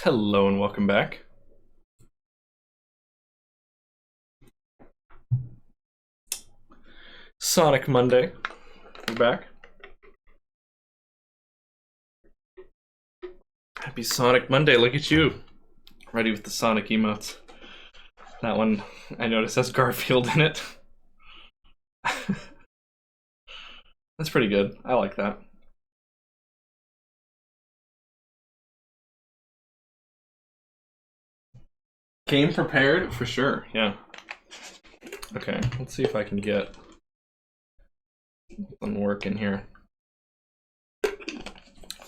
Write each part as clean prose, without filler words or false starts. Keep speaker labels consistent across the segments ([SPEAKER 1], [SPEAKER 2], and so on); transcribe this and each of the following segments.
[SPEAKER 1] Hello and welcome back. Sonic Monday. We're back. Happy Sonic Monday. Look at you. Ready with the Sonic emotes. That one I noticed has Garfield in it. That's pretty good. I like that. Game prepared? For sure, yeah. Okay, let's see if I can get some work in here.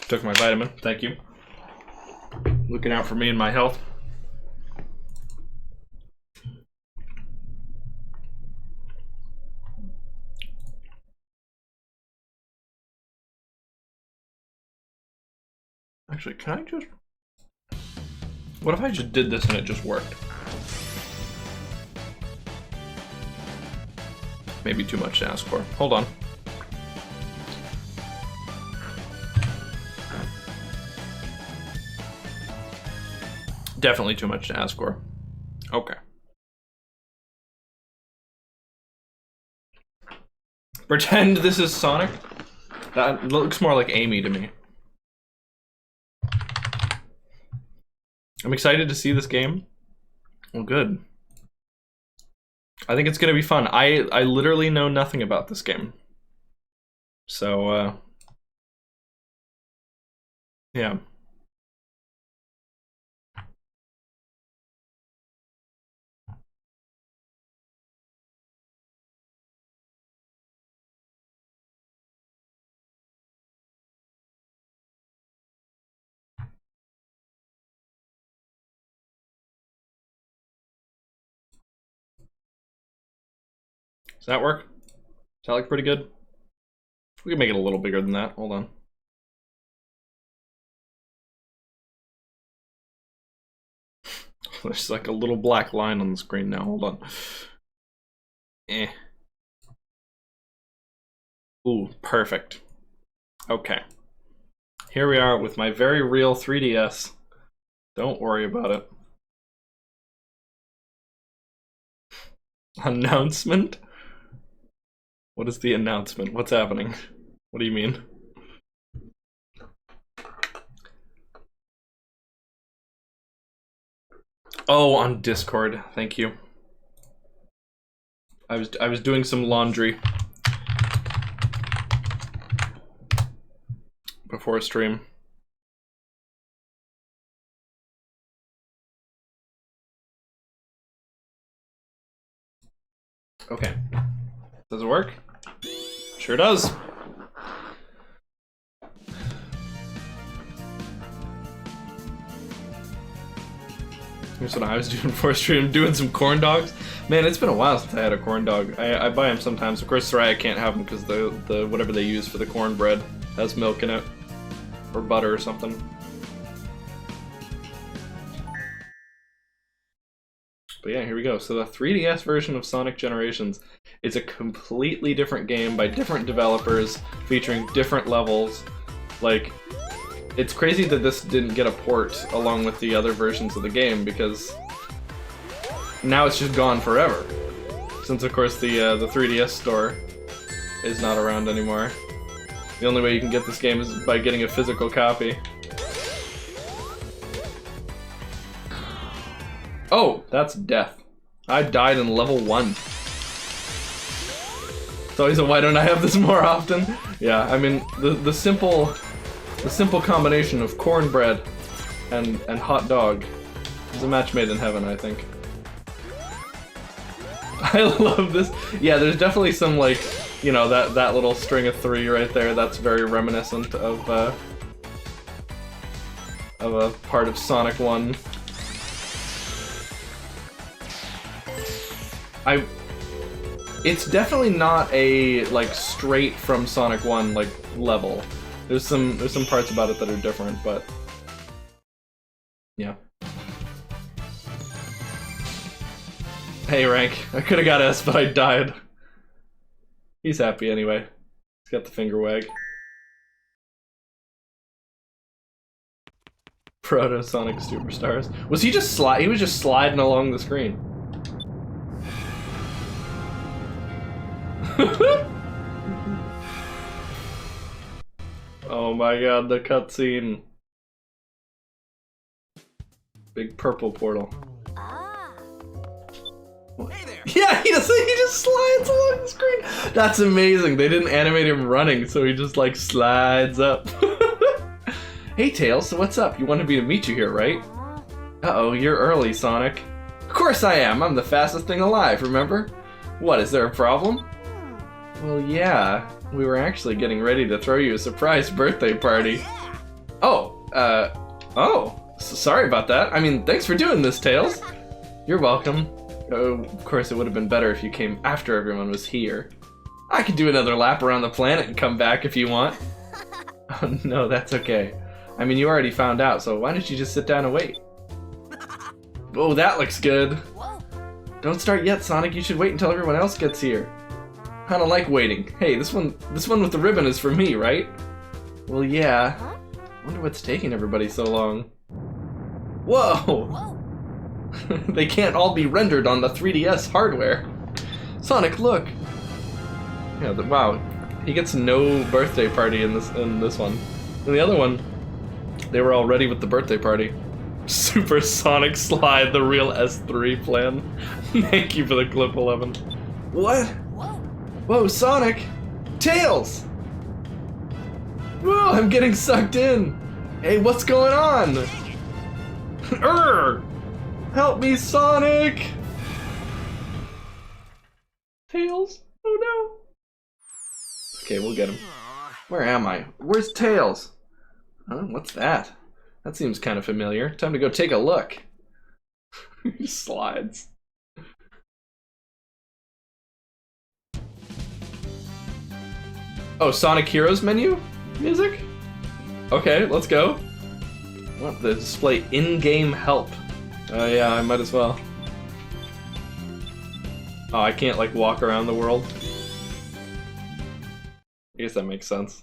[SPEAKER 1] Took my vitamin, thank you. Looking out for me and my health. Actually, can I just... What if I just did this and it just worked? Maybe too much to ask for. Hold on. Definitely too much to ask for. Okay. Pretend this is Sonic? That looks more like Amy to me. I'm excited to see this game. Well, good. I think it's gonna be fun. I literally know nothing about this game. So, yeah. Does that work? Does that look pretty good? We can make it a little bigger than that. Hold on. There's like a little black line on the screen now. Hold on. Eh. Ooh, perfect. Okay. Here we are with my very real 3DS. Don't worry about it. Announcement? What is the announcement? What's happening? What do you mean? Oh, on Discord. Thank you. I was doing some laundry before a stream. Okay. Does it work? Sure does. Here's what I was doing before a stream, doing some corn dogs. Man, it's been a while since I had a corn dog. I buy them sometimes. Of course, Soraya can't have them because the whatever they use for the cornbread has milk in it. Or butter or something. But yeah, here we go. So the 3DS version of Sonic Generations is a completely different game by different developers, featuring different levels. Like, it's crazy that this didn't get a port along with the other versions of the game, because now it's just gone forever. Since, of course, the 3DS store is not around anymore. The only way you can get this game is by getting a physical copy. Oh, that's death. I died in level 1. It's always a why don't I have this more often? Yeah, I mean, the simple combination of cornbread and hot dog is a match made in heaven, I think. I love this. Yeah, there's definitely some, like, you know, that little string of 3 right there. That's very reminiscent of a part of Sonic 1. It's definitely not a, like, straight from Sonic 1, like, level. There's some parts about it that are different, but yeah. Hey, Rank. I could've got S, but I died. He's happy anyway. He's got the finger wag. Proto Sonic Superstars. Was he just he was just sliding along the screen. Oh my god, the cutscene. Big purple portal.
[SPEAKER 2] Hey there.
[SPEAKER 1] Yeah, he just slides along the screen. That's amazing. They didn't animate him running, so he just like slides up. Hey Tails, so what's up? You wanted me to meet you here, right? Uh-oh, you're early, Sonic. Of course I am. I'm the fastest thing alive, remember? What, is there a problem? Well, yeah. We were actually getting ready to throw you a surprise birthday party. Oh, sorry about that. I mean, thanks for doing this, Tails. You're welcome. Oh, of course, it would have been better if you came after everyone was here. I could do another lap around the planet and come back if you want. Oh, no, that's okay. I mean, you already found out, so why don't you just sit down and wait? Oh, that looks good. Don't start yet, Sonic. You should wait until everyone else gets here. I don't like waiting. Hey, this one with the ribbon is for me, right? Well, yeah. Wonder what's taking everybody so long. Whoa! They can't all be rendered on the 3DS hardware. Sonic, look. Yeah, wow. He gets no birthday party in this one. In the other one, they were all ready with the birthday party. Super Sonic Slide, the real S3 plan. Thank you for the clip, 11. What? Whoa, Sonic! Tails! Whoa, I'm getting sucked in! Hey, what's going on? Urgh! Help me, Sonic! Tails? Oh no! Okay, we'll get him. Where am I? Where's Tails? Huh? What's that? That seems kind of familiar. Time to go take a look. He slides. Oh, Sonic Heroes menu? Music? Okay, let's go. What? The display in-game help. Oh yeah, I might as well. Oh, I can't like walk around the world. I guess that makes sense.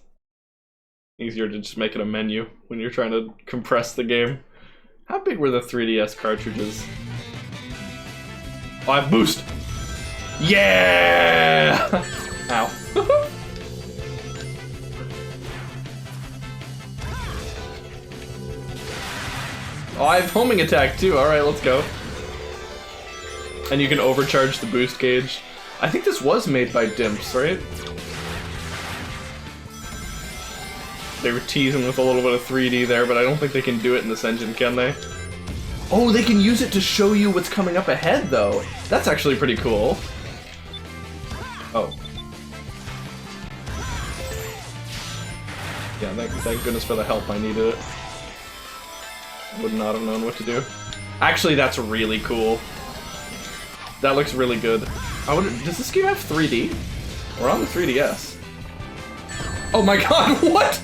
[SPEAKER 1] Easier to just make it a menu when you're trying to compress the game. How big were the 3DS cartridges? Oh, I have boost! Yeah! Ow. Oh, I have homing attack too. Alright, let's go. And you can overcharge the boost gauge. I think this was made by Dimps, right? They were teasing with a little bit of 3D there, but I don't think they can do it in this engine, can they? Oh, they can use it to show you what's coming up ahead, though. That's actually pretty cool. Oh. Yeah, thank goodness for the help. I needed it. Would not have known what to do. Actually, that's really cool. That looks really good. Does this game have 3D? We're on the 3DS. Oh my god, what?!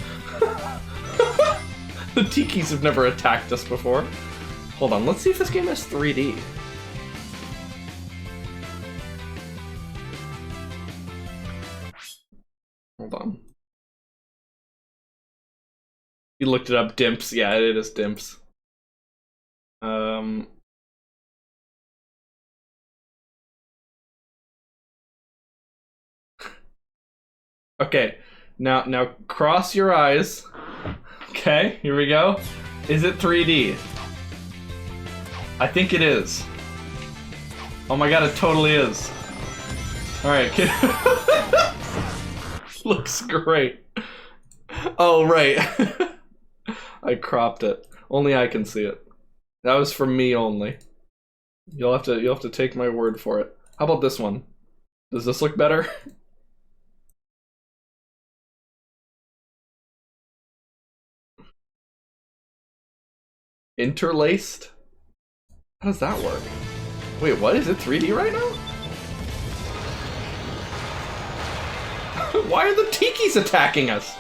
[SPEAKER 1] The Tikis have never attacked us before. Hold on, let's see if this game has 3D. Hold on. You looked it up, Dimps. Yeah, it is Dimps. Okay, now cross your eyes. Okay, here we go. Is it 3D? I think it is. Oh my god, it totally is. Alright, kid. Looks great. Oh, right. I cropped it. Only I can see it. That was for me only. You'll have to take my word for it. How about this one? Does this look better? Interlaced? How does that work? Wait, what? Is it 3D right now? Why are the Tikis attacking us?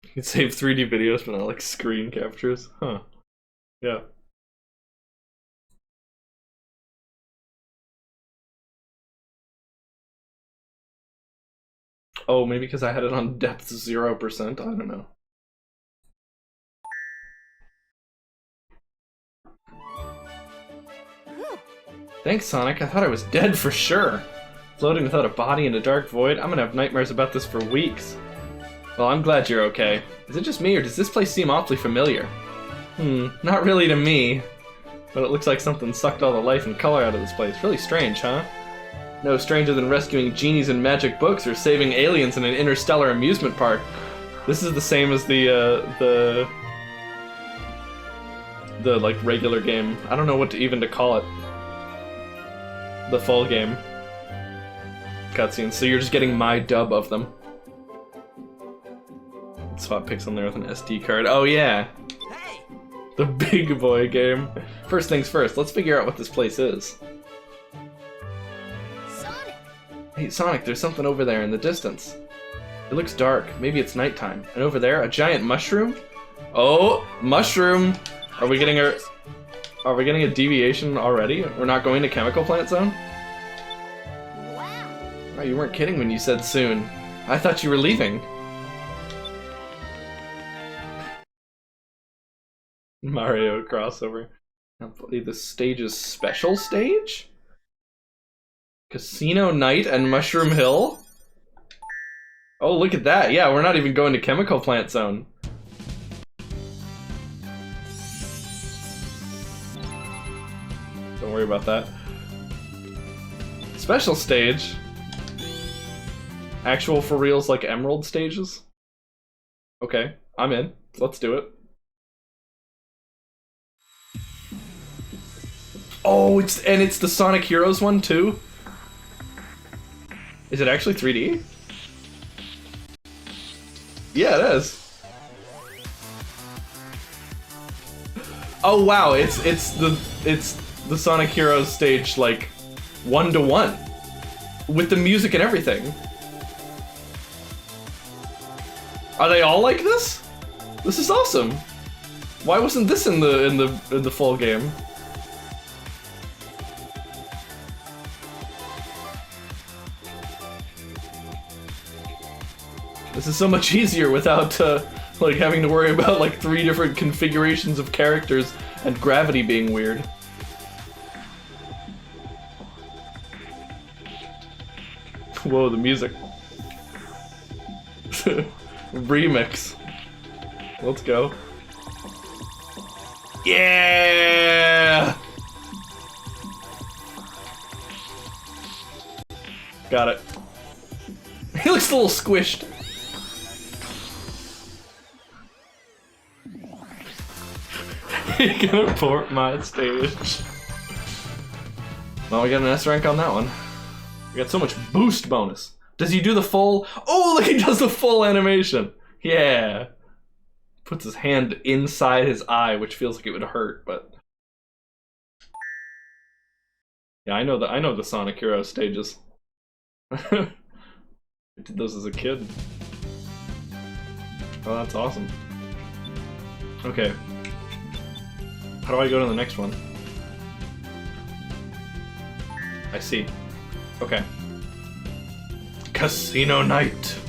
[SPEAKER 1] You can save 3D videos, but not like screen captures. Huh. Yeah. Oh, maybe because I had it on depth 0%. I don't know. Thanks, Sonic. I thought I was dead for sure. Floating without a body in a dark void. I'm gonna have nightmares about this for weeks. Well, I'm glad you're okay. Is it just me, or does this place seem awfully familiar? Not really to me. But it looks like something sucked all the life and color out of this place. Really strange, huh? No stranger than rescuing genies in magic books or saving aliens in an interstellar amusement park. This is the same as the like regular game. I don't know what to even call it. The full game cutscenes. So you're just getting my dub of them. Swap pics on there with an SD card. Oh yeah.
[SPEAKER 2] Hey.
[SPEAKER 1] The big boy game. First things first, let's figure out what this place is.
[SPEAKER 2] Sonic.
[SPEAKER 1] Hey Sonic, there's something over there in the distance. It looks dark. Maybe it's nighttime. And over there, a giant mushroom? Oh, mushroom! Are we getting a deviation already? We're not going to Chemical Plant Zone?
[SPEAKER 2] Wow.
[SPEAKER 1] Oh, you weren't kidding when you said soon. I thought you were leaving. Mario crossover. I believe the stage's special stage? Casino Night and Mushroom Hill? Oh, look at that. Yeah, we're not even going to Chemical Plant Zone. Don't worry about that. Special stage? Actual for reals like Emerald stages? Okay, I'm in. Let's do it. Oh, it's the Sonic Heroes one too? Is it actually 3D? Yeah, it is. Oh wow, it's the Sonic Heroes stage like 1-to-1 with the music and everything. Are they all like this? This is awesome. Why wasn't this in the full game? This is so much easier without like having to worry about like 3 different configurations of characters and gravity being weird. Whoa, the music. Remix. Let's go. Yeah! Got it. He looks a little squished. You're gonna port my stage. Well, we got an S rank on that one. We got so much boost bonus. Does he do the full? Oh, look, he does the full animation. Yeah. Puts his hand inside his eye, which feels like it would hurt, but yeah, I know the Sonic Heroes stages. I did those as a kid. Oh, that's awesome. Okay. How do I go to the next one? I see. Okay. Casino Night.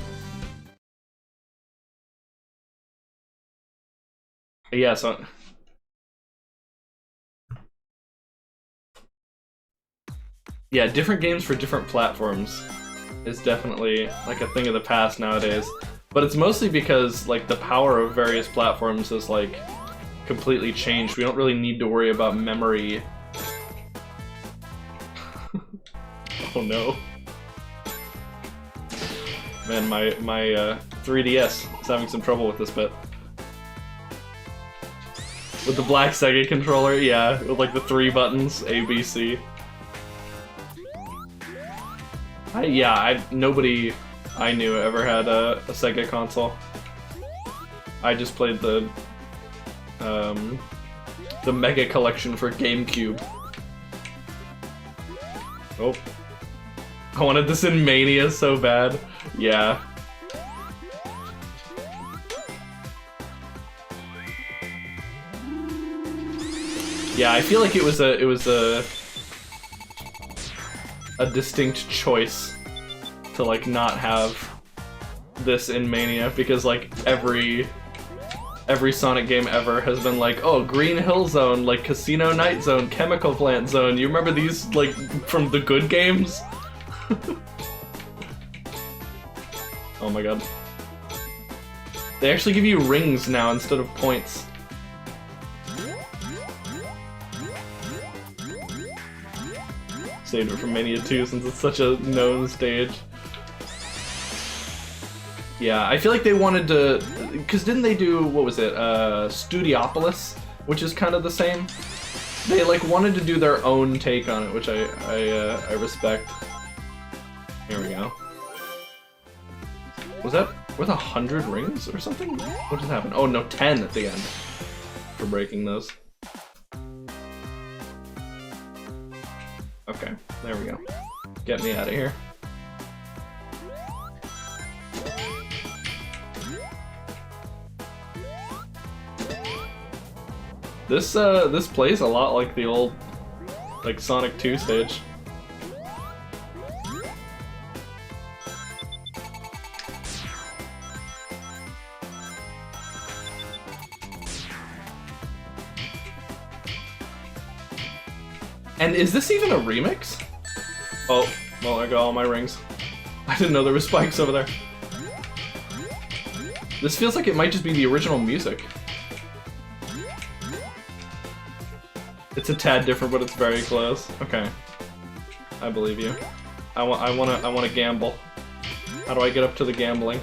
[SPEAKER 1] Yeah, so yeah, different games for different platforms is definitely like a thing of the past nowadays. But it's mostly because like the power of various platforms has like completely changed. We don't really need to worry about memory. Oh no. Man, my 3DS is having some trouble with this bit. With the black Sega controller, yeah, with like the 3 buttons, A, B, C. Nobody I knew ever had a Sega console. I just played the Mega Collection for GameCube. Oh. I wanted this in Mania so bad. Yeah. Yeah, I feel like it was a distinct choice to like not have this in Mania because like every Sonic game ever has been like, oh, Green Hill Zone, like Casino Night Zone, Chemical Plant Zone. You remember these like from the good games? Oh my god. They actually give you rings now instead of points. Saved it from Mania 2 since it's such a known stage. Yeah, I feel like they wanted to... Because didn't they do, what was it, Studiopolis? Which is kind of the same. They like wanted to do their own take on it, which I respect. Here we go. Was that worth 100 rings or something? What just happened? Oh no, 10 at the end. For breaking those. Okay, there we go. Get me out of here. This plays a lot like the old, like Sonic 2 stage. And is this even a remix? Oh, well, I got all my rings. I didn't know there were spikes over there. This feels like it might just be the original music. It's a tad different, but it's very close. Okay, I believe you. I wanna gamble. How do I get up to the gambling?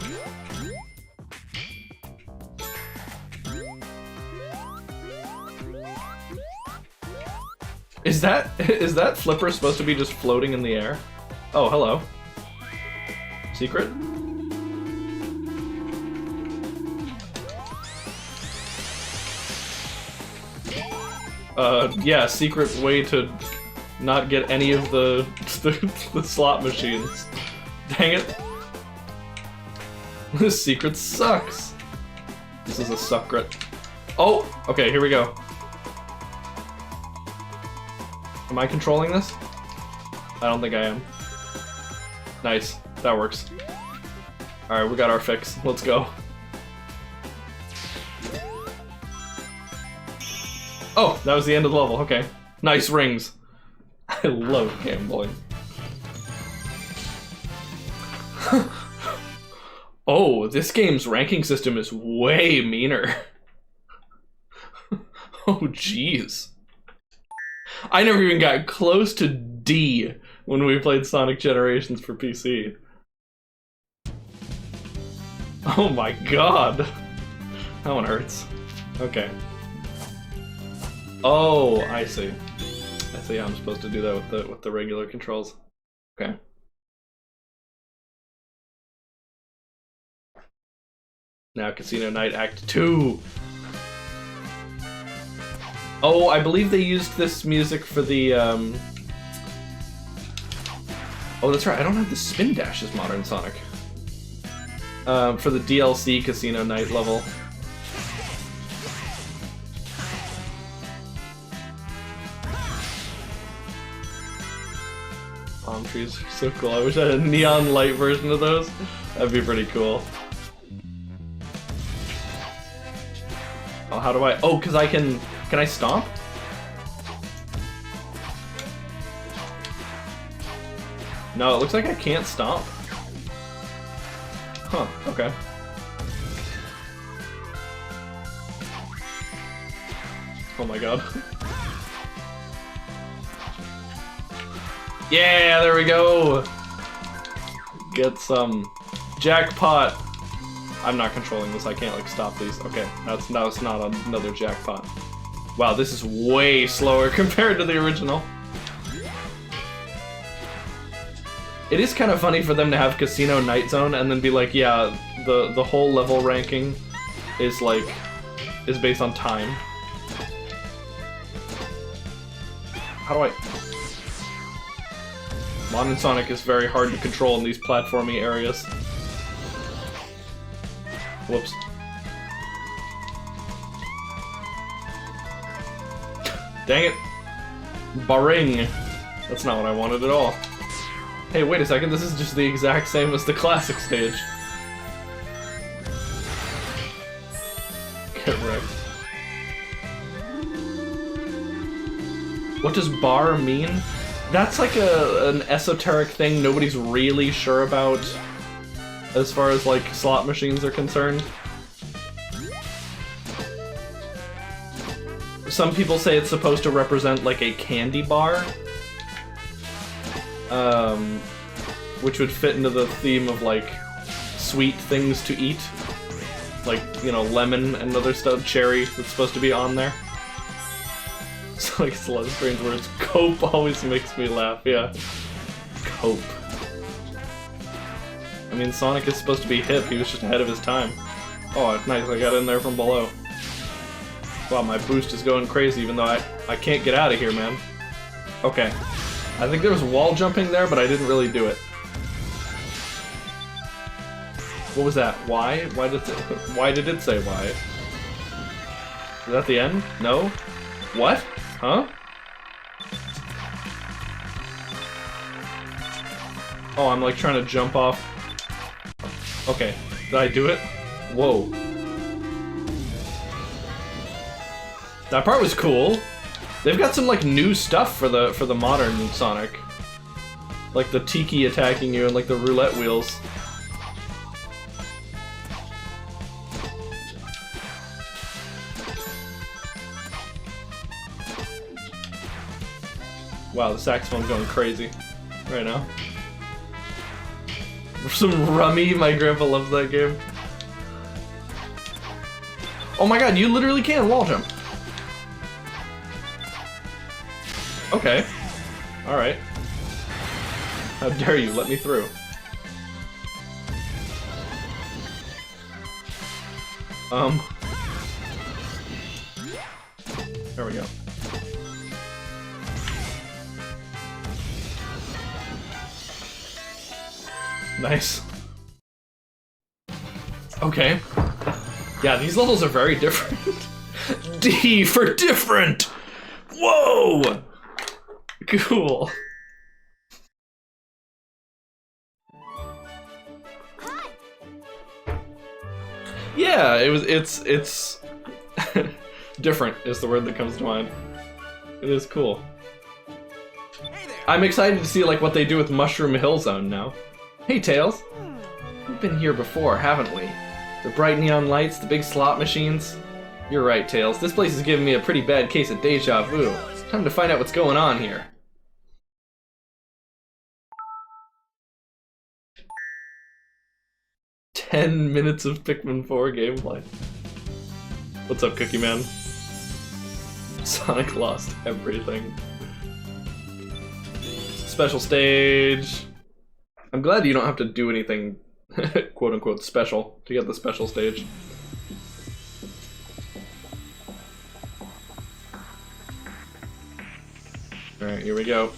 [SPEAKER 1] Is that flipper supposed to be just floating in the air? Oh, hello. Secret? Yeah, secret way to not get any of the slot machines. Dang it. This secret sucks. This is a secret. Oh, okay, here we go. Am I controlling this? I don't think I am. Nice, that works. Alright, we got our fix. Let's go. Oh, that was the end of the level, okay. Nice rings. I love gambling. Oh, this game's ranking system is way meaner. Oh, jeez. I never even got close to D when we played Sonic Generations for PC. Oh my god. That one hurts. Okay. Oh, I see. I see how I'm supposed to do that with the regular controls. Okay. Now Casino Night Act 2! Oh, I believe they used this music for the, Oh, that's right, I don't have the spin dash as Modern Sonic. For the DLC Casino Night level. Palm trees are so cool. I wish I had a neon light version of those. That'd be pretty cool. Oh, how do I... Oh, because I can... Can I stomp? No, it looks like I can't stomp. Huh, okay. Oh my god. Yeah, there we go! Get some jackpot. I'm not controlling this, I can't like stop these. Okay, that's not another jackpot. Wow, this is way slower compared to the original. It is kind of funny for them to have Casino Night Zone and then be like, yeah, the whole level ranking is like, is based on time. How do I... Modern Sonic is very hard to control in these platforming areas. Whoops. Dang it. Baring. That's not what I wanted at all. Hey, wait a second, this is just the exact same as the classic stage. Get wrecked. What does bar mean? That's like an esoteric thing nobody's really sure about as far as like slot machines are concerned. Some people say it's supposed to represent like a candy bar, which would fit into the theme of like sweet things to eat, like, you know, lemon and other stuff, cherry that's supposed to be on there. So like, it's a lot of strange words. Cope always makes me laugh, yeah. Cope. I mean, Sonic is supposed to be hip, he was just ahead of his time. Oh, nice, I got in there from below. Wow, my boost is going crazy even though I can't get out of here, man. Okay. I think there was wall jumping there, but I didn't really do it. What was that? Why? Why did it say why? Is that the end? No? What? Huh? Oh, I'm like trying to jump off. Okay. Did I do it? Whoa. That part was cool. They've got some like new stuff for the modern Sonic. Like the Tiki attacking you and like the roulette wheels. Wow, the saxophone's going crazy right now. Some Rummy, my grandpa loves that game. Oh my god, you literally can wall jump. Okay. Alright. How dare you, let me through. There we go. Nice. Okay. Yeah, these levels are very different. D for different! Whoa! Cool. Yeah, it's different is the word that comes to mind. It is cool. I'm excited to see like what they do with Mushroom Hill Zone now. Hey Tails, we've been here before, haven't we? The bright neon lights, the big slot machines. You're right, Tails. This place is giving me a pretty bad case of deja vu. Time to find out what's going on here. "10 minutes of Pikmin 4 gameplay." What's up, Cookie Man? Sonic lost everything. Special stage. I'm glad you don't have to do anything quote-unquote special to get the special stage. Alright, here we go.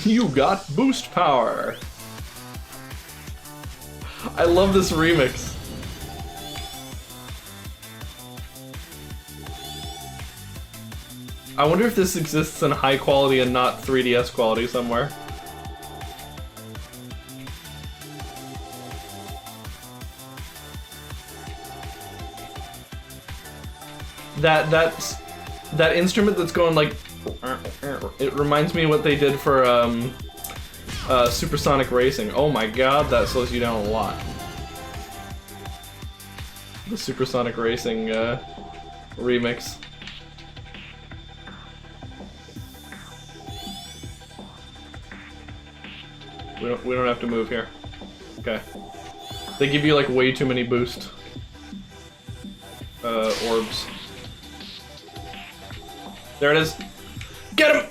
[SPEAKER 1] You got boost power! I love this remix. I wonder if this exists in high quality and not 3DS quality somewhere. That instrument that's going like, it reminds me of what they did for Supersonic Racing. Oh my god, that slows you down a lot. The Supersonic Racing remix. We don't have to move here. Okay. They give you like way too many boost orbs. There it is. Get him!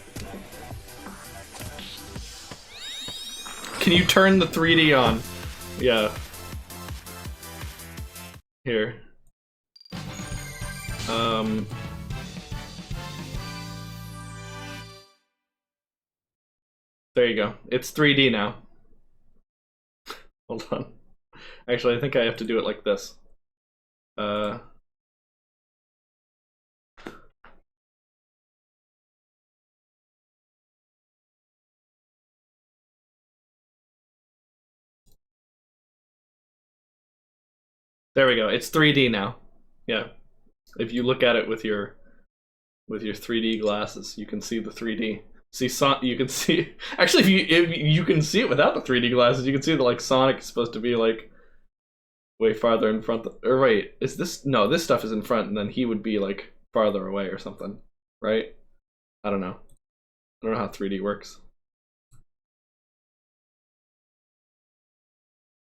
[SPEAKER 1] Can you turn the 3D on? Yeah. Here. There you go. It's 3D now. Hold on. Actually, I think I have to do it like this. There we go. It's 3D now. Yeah. If you look at it with your 3D glasses, you can see the 3D. You can see. Actually, if you can see it without the 3D glasses, you can see that like Sonic is supposed to be like way farther in front. Or wait, is this? No, this stuff is in front, and then he would be like farther away or something, right? I don't know. I don't know how 3D works.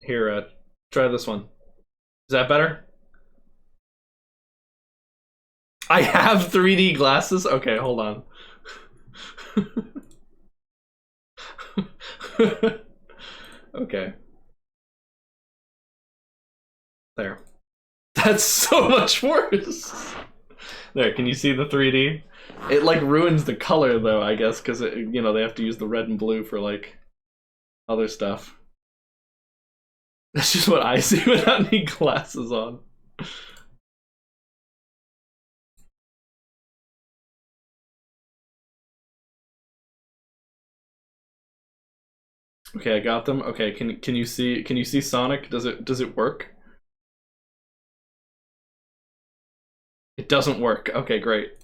[SPEAKER 1] Here, try this one. Is that better? I have 3D glasses? Okay, hold on. Okay. There. That's so much worse. There, can you see the 3D? It like ruins the color though, I guess, because you know they have to use the red and blue for like other stuff. That's just what I see without any glasses on. Okay, I got them. Okay, can you see Sonic? Does it work? It doesn't work. Okay, great.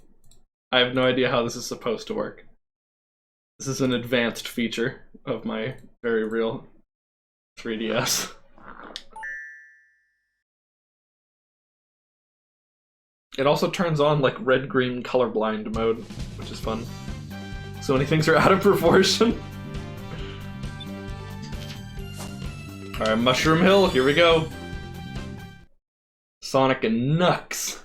[SPEAKER 1] I have no idea how this is supposed to work. This is an advanced feature of my very real 3DS. It also turns on like red-green colorblind mode, which is fun. So many things are out of proportion. Alright, Mushroom Hill, here we go. Sonic and Knucks.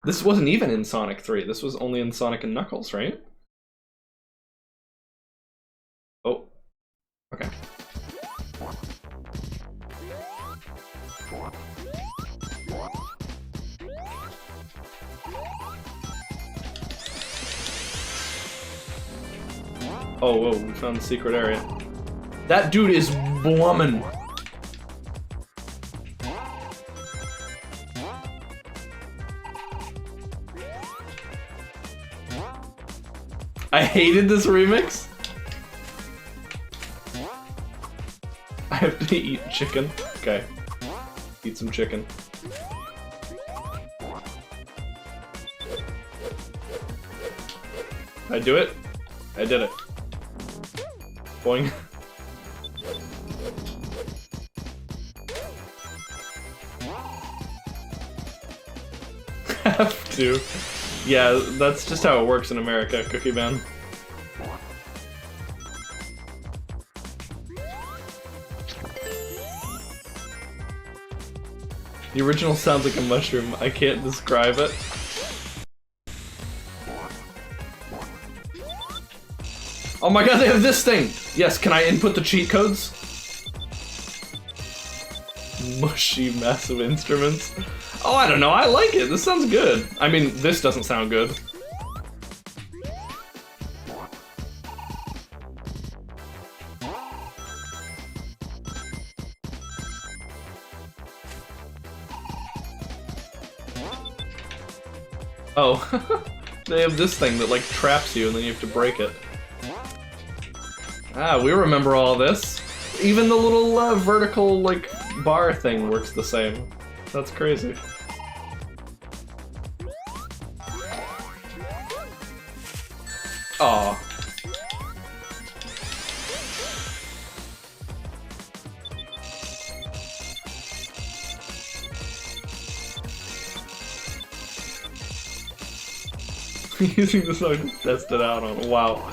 [SPEAKER 1] This wasn't even in Sonic 3, this was only in Sonic and Knuckles, right? Oh. Okay. Oh, whoa, we found the secret area. That dude is blummin'. I hated this remix. I have to eat chicken. Okay. Eat some chicken. I do it? I did it. Boing. Have to. Yeah, that's just how it works in America, Cookie Man. The original sounds like a mushroom. I can't describe it. Oh my god, they have this thing! Yes, can I input the cheat codes? Mushy, massive instruments. Oh, I don't know, I like it. This sounds good. I mean, this doesn't sound good. Oh, they have this thing that like traps you and then you have to break it. Ah, we remember all this. Even the little vertical like bar thing works the same. That's crazy. Aw. Using the song to test it out on. Wow.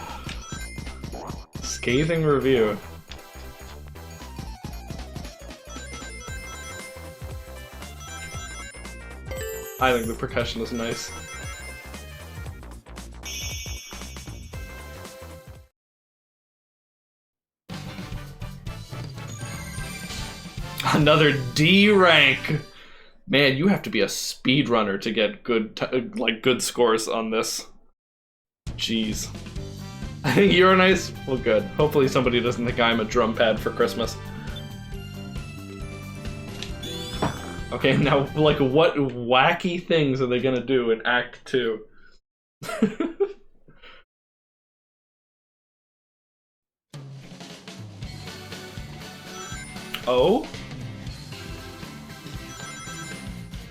[SPEAKER 1] Scathing review. I think the percussion is nice. Another D rank. Man, you have to be a speedrunner to get good, good scores on this. Jeez. I think you're nice. Well, good. Hopefully somebody doesn't think I'm a drum pad for Christmas. Okay, now, like, what wacky things are they gonna do in Act 2? Oh?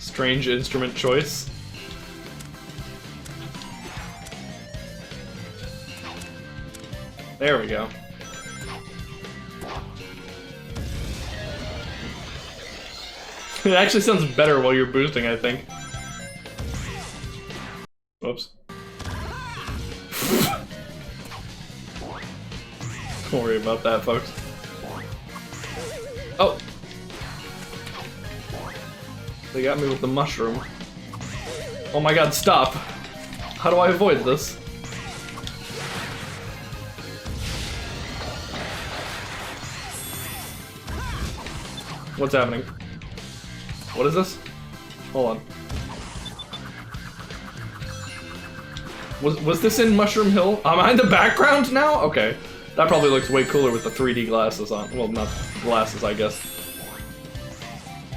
[SPEAKER 1] Strange instrument choice. There we go. It actually sounds better while you're boosting, I think. Whoops. Don't worry about that, folks. Oh! They got me with the mushroom. Oh my god, stop! How do I avoid this? What's happening? What is this? Hold on. Was this in Mushroom Hill? Am I in the background now? Okay. That probably looks way cooler with the 3D glasses on. Well, not glasses, I guess.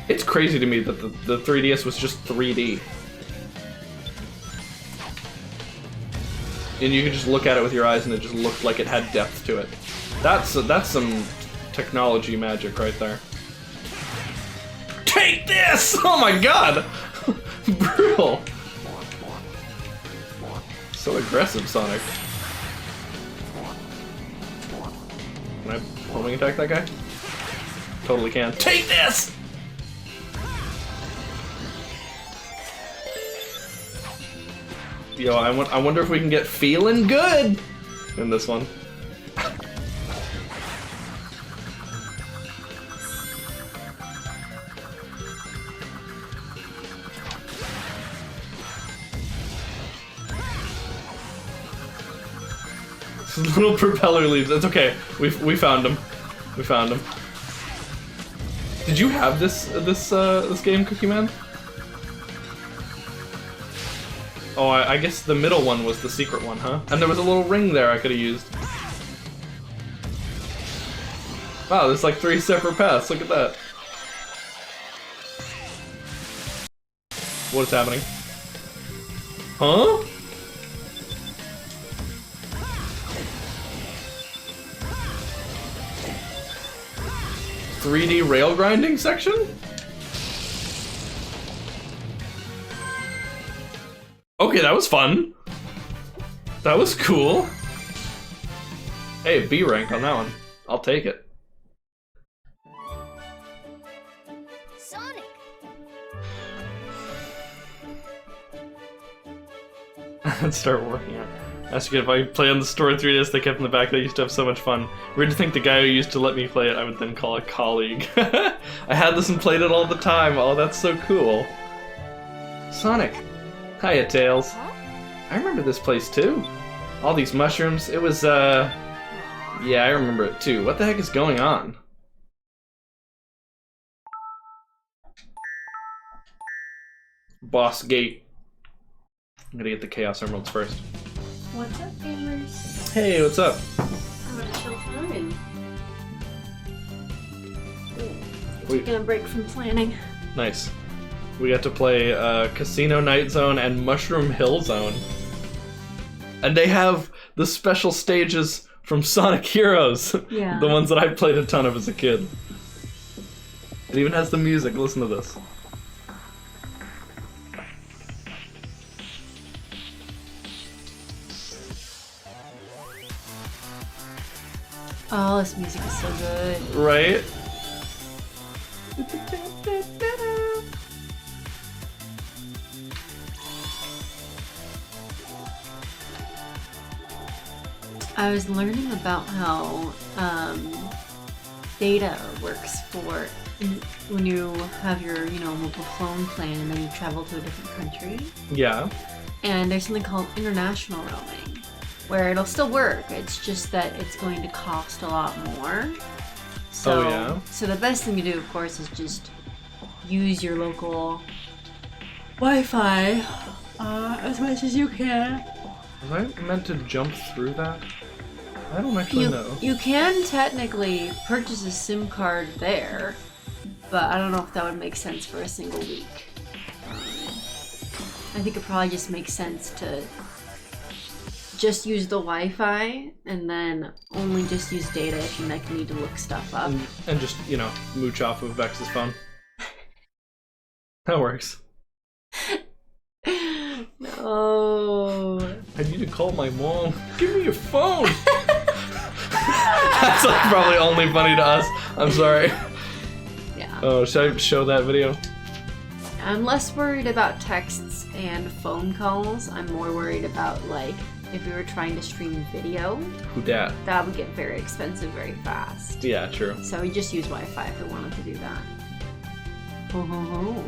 [SPEAKER 1] It's crazy to me that the 3DS was just 3D. And you could just look at it with your eyes and it just looked like it had depth to it. That's some technology magic right there. Take this! Oh my god! Brutal. So aggressive, Sonic. Can I homing attack that guy? Totally can. Take this! Yo, I wonder if we can get feeling good in this one. Little propeller leaves. That's okay. We found him. We found him. Did you have this game, Cookie Man? Oh, I guess the middle one was the secret one, huh? And there was a little ring there I could have used. Wow, there's like 3 separate paths. Look at that. What is happening? Huh? 3D rail grinding section? Okay, that was fun. That was cool. Hey, B rank on that one. I'll take it.
[SPEAKER 2] Sonic.
[SPEAKER 1] Let's start working out. Asked if I play on the store 3DS they kept in the back. They used to have so much fun. Weird to think the guy who used to let me play it I would then call a colleague. I had this and played it all the time. Oh, that's so cool. Sonic. Hiya, Tails.
[SPEAKER 2] Huh?
[SPEAKER 1] I remember this place too. All these mushrooms. It was, yeah, I remember it too. What the heck is going on? Boss Gate. I'm gonna get the Chaos Emeralds first.
[SPEAKER 3] What's up, gamers?
[SPEAKER 1] Hey, what's up?
[SPEAKER 3] I'm gonna chill fine.
[SPEAKER 1] We-
[SPEAKER 3] Taking a break from planning.
[SPEAKER 1] Nice. We got to play Casino Night Zone and Mushroom Hill Zone. And they have the special stages from Sonic Heroes.
[SPEAKER 3] Yeah.
[SPEAKER 1] The ones that I played a ton of as a kid. It even has the music. Listen to this.
[SPEAKER 3] Oh, this music is so good.
[SPEAKER 1] Right?
[SPEAKER 3] I was learning about how data works for when you have your, mobile phone plan and then you travel to a different country.
[SPEAKER 1] Yeah.
[SPEAKER 3] And there's something called international roaming, where it'll still work. It's just that it's going to cost a lot more. So,
[SPEAKER 1] Oh, yeah?
[SPEAKER 3] So the best thing to do, of course, is just use your local Wi-Fi as much as you can.
[SPEAKER 1] Was I meant to jump through that? I don't actually know.
[SPEAKER 3] You can technically purchase a SIM card there, but I don't know if that would make sense for a single week. I think it probably just makes sense to just use the Wi-Fi and then only just use data if you need to look stuff up.
[SPEAKER 1] And just, mooch off of Vex's phone. That works.
[SPEAKER 3] Oh.
[SPEAKER 1] I need to call my mom. Give me your phone. That's like probably only funny to us. I'm sorry.
[SPEAKER 3] Yeah.
[SPEAKER 1] Oh, should I show that video?
[SPEAKER 3] I'm less worried about texts and phone calls. I'm more worried about, like, if we were trying to stream video,
[SPEAKER 1] Who dat?
[SPEAKER 3] that would get very expensive very fast.
[SPEAKER 1] Yeah, true.
[SPEAKER 3] So we just use Wi-Fi if we wanted to do that. Ho ho ho.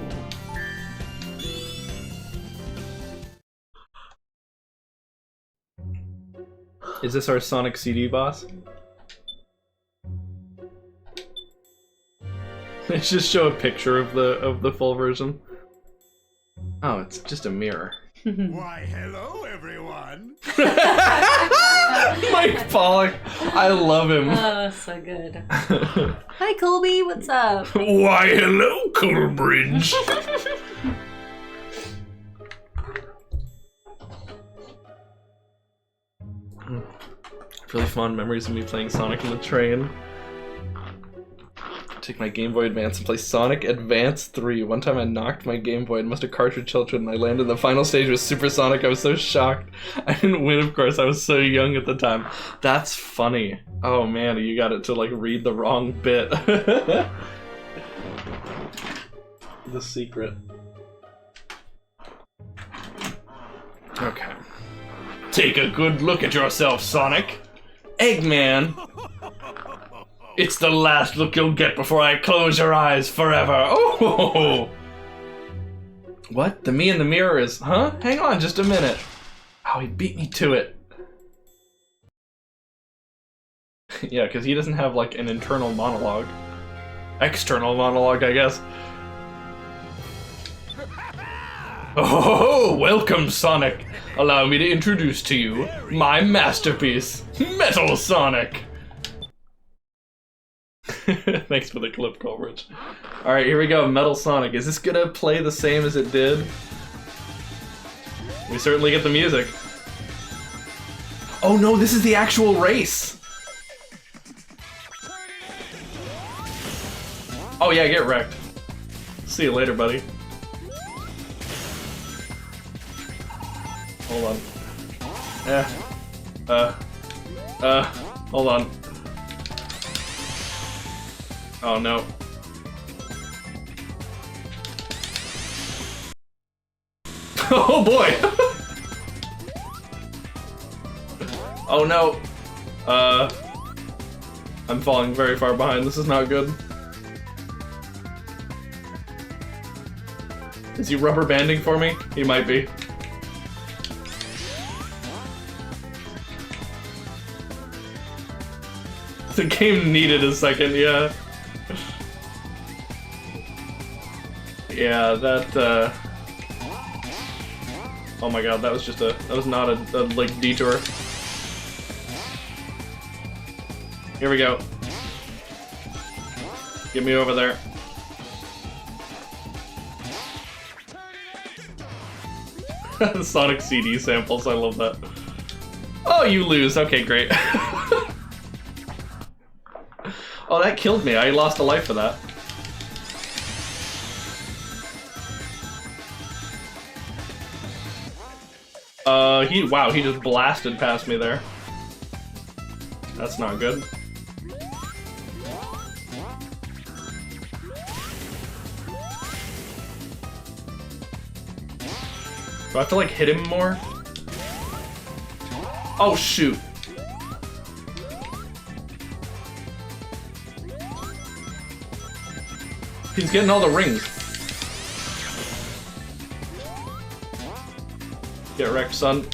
[SPEAKER 1] Is this our Sonic CD boss? Let's just show a picture of the full version. Oh, it's just a mirror.
[SPEAKER 4] Why, hello, everyone.
[SPEAKER 1] Mike Pollock, I love him.
[SPEAKER 3] Oh, so good. Hi, Colby. What's up?
[SPEAKER 1] Why, hello, Coleridge. Really fond memories of me playing Sonic on the train. Take my Game Boy Advance and play Sonic Advance 3. One time I knocked my Game Boy and must have cartridge tilted and I landed in the final stage with Super Sonic. I was so shocked. I didn't win, of course. I was so young at the time. That's funny. Oh man, you got it to like read the wrong bit. The secret. Okay. Take a good look at yourself, Sonic. Eggman. It's the last look you'll get before I close your eyes forever. Oh! What? The me in the mirror is... Huh? Hang on just a minute. Oh, he beat me to it. Yeah, because he doesn't have, like, an internal monologue. External monologue, I guess. Oh, welcome, Sonic. Allow me to introduce to you my masterpiece, Metal Sonic. Thanks for the clip coverage. Alright, here we go, Metal Sonic. Is this gonna play the same as it did? We certainly get the music. Oh no, this is the actual race! Oh yeah, get wrecked. See you later, buddy. Hold on. Hold on. Oh no. Oh boy! Oh no. I'm falling very far behind. This is not good. Is he rubber banding for me? He might be. The game needed a second, yeah. Yeah, that, oh my god, that was just that was not a like, detour. Here we go. Get me over there. Sonic CD samples, I love that. Oh, you lose. Okay, great. Oh, that killed me. I lost a life for that. Wow, he just blasted past me there. That's not good. Do I have to, like, hit him more? Oh, shoot. He's getting all the rings. Get wrecked, son.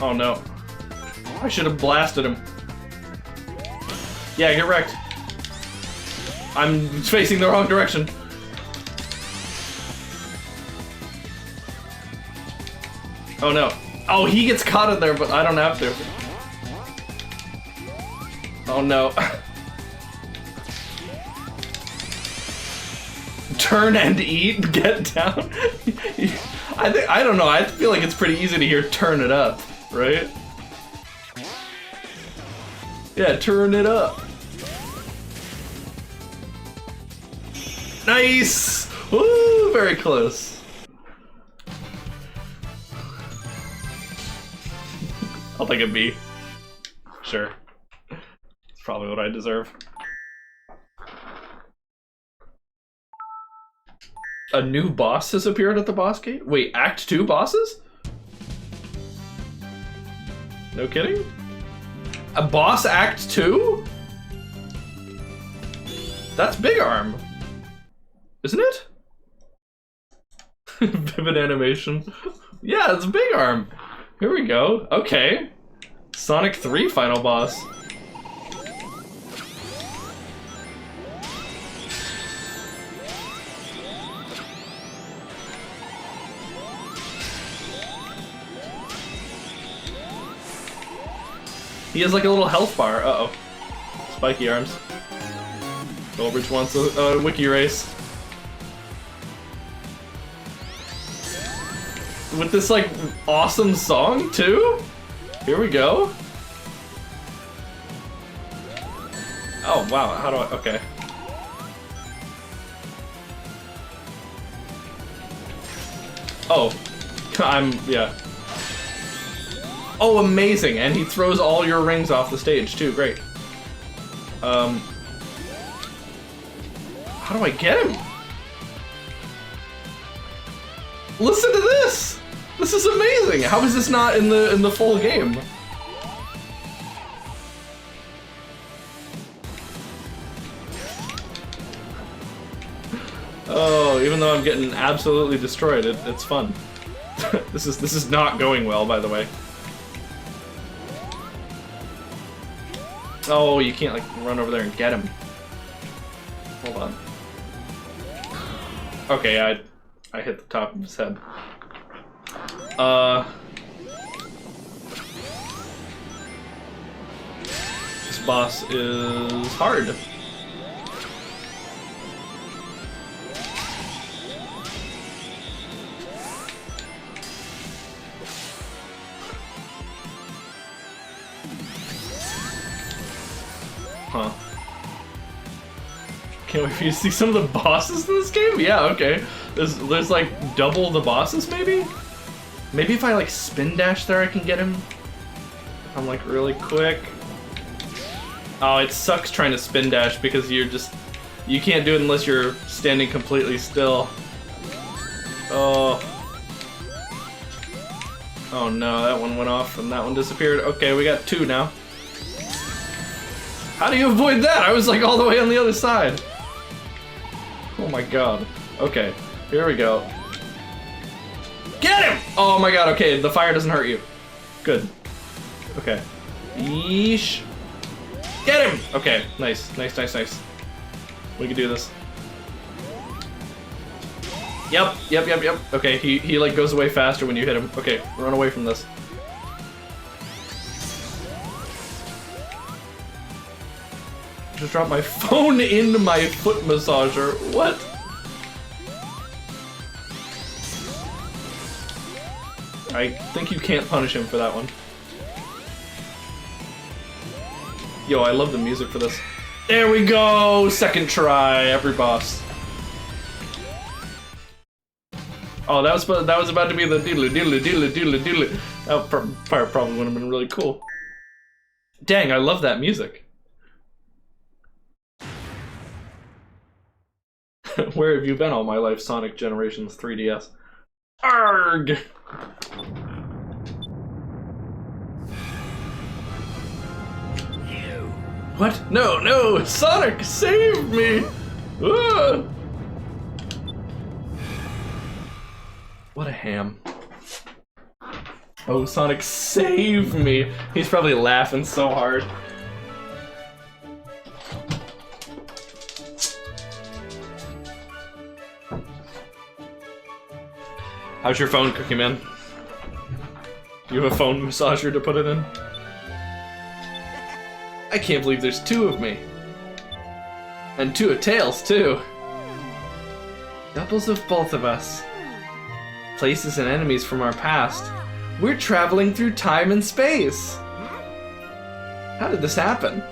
[SPEAKER 1] Oh no. I should have blasted him. Yeah, get wrecked. I'm facing the wrong direction. Oh no. Oh, he gets caught in there, but I don't have to. Oh no. Turn and eat, get down. I don't know, I feel like it's pretty easy to hear turn it up, right? Yeah, turn it up. Nice! Woo! very close. I'll take a B. Sure. It's probably what I deserve. A new boss has appeared at the boss gate? Wait, Act 2 bosses? No kidding? A boss Act 2? That's Big Arm. Isn't it? Vivid animation. Yeah, it's Big Arm. Here we go. Okay. Sonic 3 final boss. He has like a little health bar. Uh-oh. Spiky arms. Goldbridge wants a wiki race. With this like awesome song too? Here we go. Oh wow, how do I, okay. Oh, yeah. Oh, amazing, and he throws all your rings off the stage too, great. How do I get him? Listen to this! This is amazing! How is this not in the full game? Oh, even though I'm getting absolutely destroyed, it's fun. This is not going well, by the way. Oh, you can't like run over there and get him. Hold on. Okay, I hit the top of his head. This boss is hard. Huh. Can't wait for you to see some of the bosses in this game? Yeah, okay. There's like double the bosses, maybe? Maybe if I like spin dash there I can get him? If I'm like really quick. Oh, it sucks trying to spin dash because you can't do it unless you're standing completely still. Oh. Oh no, that one went off and that one disappeared. Okay, we got two now. How do you avoid that? I was like all the way on the other side. Oh my god. Okay, here we go. Get him! Oh my god, okay, the fire doesn't hurt you. Good. Okay. Yeesh. Get him! Okay, nice. We can do this. Yep. Okay, he like goes away faster when you hit him. Okay, run away from this. Just dropped my phone into my foot massager. What? I think you can't punish him for that one. Yo, I love the music for this. There we go! Second try, every boss. Oh, that was about to be the doodly. That probably would have been really cool. Dang, I love that music. Where have you been all my life, Sonic Generations 3DS? Arrgh! What? No! Sonic, save me! Ah! What a ham. Oh, Sonic, save me! He's probably laughing so hard. How's your phone, Cookie Man? You have a phone massager to put it in? I can't believe there's two of me. And two of Tails, too. Doubles of both of us. Places and enemies from our past. We're traveling through time and space. How did this happen?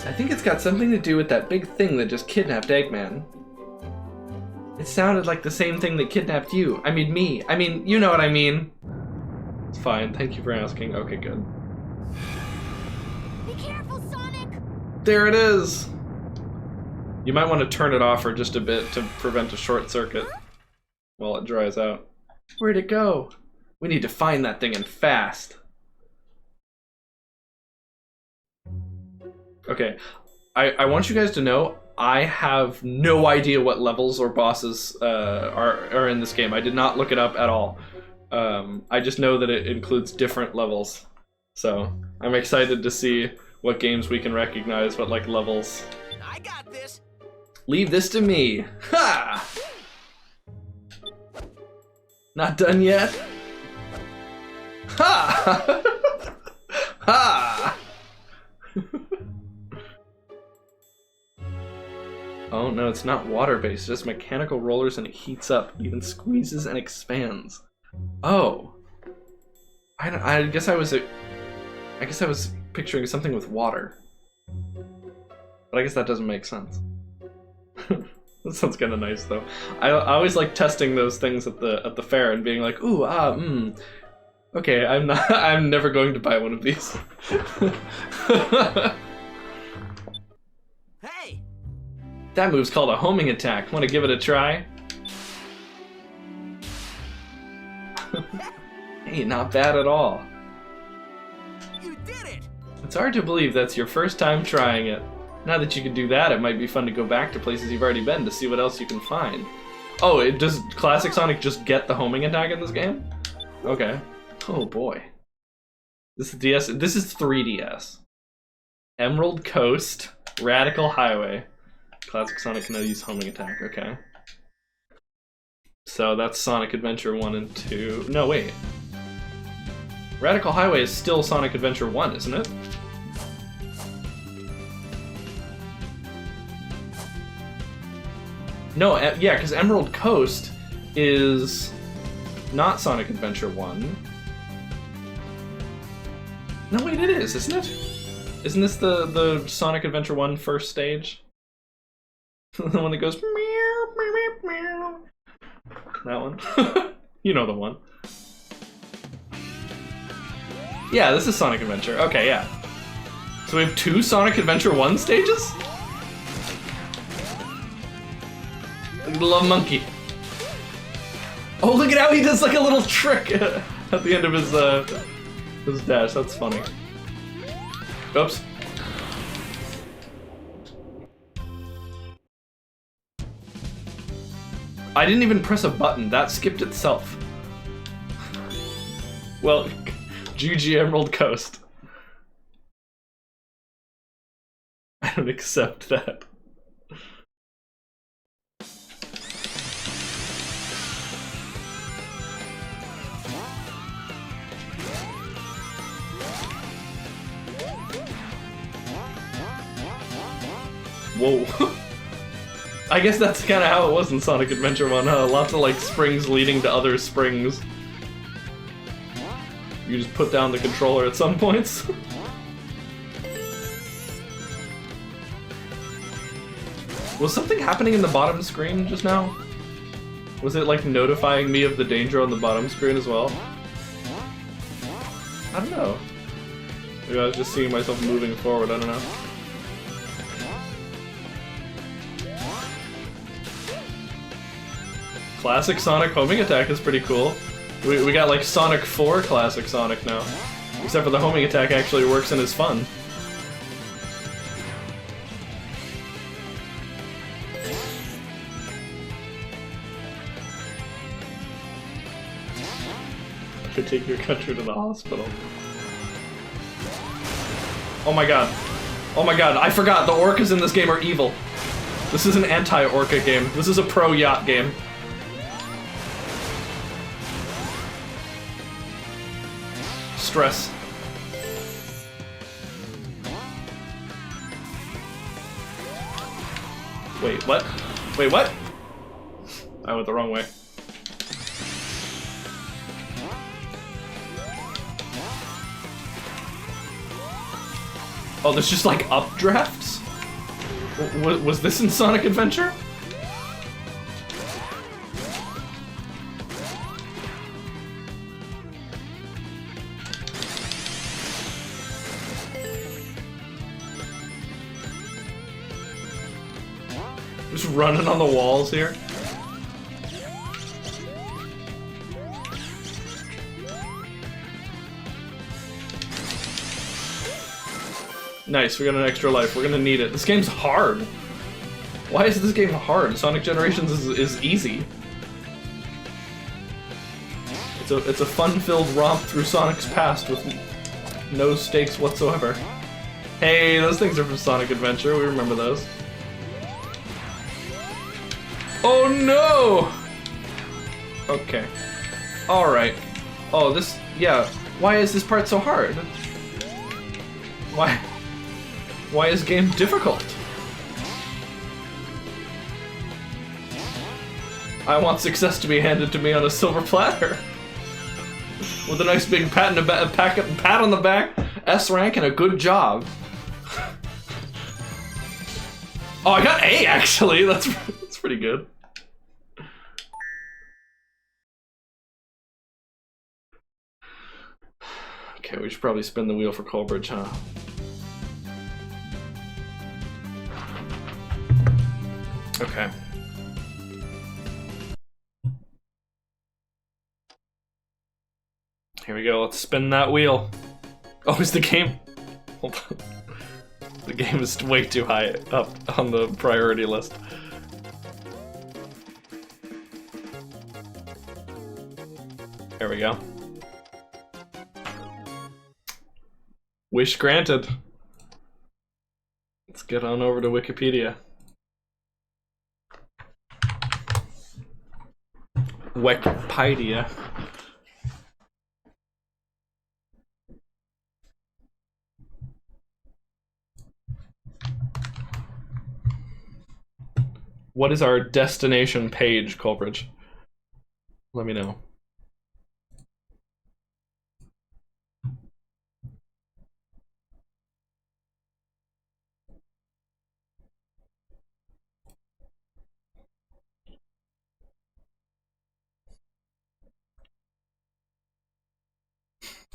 [SPEAKER 1] I think it's got something to do with that big thing that just kidnapped Eggman. It sounded like the same thing that kidnapped you. I mean, me. I mean, you know what I mean. It's fine. Thank you for asking. Okay, good.
[SPEAKER 2] Be careful, Sonic!
[SPEAKER 1] There it is! You might want to turn it off for just a bit to prevent a short circuit while it dries out. Where'd it go? We need to find that thing and fast. Okay, I want you guys to know I have no idea what levels or bosses are in this game. I did not look it up at all. I just know that it includes different levels. So I'm excited to see what games we can recognize, what like levels.
[SPEAKER 5] I got this.
[SPEAKER 1] Leave this to me. Ha! Not done yet? Ha! Ha! Oh no, it's not water-based, it's just mechanical rollers and it heats up, even squeezes and expands. Oh. I guess I was picturing something with water. But I guess that doesn't make sense. That sounds kind of nice though. I always like testing those things at the fair and being like, ooh, okay, I'm never going to buy one of these.
[SPEAKER 5] Hey!
[SPEAKER 1] That move's called a homing attack. Want to give it a try? Hey, not bad at all.
[SPEAKER 5] You did it!
[SPEAKER 1] It's hard to believe that's your first time trying it. Now that you can do that, it might be fun to go back to places you've already been to see what else you can find. Oh, does Classic Sonic just get the homing attack in this game? Okay. Oh boy. This is DS. This is 3DS. Emerald Coast, Radical Highway. Classic Sonic can now use homing attack. Okay. So that's Sonic Adventure 1 and 2. No, wait. Radical Highway is still Sonic Adventure 1, isn't it? No, yeah, because Emerald Coast is not Sonic Adventure 1. No, wait, it is, isn't it? Isn't this the Sonic Adventure 1 first stage? The one that goes meow, meow, meow. That one. You know the one. Yeah, this is Sonic Adventure. Okay, yeah. So we have 2 Sonic Adventure 1 stages? Look at the little monkey. Oh, look at how he does like a little trick at the end of his dash. That's funny. Oops. I didn't even press a button. That skipped itself. Well, GG Emerald Coast. I don't accept that. Whoa. I guess that's kind of how it was in Sonic Adventure 1, huh? Lots of like springs leading to other springs. You just put down the controller at some points. Was something happening in the bottom screen just now? Was it like notifying me of the danger on the bottom screen as well? I don't know. Maybe I was just seeing myself moving forward, I don't know. Classic Sonic homing attack is pretty cool. We got like Sonic 4 Classic Sonic now. Except for the homing attack actually works and is fun. To take your country to the hospital. Oh my god. Oh my god, I forgot, the orcas in this game are evil. This is an anti-orca game. This is a pro-yacht game. Stress. Wait, what? Wait, what? I went the wrong way. Oh, there's just like updrafts? Was this in Sonic Adventure? Just running on the walls here. Nice, we got an extra life. We're gonna need it. This game's hard. Why is this game hard? Sonic Generations is easy. It's a fun-filled romp through Sonic's past with no stakes whatsoever. Hey, those things are from Sonic Adventure. We remember those. Oh no! Okay. Alright. Oh, this... yeah. Why is this part so hard? Why is game difficult? I want success to be handed to me on a silver platter. With a nice big pat on the back, S rank, and a good job. Oh, I got A actually. That's pretty good. Okay, we should probably spin the wheel for Coleridge, huh? Okay. Here we go, let's spin that wheel. Oh, is the game... Hold on. The game is way too high up on the priority list. There we go. Wish granted. Let's get on over to Wikipedia. Wikipedia. What is our destination page, Coleridge? Let me know.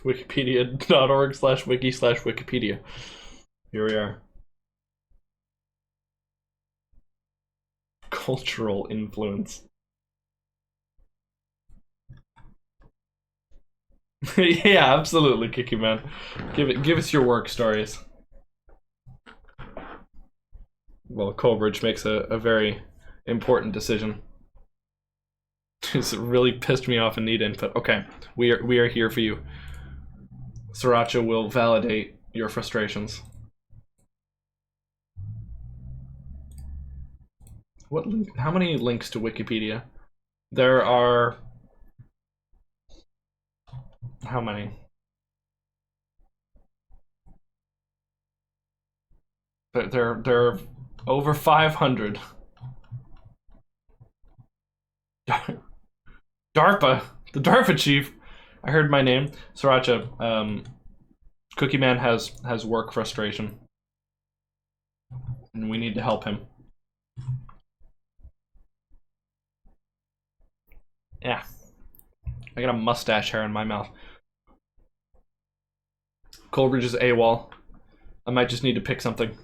[SPEAKER 1] Wikipedia.org/wiki/Wikipedia. Here we are. Cultural influence. Yeah, absolutely, Kiki Man. Give us your work stories. Well, Coleridge makes a very important decision. It's really pissed me off and need input. Okay, we are here for you. Sriracha will validate your frustrations. What link? How many links to Wikipedia? There are... How many? There are over 500. DARPA! The DARPA chief! I heard my name. Sriracha, Cookie Man has work frustration. And we need to help him. Yeah. I got a mustache hair in my mouth. Coleridge is AWOL. I might just need to pick something.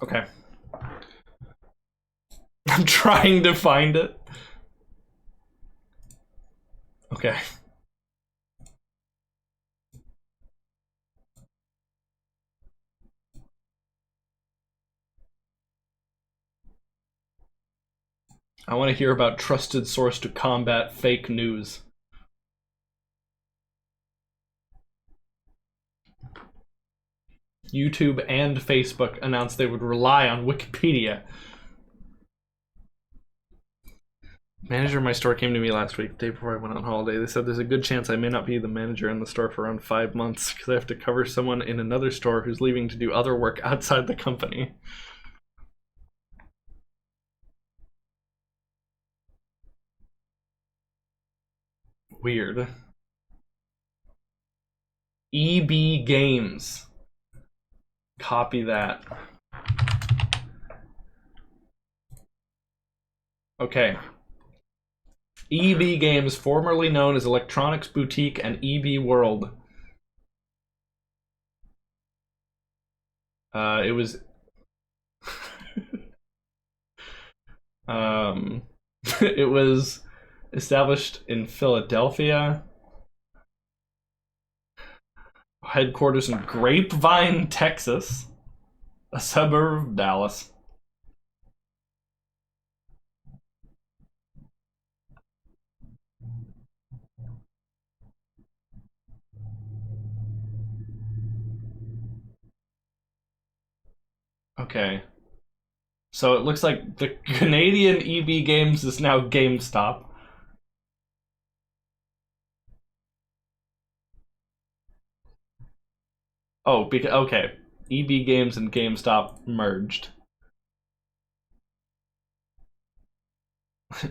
[SPEAKER 1] Okay. I'm trying to find it. Okay. I want to hear about trusted source to combat fake news. YouTube and Facebook announced they would rely on Wikipedia. Manager of my store came to me last week, the day before I went on holiday. They said there's a good chance I may not be the manager in the store for around 5 months because I have to cover someone in another store who's leaving to do other work outside the company. Weird. EB Games. copy that. Okay. EB Games, formerly known as Electronics Boutique and EB World. It was it was established in Philadelphia. Headquarters in Grapevine, Texas, a suburb of Dallas. Okay. So it looks like the Canadian EB Games is now GameStop. Oh, okay. EB Games and GameStop merged.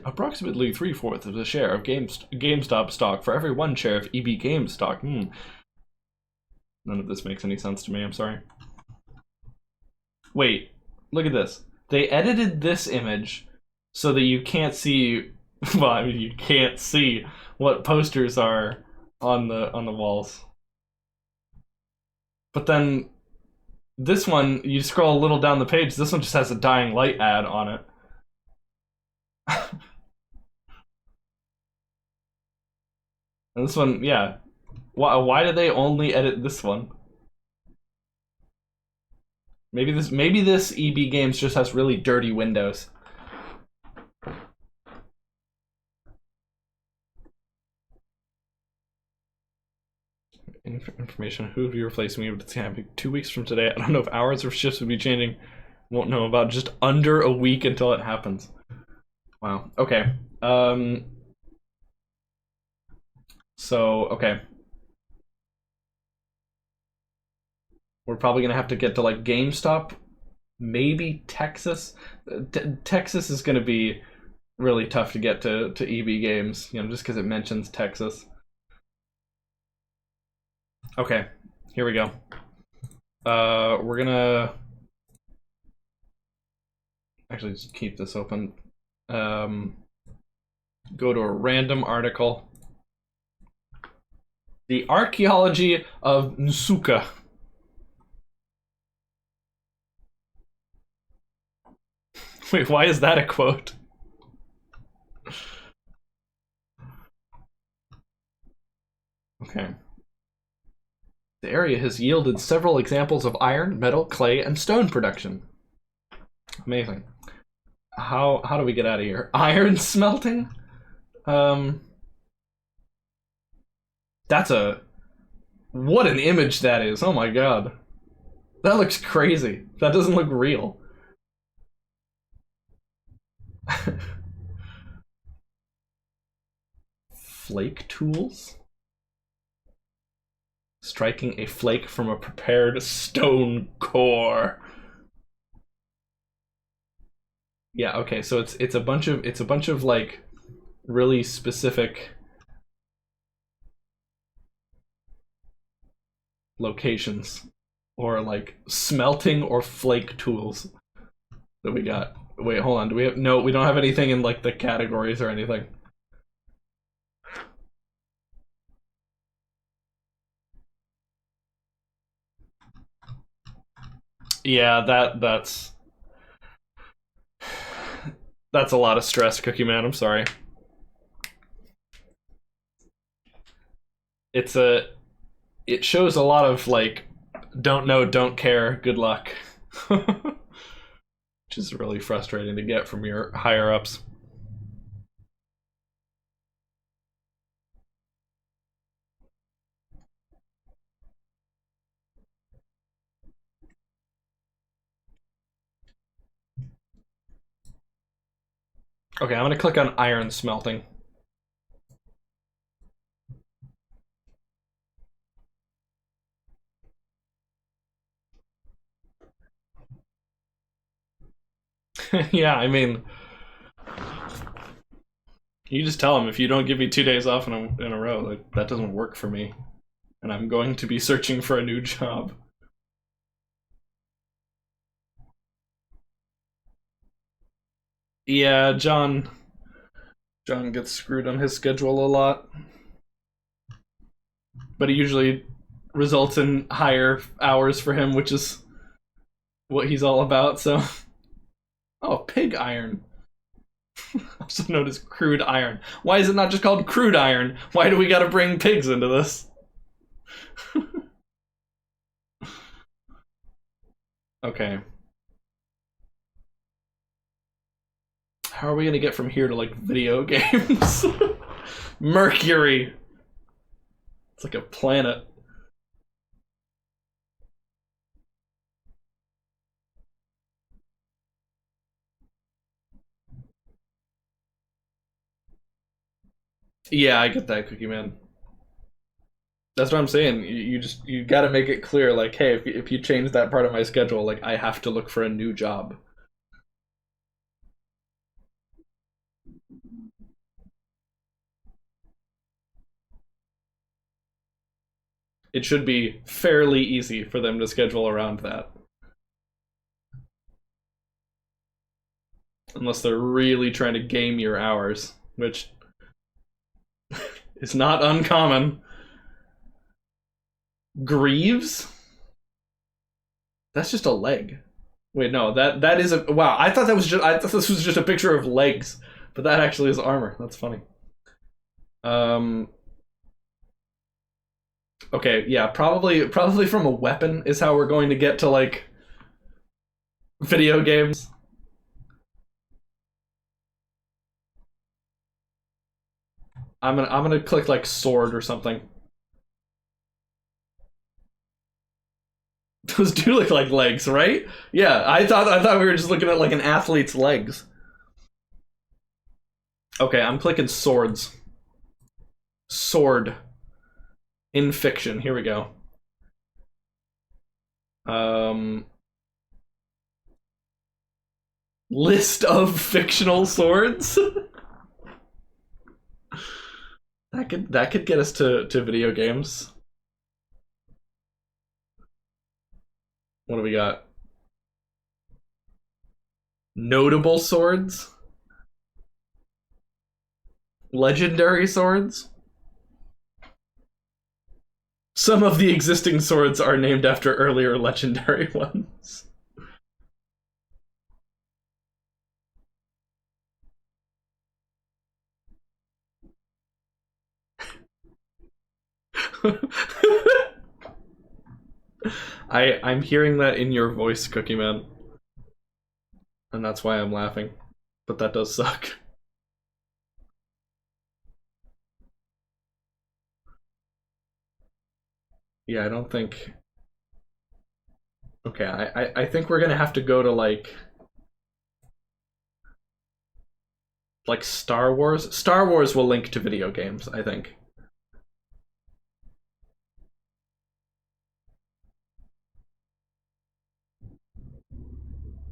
[SPEAKER 1] Approximately 3/4 of the share of GameStop stock for every 1 share of EB Games stock. None of this makes any sense to me, I'm sorry. Wait, look at this. They edited this image so that you can't see, well, I mean, you can't see what posters are on the walls. But then this one, you scroll a little down the page, this one just has a Dying Light ad on it. And this one, yeah. Why did they only edit this one? Maybe this EB Games just has really dirty windows. Information. Who would be replacing me? It's happening 2 weeks from today. I don't know if hours or shifts would be changing. Won't know about just under a week until it happens. Wow. Okay. So, okay. We're probably gonna have to get to like GameStop, maybe Texas. Texas is gonna be really tough to get to EB Games, you know, just because it mentions Texas. Okay, here we go. We're gonna actually just keep this open. Go to a random article. The archaeology of Nsuka. Wait, why is that a quote? Okay. The area has yielded several examples of iron, metal, clay, and stone production. Amazing. How do we get out of here? Iron smelting? That's a... What an image that is. Oh my god. That looks crazy. That doesn't look real. Flake tools? Striking a flake from a prepared stone core. Yeah, okay, so it's a bunch of like really specific locations or like smelting or flake tools that we got. Wait, hold on. Do we have... No, we don't have anything in like the categories or anything. Yeah, that's a lot of stress, Cookie Man. I'm sorry. It shows a lot of like don't know, don't care, good luck. Which is really frustrating to get from your higher ups. Okay, I'm gonna click on iron smelting. Yeah, I mean, you just tell them if you don't give me 2 days off in a row, like, that doesn't work for me, and I'm going to be searching for a new job. Yeah, John gets screwed on his schedule a lot. But it usually results in higher hours for him, which is what he's all about, so. Oh, pig iron. Also known as crude iron. Why is it not just called crude iron? Why do we gotta bring pigs into this? Okay. How are we gonna get from here to, like, video games? Mercury! It's like a planet. Yeah, I get that, Cookie Man. That's what I'm saying. You gotta make it clear, like, hey, if you change that part of my schedule, like, I have to look for a new job. It should be fairly easy for them to schedule around that. Unless they're really trying to game your hours, which is not uncommon. Greaves? That's just a leg. Wait, no, that is a wow. I thought this was just a picture of legs, but that actually is armor. That's funny. Okay, yeah, probably from a weapon is how we're going to get to, like, video games. I'm gonna click, like, sword or something. Those do look like legs, right? Yeah, I thought we were just looking at, like, an athlete's legs. Okay, I'm clicking swords. Sword. In fiction. Here we go. List of fictional swords. that could get us to video games. What do we got? Notable swords? Legendary swords? Some of the existing swords are named after earlier legendary ones. I'm hearing that in your voice, Cookie Man. And that's why I'm laughing. But that does suck. Yeah, I don't think... Okay, I think we're gonna have to go to, like Star Wars. Star Wars will link to video games, I think.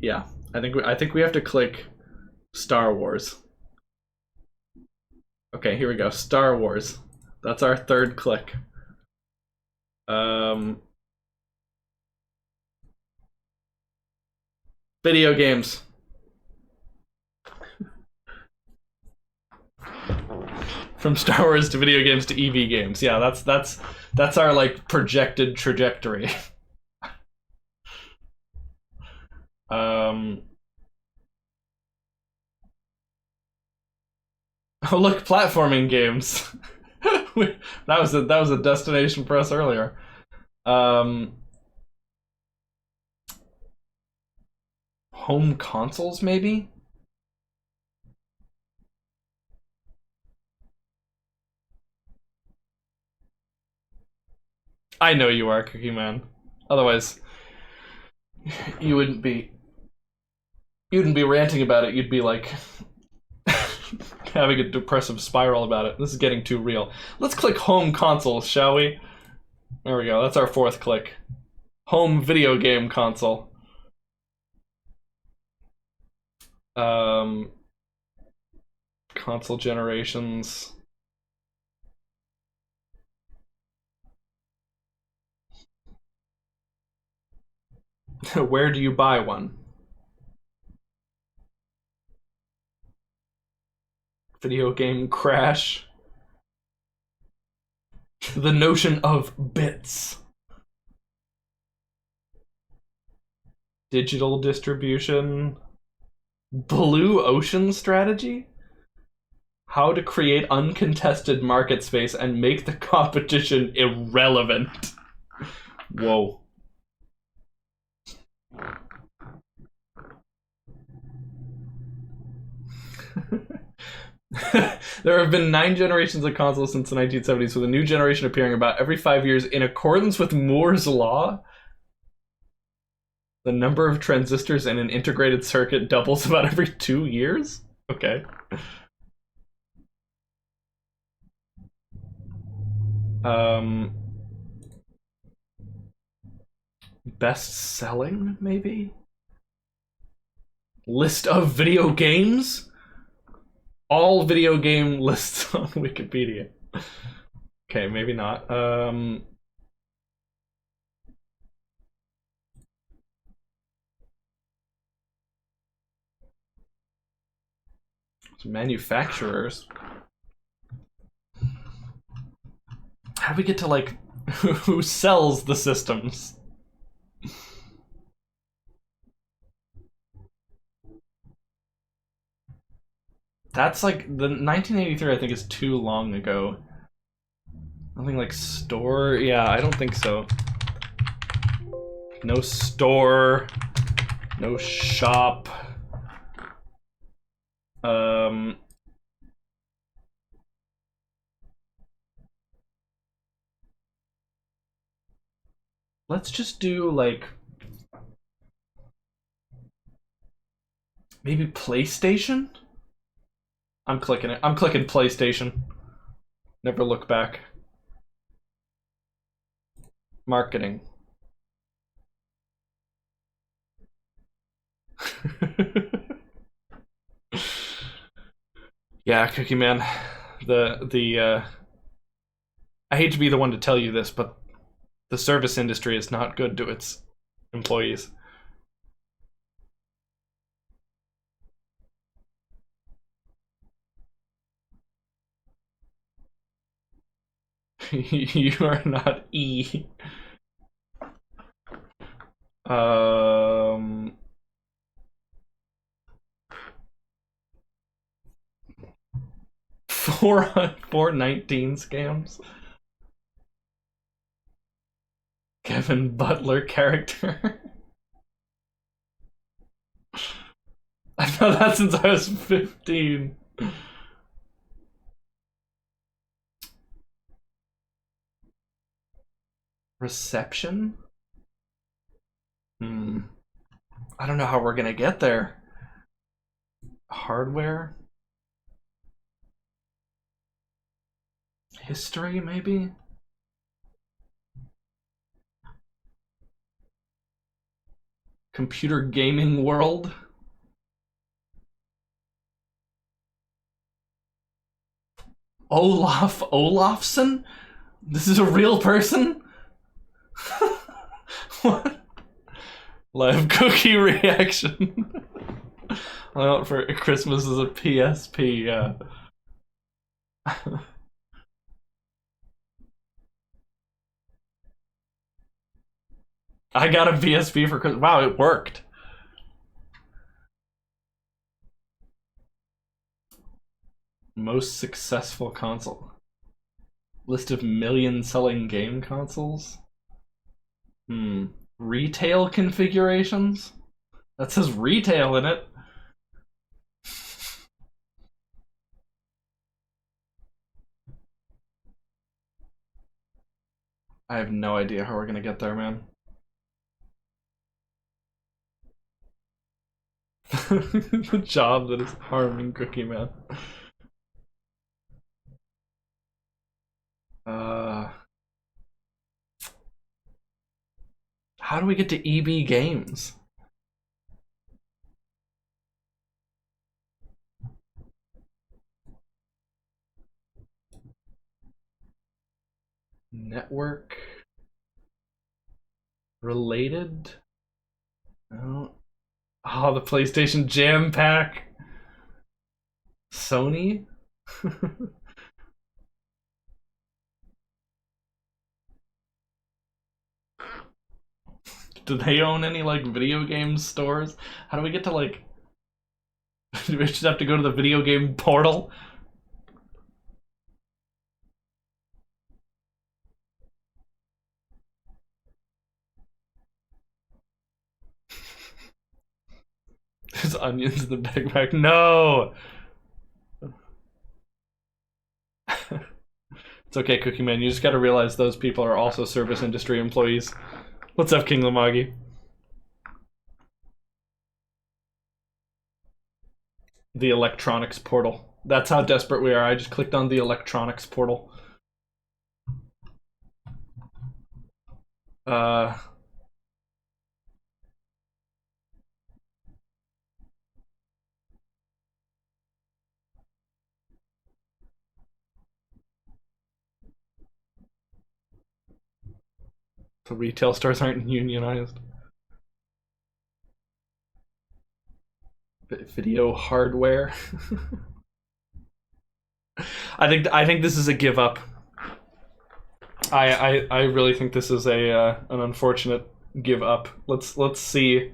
[SPEAKER 1] Yeah, I think we have to click Star Wars. Okay, here we go. Star Wars. That's our third click. Video games. From Star Wars to video games to EV games. Yeah, that's our, like, projected trajectory. Oh, look, platforming games. that was a destination for us earlier. Home consoles, maybe? I know you are, Cookie Man. Otherwise, you wouldn't be ranting about it. You'd be, like, having a depressive spiral about it. This is getting too real. Let's click home consoles, shall we? There we go. That's our fourth click. Home video game console. Console generations. Where do you buy one? Video game crash. The notion of bits. Digital distribution. Blue ocean strategy? How to create uncontested market space and make the competition irrelevant. Whoa. There have been 9 generations of consoles since the 1970s, with a new generation appearing about every 5 years in accordance with Moore's law. The number of transistors in an integrated circuit doubles about every 2 years? Okay. Best selling, maybe? List of video games? All video game lists on Wikipedia. Okay, maybe not. Manufacturers. How do we get to, like, who sells the systems? That's like, the 1983 I think is too long ago. Nothing like store? Yeah, I don't think so. No store. No shop. Let's just do, like, maybe PlayStation? I'm clicking it. I'm clicking PlayStation. Never look back. Marketing. Yeah, Cookie Man. I hate to be the one to tell you this, but the service industry is not good to its employees. You are not E. Four 19 scams. Kevin Butler character. I've known that since I was 15. Reception? I don't know how we're gonna get there. Hardware? History, maybe? Computer gaming world? Olaf Olafsson? This is a real person? What? Live cookie reaction. I want for Christmas as a PSP, yeah. I got a PSP for Christmas. Wow, it worked. Most successful console. List of million selling game consoles. Retail configurations? That says retail in it. I have no idea how we're gonna get there, man. The job that is harming Cookie Man. How do we get to EB Games? Network related? No. Oh, the PlayStation Jam Pack. Sony? Do they own any like video game stores? How do we get to like? Do we just have to go to the video game portal? There's onions in the backpack. No! It's okay, Cookie Man. You just gotta realize those people are also service industry employees. What's up, King Lamagi? The electronics portal. That's how desperate we are. I just clicked on the electronics portal. The retail stores aren't unionized. Video hardware. I think this is a give up. I really think this is a an unfortunate give up. Let's see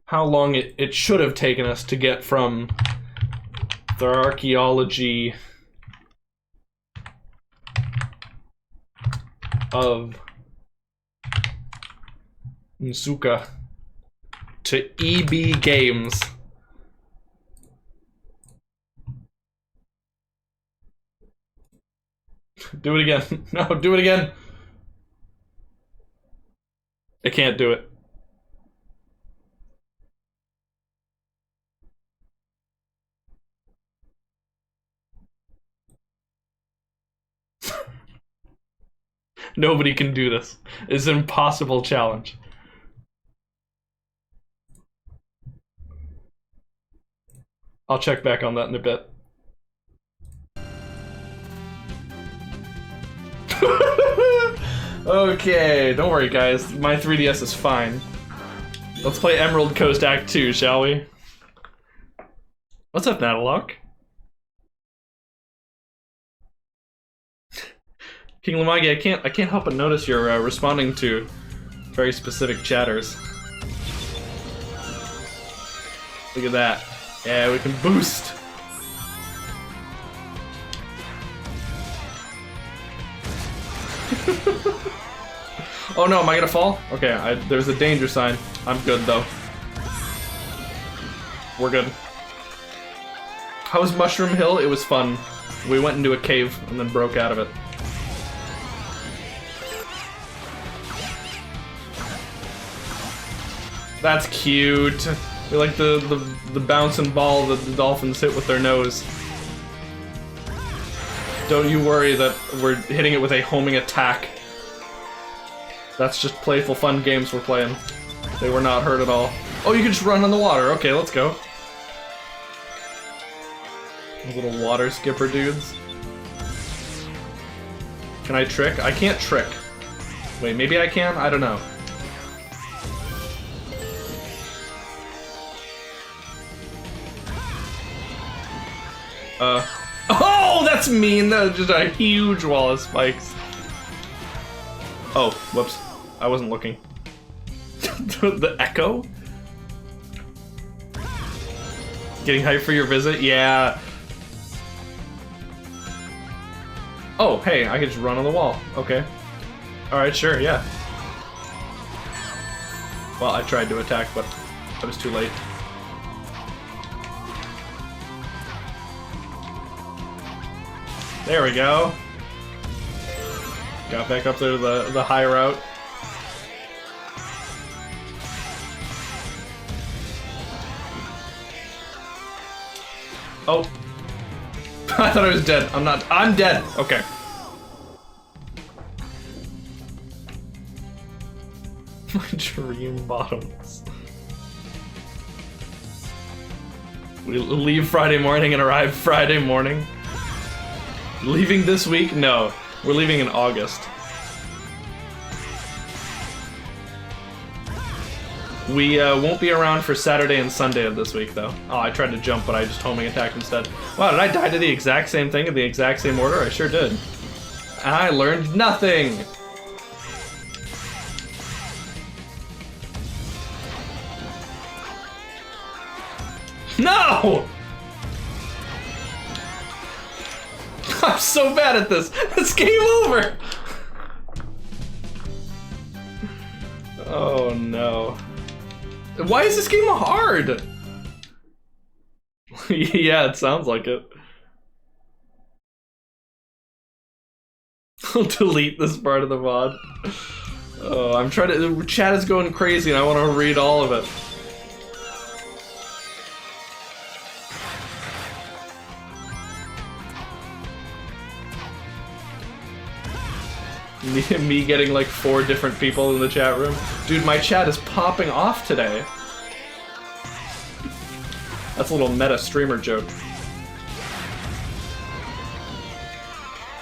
[SPEAKER 1] how long it should have taken us to get from the archaeology of Nsuka to EB Games. Do it again. No, do it again. I can't do it. Nobody can do this. It's an impossible challenge. I'll check back on that in a bit. Okay, don't worry guys, my 3DS is fine. Let's play Emerald Coast Act 2, shall we? What's up, Natalok? King Lamagi, I can't help but notice you're responding to very specific chatters. Look at that. Yeah, we can boost. Oh no, am I gonna fall? Okay, there's a danger sign. I'm good though. We're good. How was Mushroom Hill? It was fun. We went into a cave and then broke out of it. That's cute. We like the bouncing ball that the dolphins hit with their nose. Don't you worry that we're hitting it with a homing attack. That's just playful, fun games we're playing. They were not hurt at all. Oh, you can just run on the water. Okay, let's go. Those little water skipper dudes. Can I trick? I can't trick. Wait, maybe I can? I don't know. Oh, that's mean. That was just a huge wall of spikes. Oh, whoops. I wasn't looking. The echo? Getting hyped for your visit? Yeah. Oh, hey, I can just run on the wall. Okay. Alright, sure, yeah. Well, I tried to attack, but I was too late. There we go. Got back up there to the high route. Oh. I thought I was dead. I'm not. I'm dead. Okay. My dream bottoms. We leave Friday morning and arrive Friday morning. Leaving this week? No. We're leaving in August. We won't be around for Saturday and Sunday of this week, though. Oh, I tried to jump, but I just homing attacked instead. Wow, did I die to the exact same thing in the exact same order? I sure did. I learned nothing! No! I'm so bad at this! It's game over! Oh no. Why is this game hard? Yeah, it sounds like it. I'll delete this part of the VOD. Oh, I'm trying to. The chat is going crazy and I want to read all of it. Me getting like 4 different people in the chat room. Dude, my chat is popping off today. That's a little meta streamer joke.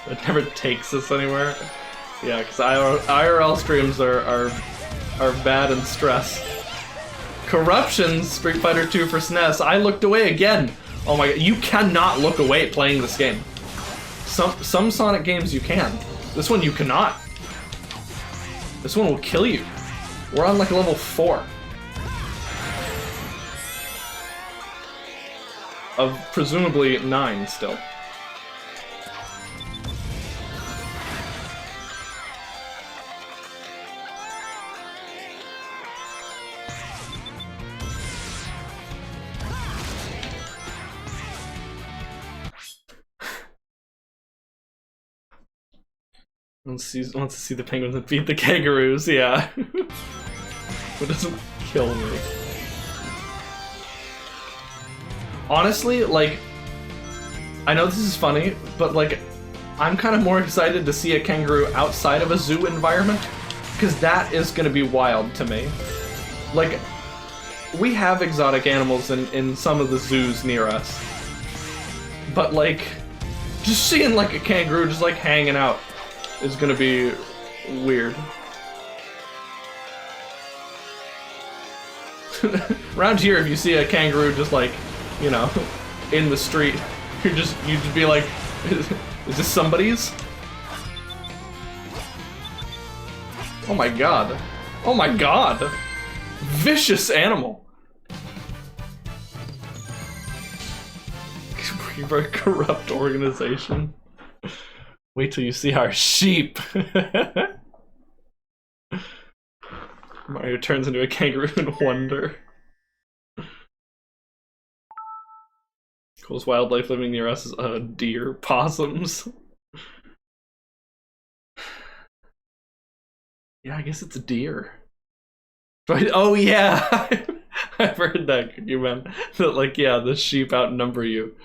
[SPEAKER 1] It never takes us anywhere. Yeah, because IRL streams are bad and stress. Corruption, Street Fighter 2 for SNES. I looked away again. Oh my god, you cannot look away playing this game. Some Sonic games you can. This one you cannot. This one will kill you. We're on like level 4. Of presumably 9 still. Wants to see the penguins and beat the kangaroos, yeah. It doesn't kill me. Honestly, like, I know this is funny, but like, I'm kind of more excited to see a kangaroo outside of a zoo environment, because that is going to be wild to me. Like, we have exotic animals in some of the zoos near us, but like, just seeing like a kangaroo just like hanging out is gonna be weird. Around here, if you see a kangaroo just like, you know, in the street, you'd just be like, is this somebody's? Oh my god. Oh my god. Vicious animal. We're a corrupt organization. Wait till you see our sheep. Mario turns into a kangaroo in wonder. Coolest wildlife living near us is deer, possums. Yeah, I guess it's a deer. Right? Oh yeah, I've heard that argument that like yeah, the sheep outnumber you.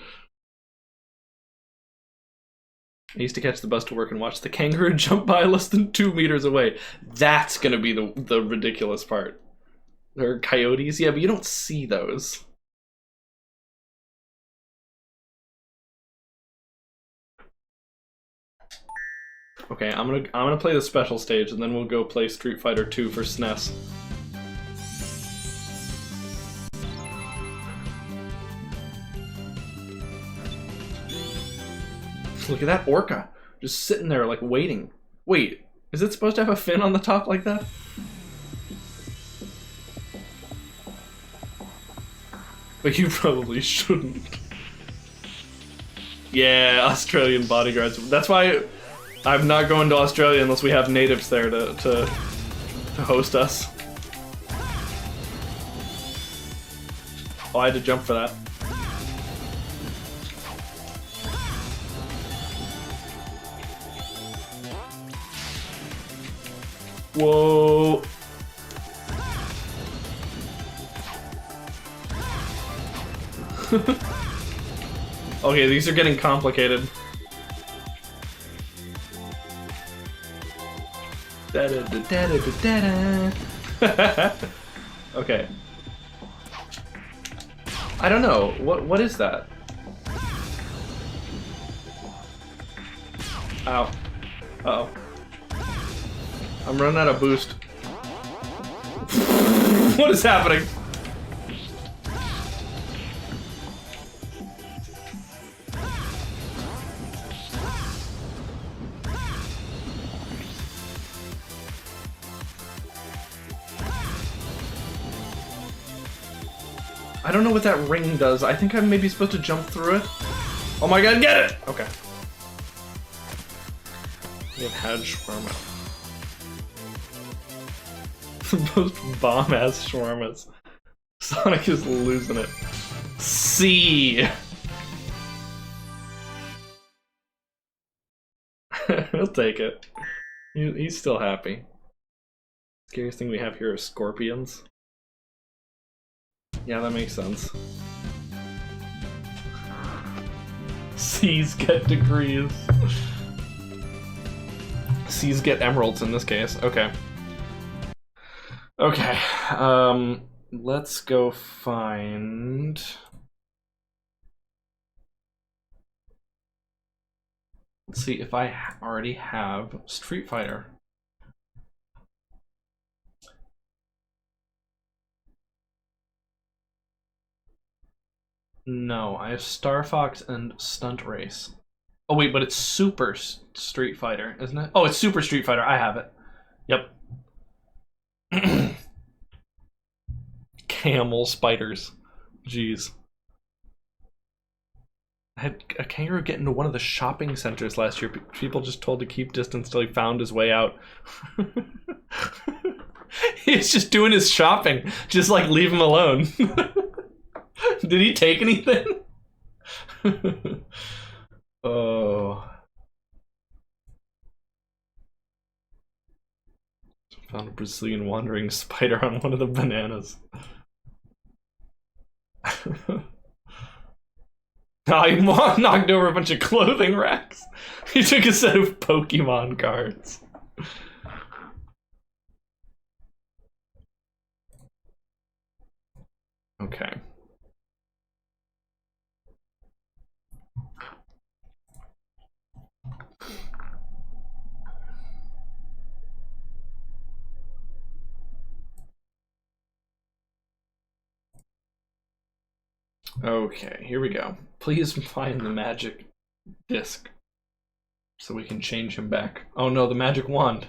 [SPEAKER 1] I used to catch the bus to work and watch the kangaroo jump by less than 2 meters away. That's gonna be the ridiculous part. There are coyotes, yeah, but you don't see those. Okay, I'm gonna play the special stage and then we'll go play Street Fighter 2 for SNES. Look at that orca, just sitting there like waiting. Wait, is it supposed to have a fin on the top like that? But you probably shouldn't. Yeah, Australian bodyguards. That's why I'm not going to Australia unless we have natives there to host us. Oh, I had to jump for that. Whoa. Okay, these are getting complicated. Okay. I don't know. What is that? Ow. Uh-oh. I'm running out of boost. What is happening? I don't know what that ring does. I think I'm maybe supposed to jump through it. Oh my god, get it! Okay. We have had shawarma. The most bomb-ass shawarmas. Sonic is losing it. C. He'll take it. He's still happy. Scariest thing we have here are scorpions. Yeah, that makes sense. C's get degrees. C's get emeralds in this case. Okay. Okay. Let's go find... Let's see if I already have Street Fighter. No, I have Star Fox and Stunt Race. Oh wait, but it's Super Street Fighter, isn't it? Oh, it's Super Street Fighter. I have it. Yep. Camel spiders. Jeez. I had a kangaroo get into one of the shopping centers last year. People just told to keep distance till he found his way out. He's just doing his shopping. Just like leave him alone. Did he take anything? Oh. Found a Brazilian wandering spider on one of the bananas. Oh, he knocked over a bunch of clothing racks. He took a set of Pokemon cards. Okay. Okay, here we go. Please find the magic disc so we can change him back. Oh no, the magic wand.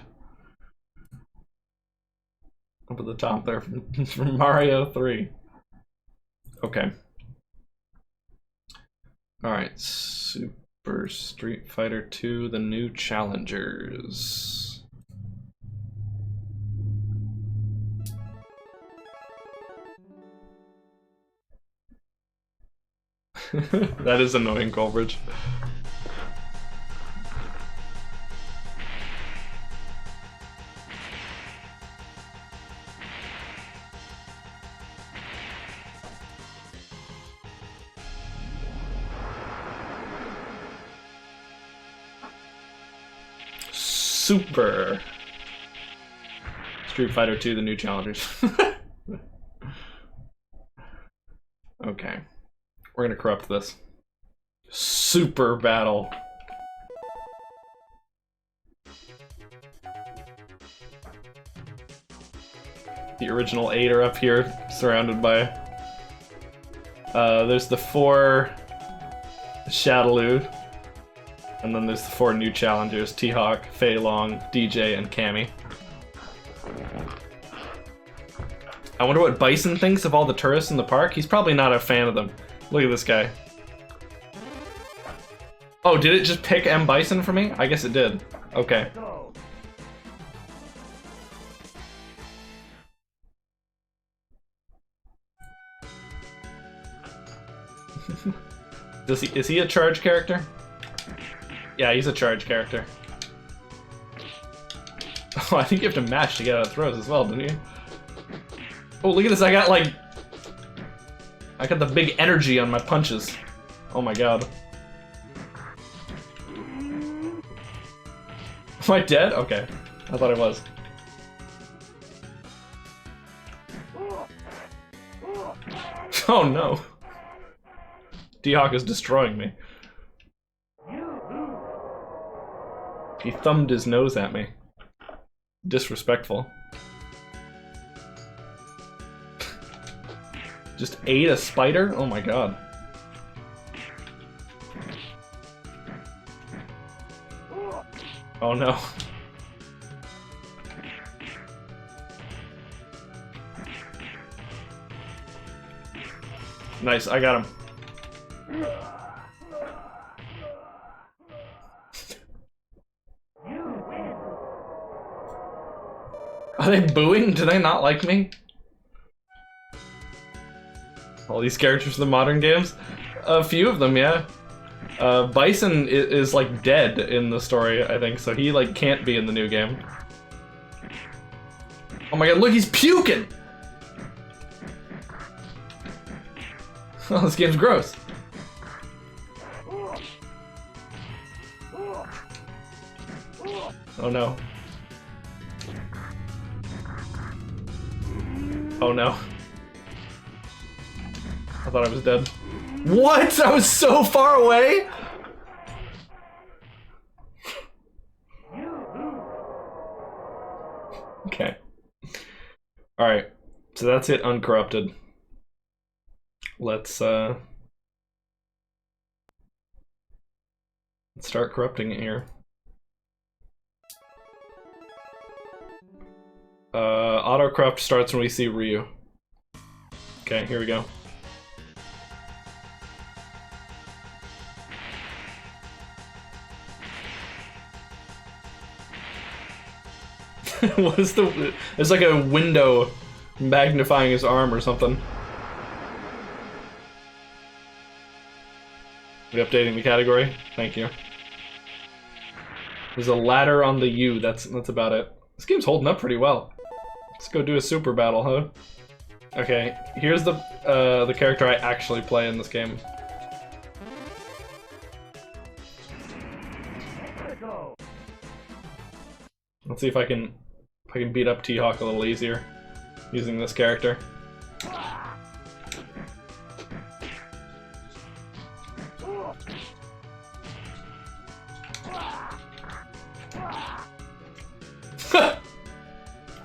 [SPEAKER 1] Up at the top there from Mario 3. Okay. Alright, Super Street Fighter 2, the new challengers. That is annoying, Coleridge. Super Street Fighter 2, the new challengers. Okay. We're gonna corrupt this. Super battle. The original 8 are up here, surrounded by... there's the 4 Shadaloo. And then there's the 4 new challengers, T-Hawk, Fei Long, DJ, and Cammy. I wonder what Bison thinks of all the tourists in the park. He's probably not a fan of them. Look at this guy. Oh, did it just pick M. Bison for me? I guess it did. Okay. Is he a charge character? Yeah, he's a charge character. Oh, I think you have to mash to get out of throws as well, don't you? Oh, look at this, I got the big energy on my punches. Oh my god. Am I dead? Okay. I thought I was. Oh no. D-Hawk is destroying me. He thumbed his nose at me. Disrespectful. Just ate a spider? Oh my god. Oh no. Nice, I got him. Are they booing? Do they not like me? All these characters from the modern games? A few of them, yeah. Bison is like dead in the story, I think, so he like can't be in the new game. Oh my god, look, he's puking! Oh, this game's gross. Oh no. Oh no. I thought I was dead. What? I was so far away? Okay. Alright. So that's it, uncorrupted. Let's start corrupting it here. Auto corrupt starts when we see Ryu. Okay, here we go. What is the... It's like a window magnifying his arm or something. We updating the category? Thank you. There's a ladder on the U, that's about it. This game's holding up pretty well. Let's go do a super battle, huh? Okay, here's the character I actually play in this game. Let's see if I can beat up T-Hawk a little easier using this character.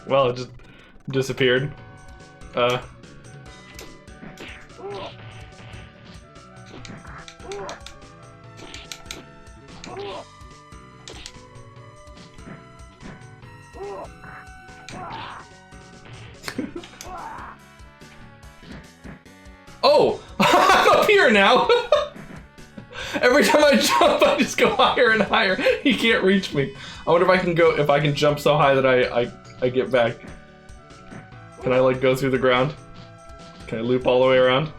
[SPEAKER 1] Well, it just disappeared. Oh! I'm up here now! Every time I jump, I just go higher and higher. He can't reach me. I wonder if I can jump so high that I get back. Can I like go through the ground? Can I loop all the way around?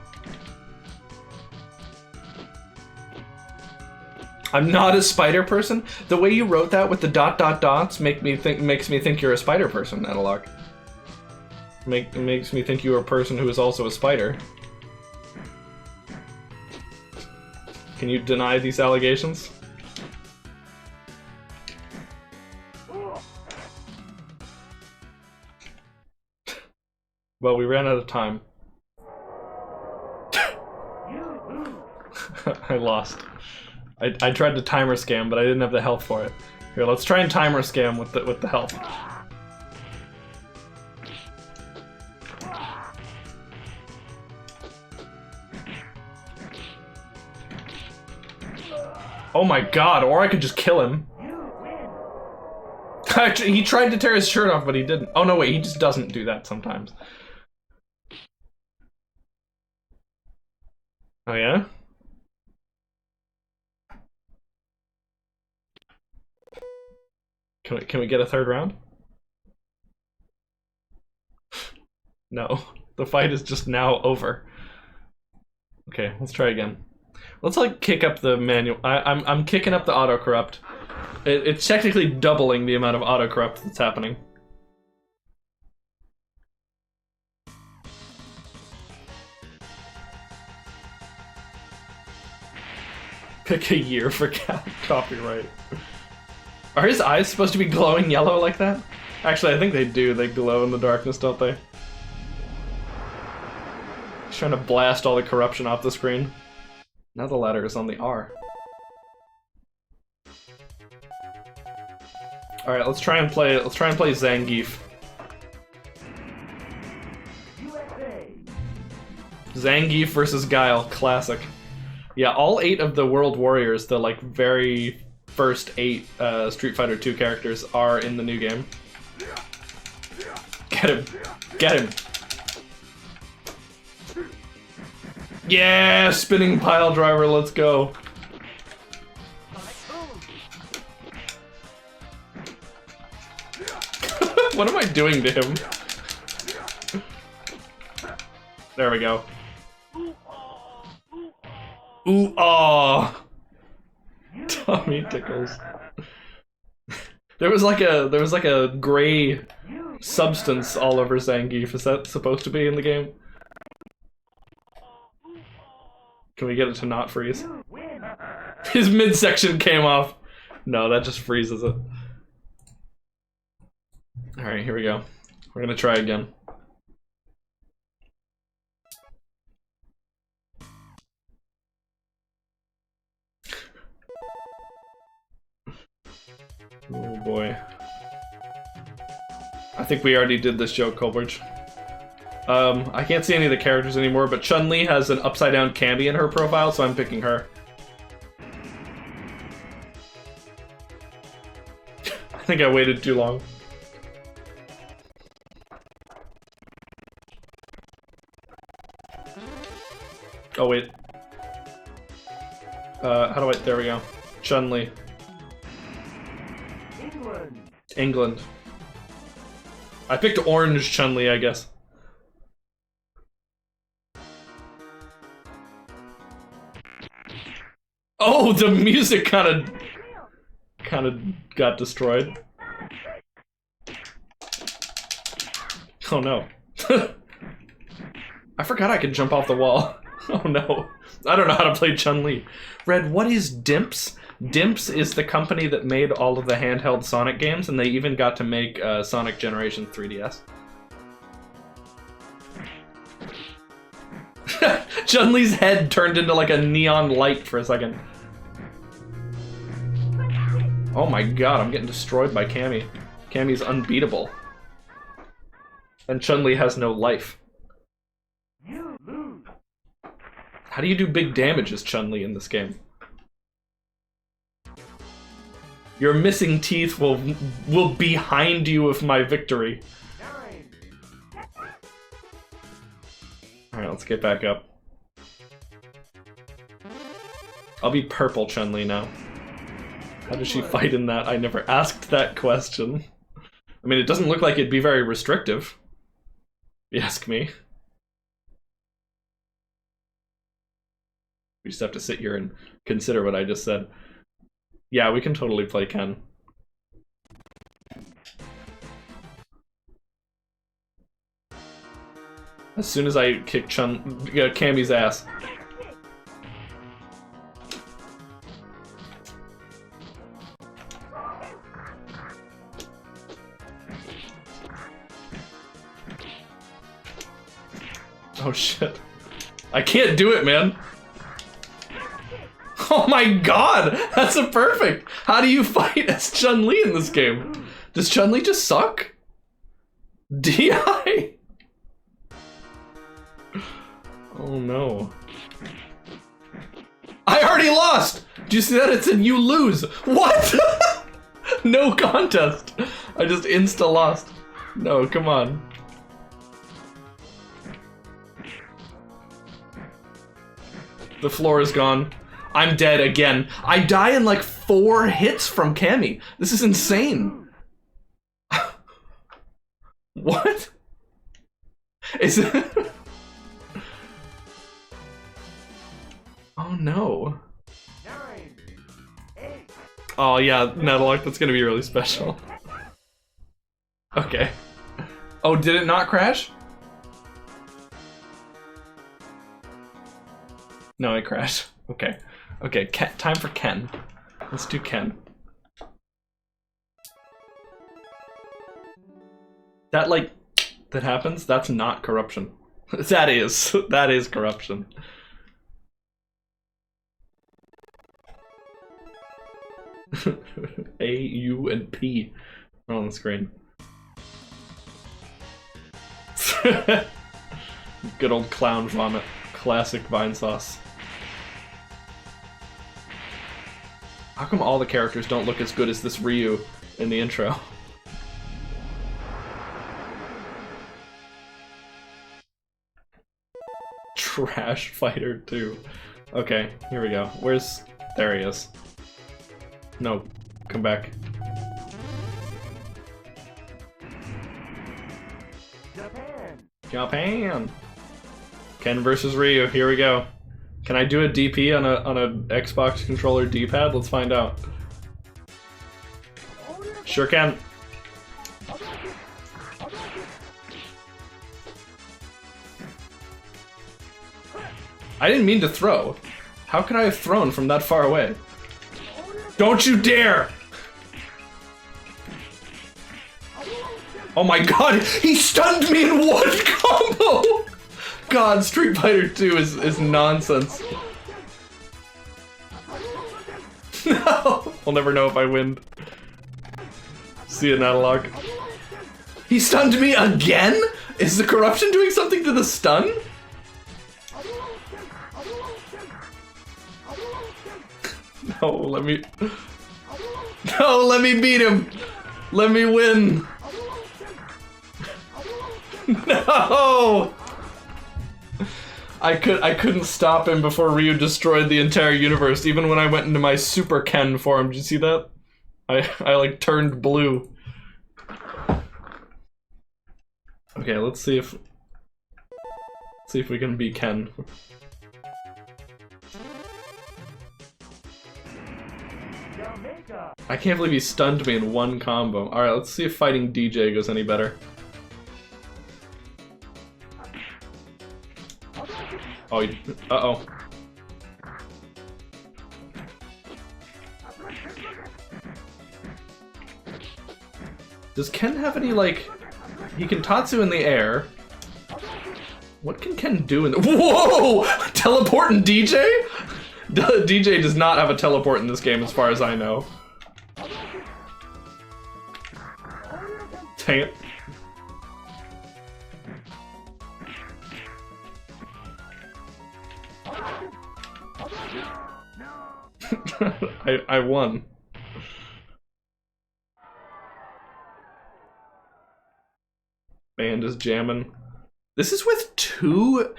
[SPEAKER 1] I'm not a spider person. The way you wrote that with the dot dot dots makes me think you're a spider person, Analog. Makes me think you're a person who is also a spider. Can you deny these allegations? Well, we ran out of time. I lost. I tried to timer scam, but I didn't have the health for it. Here, let's try and timer scam with the health. Oh my god, or I could just kill him. Actually, he tried to tear his shirt off, but he didn't. Oh no, wait, he just doesn't do that sometimes. Oh yeah? Can we get a third round? No, the fight is just now over. Okay, let's try again. Let's like kick up the manual. I'm kicking up the auto corrupt. It's technically doubling the amount of auto corrupt that's happening. Pick a year for copyright. Are his eyes supposed to be glowing yellow like that? Actually, I think they do. They glow in the darkness, don't they? He's trying to blast all the corruption off the screen. Now the ladder is on the R. All right, let's try and play Zangief. Zangief versus Guile, classic. Yeah, all 8 of the World Warriors, the like very first 8 Street Fighter 2 characters, are in the new game. Get him! Get him! Yeah! Spinning pile driver, let's go! What am I doing to him? There we go. Ooh, ah! Tommy tickles. There was like a gray substance all over Zangief. Is that supposed to be in the game? Can we get it to not freeze? His midsection came off. No, that just freezes it. Alright, here we go. We're gonna try again. Oh boy. I think we already did this joke, Colbridge. I can't see any of the characters anymore, but Chun-Li has an upside-down candy in her profile, so I'm picking her. I think I waited too long. Oh wait. How do I... There we go. Chun-Li. England. I picked orange Chun-Li, I guess. Oh, the music kind of got destroyed. Oh no. I forgot I could jump off the wall. Oh no. I don't know how to play Chun-Li. Red, what is Dimps? Dimps is the company that made all of the handheld Sonic games, and they even got to make Sonic Generation 3DS. Chun-Li's head turned into like a neon light for a second. Oh my god, I'm getting destroyed by Cammy. Cammy's unbeatable. And Chun-Li has no life. How do you do big damage as Chun-Li in this game? Your missing teeth will behind you with my victory. Alright, let's get back up. I'll be purple Chun-Li now. How does she fight in that? I never asked that question. I mean, it doesn't look like it'd be very restrictive, if you ask me. We just have to sit here and consider what I just said. Yeah, we can totally play Ken. As soon as I kick Cammy's ass. Oh shit. I can't do it, man. Oh my god! That's a perfect! How do you fight as Chun-Li in this game? Does Chun-Li just suck? DI? Oh no. I already lost! Do you see that? It said you lose! What?! No contest! I just insta-lost. No, come on. The floor is gone. I'm dead again. I die in like 4 hits from Cammy. This is insane. What? Is it? Oh no. Oh yeah, Netalock, that's gonna be really special. Okay. Oh, did it not crash? No, it crashed. Okay. Okay, time for Ken. Let's do Ken. That, like, that happens, that's not corruption. That is corruption. A, U, and P are on the screen. Good old clown vomit. Classic Vine Sauce. How come all the characters don't look as good as this Ryu in the intro? Trash Fighter 2. Okay, here we go. Where's... There he is. No, come back. Japan! Ken versus Ryu, here we go. Can I do a DP on a Xbox controller D-pad? Let's find out. Sure can. I didn't mean to throw. How could I have thrown from that far away? Don't you dare! Oh my god, he stunned me in one combo! God, Street Fighter 2 is nonsense. No! We'll never know if I win. See it in analog. He stunned me again? Is the corruption doing something to the stun? No, let me... No, let me beat him! Let me win! No! I couldn't stop him before Ryu destroyed the entire universe, even when I went into my Super Ken form. Did you see that? I like turned blue. Okay, let's see if we can beat Ken. I can't believe he stunned me in one combo. Alright, let's see if fighting DJ goes any better. Oh, uh-oh. Does Ken have any, like... He can Tatsu in the air. What can Ken do in the... Whoa! Teleporting DJ? DJ does not have a teleport in this game as far as I know. Dang it. I won. Band is jamming. This is with two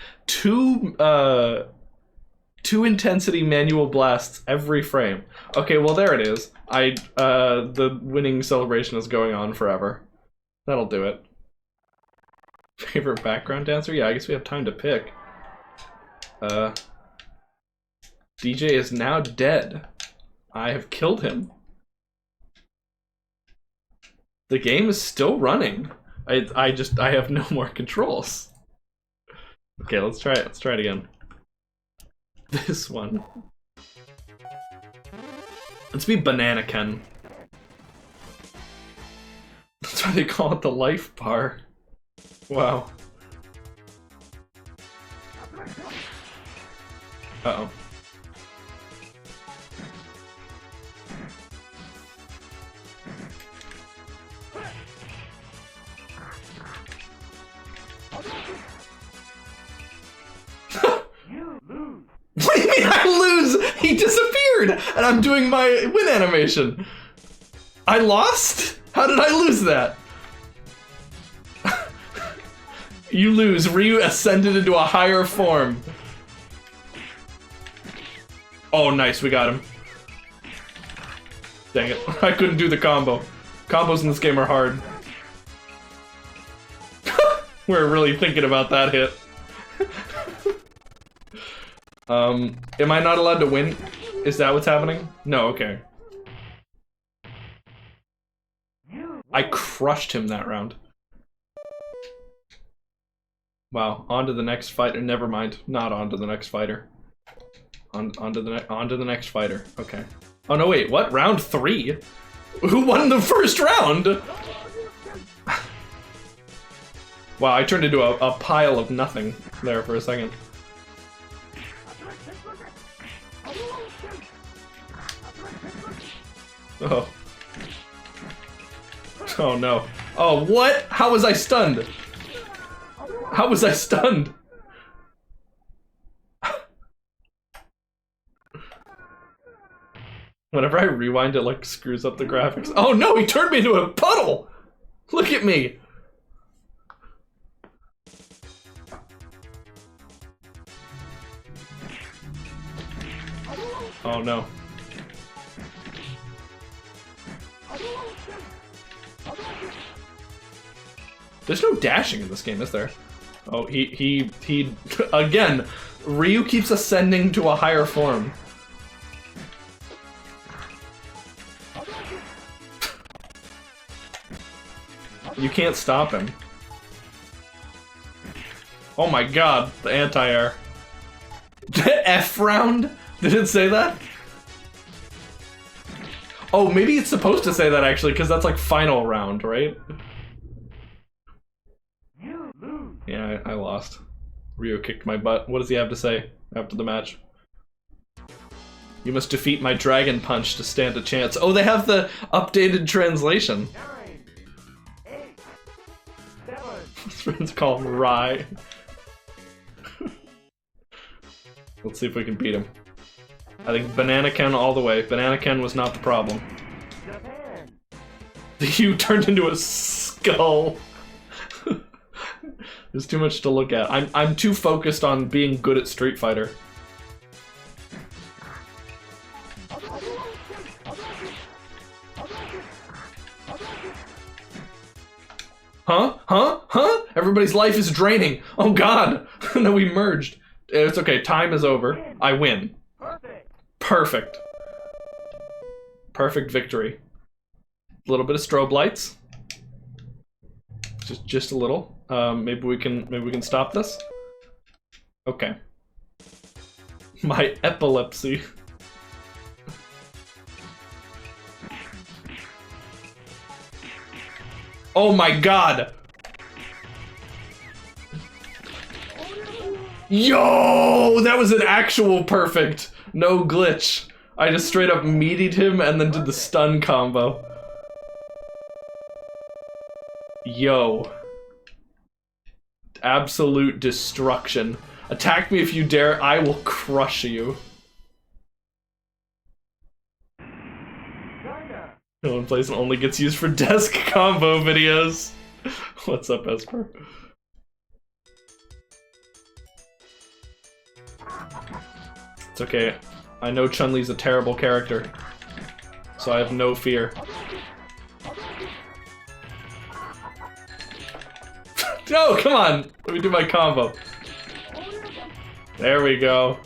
[SPEAKER 1] intensity manual blasts every frame. Okay, well there it is. The winning celebration is going on forever. That'll do it. Favorite background dancer? Yeah, I guess we have time to pick. DJ is now dead. I have killed him. The game is still running. I have no more controls. Okay, let's try it. Let's try it again. This one. Let's be Banana Ken. That's why they call it the life bar. Wow. Uh-oh. What do you mean I lose? He disappeared, and I'm doing my win animation. I lost? How did I lose that? You lose. Ryu ascended into a higher form. Oh, nice. We got him. Dang it. I couldn't do the combo. Combos in this game are hard. We're really thinking about that hit. Am I not allowed to win? Is that what's happening? No, okay. I crushed him that round. Wow, on to the next fighter. Never mind, not on to the next fighter. On to the next fighter. Okay. Oh no, wait, what? Round 3? Who won the first round? Wow, I turned into a pile of nothing there for a second. Oh. Oh no. Oh, what? How was I stunned? How was I stunned? Whenever I rewind, it like screws up the graphics. Oh no, he turned me into a puddle! Look at me! Oh no. There's no dashing in this game, is there? Oh, he again, Ryu keeps ascending to a higher form. You can't stop him. Oh my god, the anti-air. The F round? Did it say that? Oh, maybe it's supposed to say that actually, because that's like final round, right? Yeah, I lost. Ryu kicked my butt. What does he have to say after the match? You must defeat my dragon punch to stand a chance. Oh, they have the updated translation.
[SPEAKER 5] 9, 8, 7.
[SPEAKER 1] His friends call him Rye. Let's see if we can beat him. I think Banana Ken all the way. Banana Ken was not the problem.
[SPEAKER 5] Japan.
[SPEAKER 1] You turned into a skull. There's too much to look at. I'm too focused on being good at Street Fighter. Huh? Huh? Huh? Everybody's life is draining. Oh god! No, we merged. It's okay, time is over. I win.
[SPEAKER 5] Perfect.
[SPEAKER 1] Perfect. Perfect victory. A little bit of strobe lights. Just a little. Maybe we can stop this. Okay. My epilepsy. Oh my god! Yo! That was an actual perfect. No glitch. I just straight up meatied him and then did the stun combo. Yo. Absolute destruction. Attack me if you dare, I will crush you.
[SPEAKER 5] China.
[SPEAKER 1] No one plays and only gets used for desk combo videos. What's up, Esper? It's okay. I know Chun-Li's a terrible character, so I have no fear. No, come on! Let me do my combo. There we go.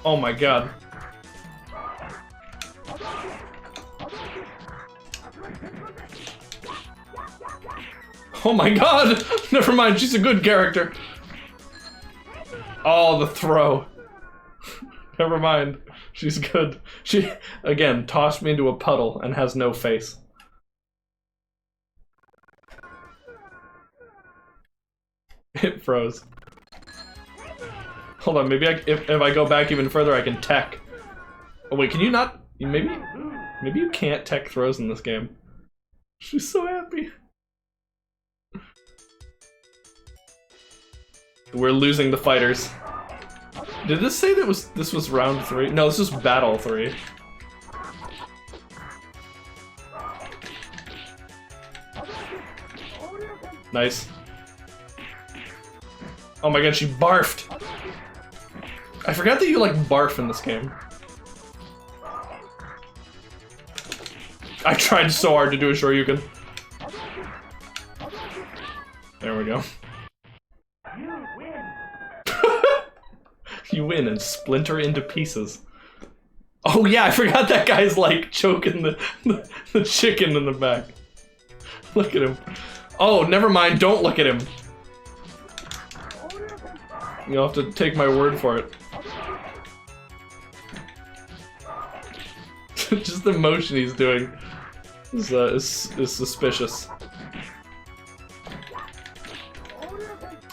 [SPEAKER 1] Oh my god. Oh my god! Never mind, she's a good character. Oh, the throw. Never mind. She's good. She, again, tossed me into a puddle and has no face. It froze. Hold on, maybe if I go back even further, I can tech. Oh wait, can you not? Maybe you can't tech throws in this game. She's so happy. We're losing the fighters. Did this say that this was round 3? No, this was battle 3. Nice. Oh my god, she barfed! I forgot that you like barf in this game. I tried so hard to do a Shoryuken. There we go.
[SPEAKER 5] You win.
[SPEAKER 1] You win and splinter into pieces. Oh yeah, I forgot that guy's like choking the chicken in the back. Look at him. Oh, never mind, don't look at him. You'll have to take my word for it. Just the motion he's doing is suspicious.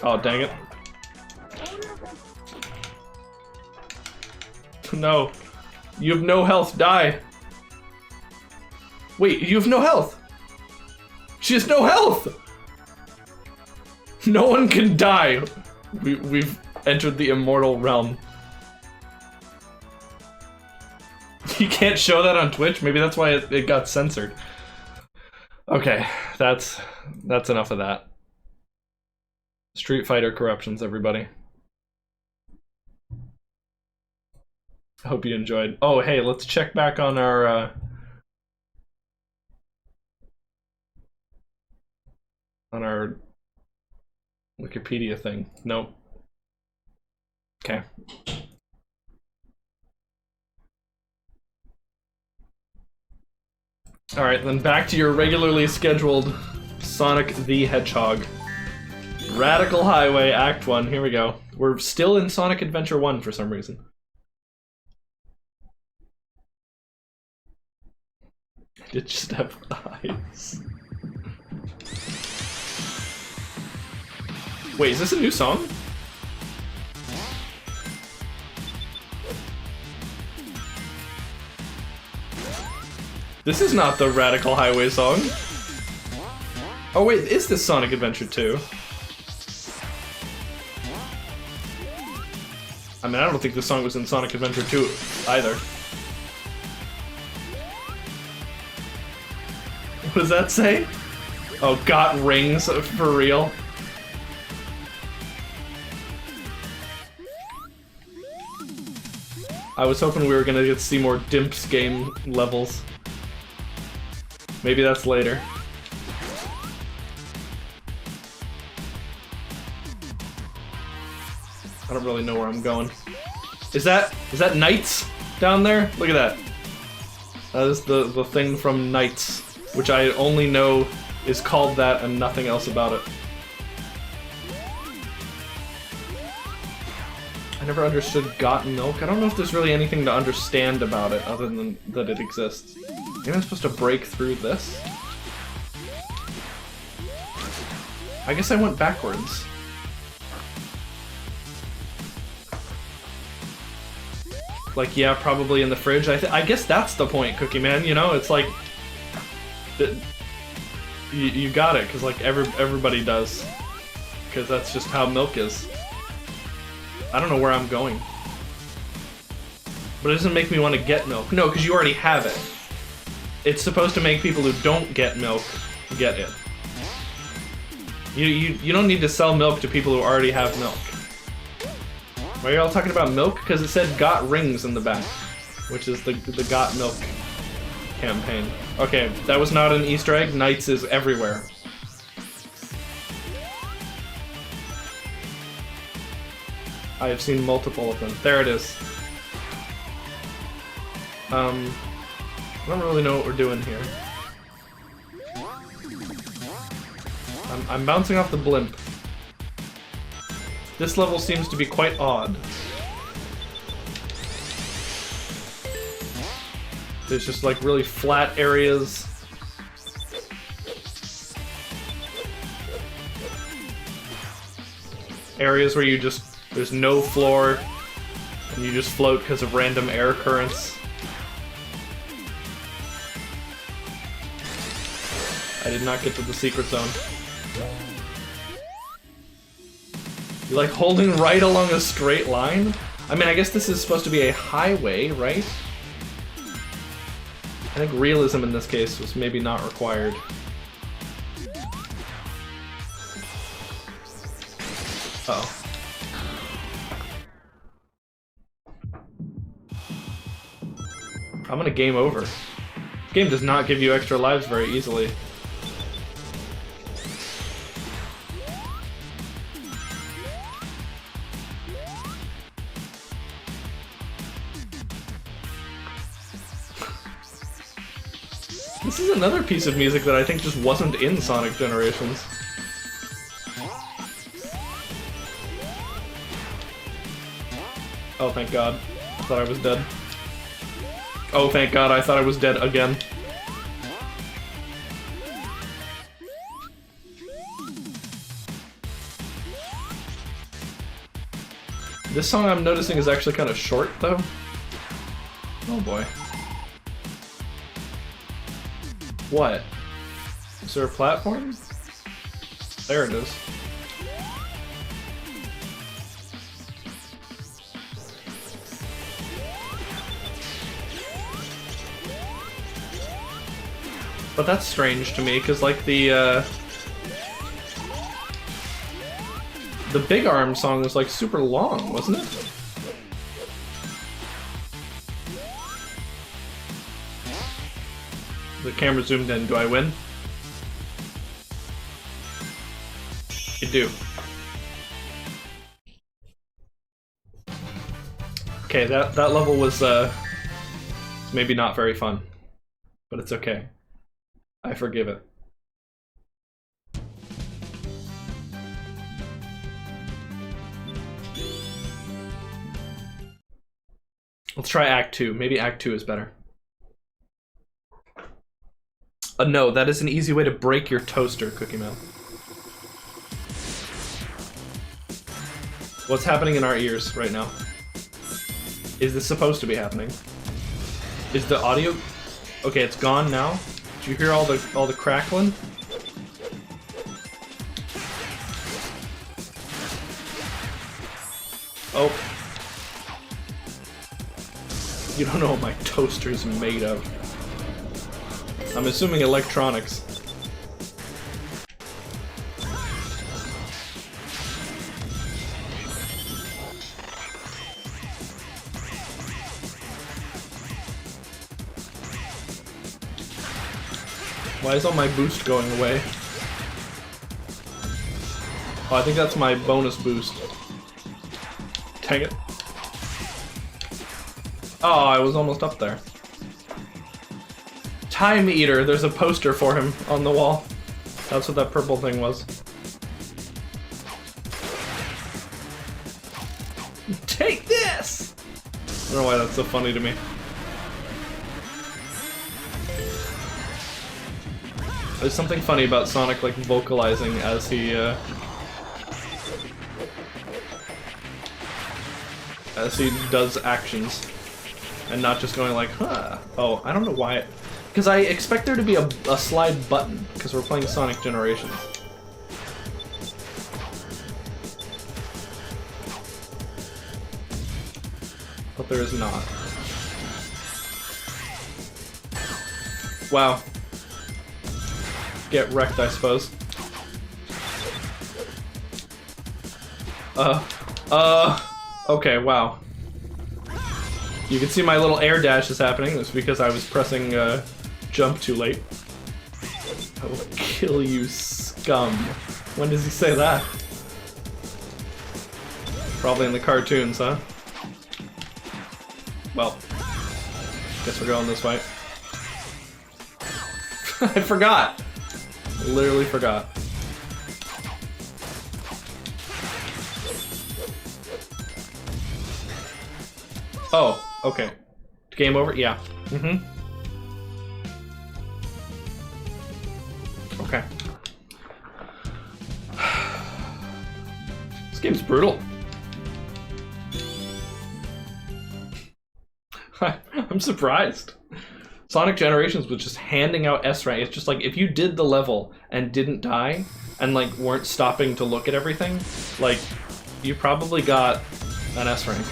[SPEAKER 1] Oh, dang it. No. You have no health, die. Wait, you have no health. She has no health. No one can die. entered the immortal realm. You can't show that on Twitch? Maybe that's why it got censored. Okay, that's enough of that. Street Fighter corruptions, everybody. I hope you enjoyed. Oh, hey, let's check back on our Wikipedia thing. Nope. Okay. Alright, then back to your regularly scheduled Sonic the Hedgehog. Radical Highway, Act 1, here we go. We're still in Sonic Adventure 1 for some reason. It just have eyes. Wait, is this a new song? This is not the Radical Highway song. Oh wait, is this Sonic Adventure 2? I mean, I don't think this song was in Sonic Adventure 2 either. What does that say? Oh, got rings for real? I was hoping we were gonna get to see more Dimps game levels. Maybe that's later. I don't really know where I'm going. Is that Knights down there? Look at that. That is the thing from Knights, which I only know is called that and nothing else about it. I never understood got milk. I don't know if there's really anything to understand about it other than that it exists. Maybe I'm supposed to break through this? I guess I went backwards. Like, yeah, probably in the fridge. I guess that's the point, Cookie Man, you know? It's like... You got it, because like everybody does. Because that's just how milk is. I don't know where I'm going. But it doesn't make me want to get milk. No, because you already have it. It's supposed to make people who don't get milk get it. You don't need to sell milk to people who already have milk. Why are y'all talking about milk? Because it said got rings in the back, which is the got milk campaign. Okay, that was not an Easter egg. Knights is everywhere. I have seen multiple of them. There it is. I don't really know what we're doing here. I'm bouncing off the blimp. This level seems to be quite odd. There's just like really flat areas. Areas where there's no floor, and you just float because of random air currents. I did not get to the secret zone. You like holding right along a straight line? I mean, I guess this is supposed to be a highway, right? I think realism in this case was maybe not required. Uh-oh. I'm gonna game over. This game does not give you extra lives very easily. This is another piece of music that I think just wasn't in Sonic Generations. Oh, thank God. I thought I was dead. Oh, thank God, I thought I was dead again. This song I'm noticing is actually kind of short, though. Oh boy. What? Is there a platform? There it is. but that's strange to me, because like the Big Arm song was like super long, wasn't it? The camera zoomed in. Do I win? You do. Okay, that level was maybe not very fun, but it's okay. I forgive it. Let's try Act 2. Maybe Act 2 is better. No, that is an easy way to break your toaster, Cookie Man. What's happening in our ears right now? Is this supposed to be happening? Is the audio... Okay, it's gone now. Did you hear all the crackling? Oh. You don't know what my toaster's made of. I'm assuming electronics. Why is all my boost going away? Oh, I think that's my bonus boost. Dang it. Oh, I was almost up there. Time Eater, there's a poster for him on the wall. That's what that purple thing was. Take this! I don't know why that's so funny to me. There's something funny about Sonic like vocalizing as he does actions. And not just going like, huh. Oh, I don't know why. Because I expect there to be a slide button, because we're playing Sonic Generations. But there is not. Wow. Get wrecked, I suppose. Okay, wow. You can see my little air dash is happening. That's because I was pressing jump too late. I will kill you, scum. When does he say that? Probably in the cartoons, huh? Well, guess we're going this way. I forgot! I literally forgot. Oh, okay. Game over? Yeah. Mm-hmm. Okay. This game's brutal. I'm surprised. Sonic Generations was just handing out S rank. It's just like, if you did the level and didn't die, and like weren't stopping to look at everything, like, you probably got an S rank.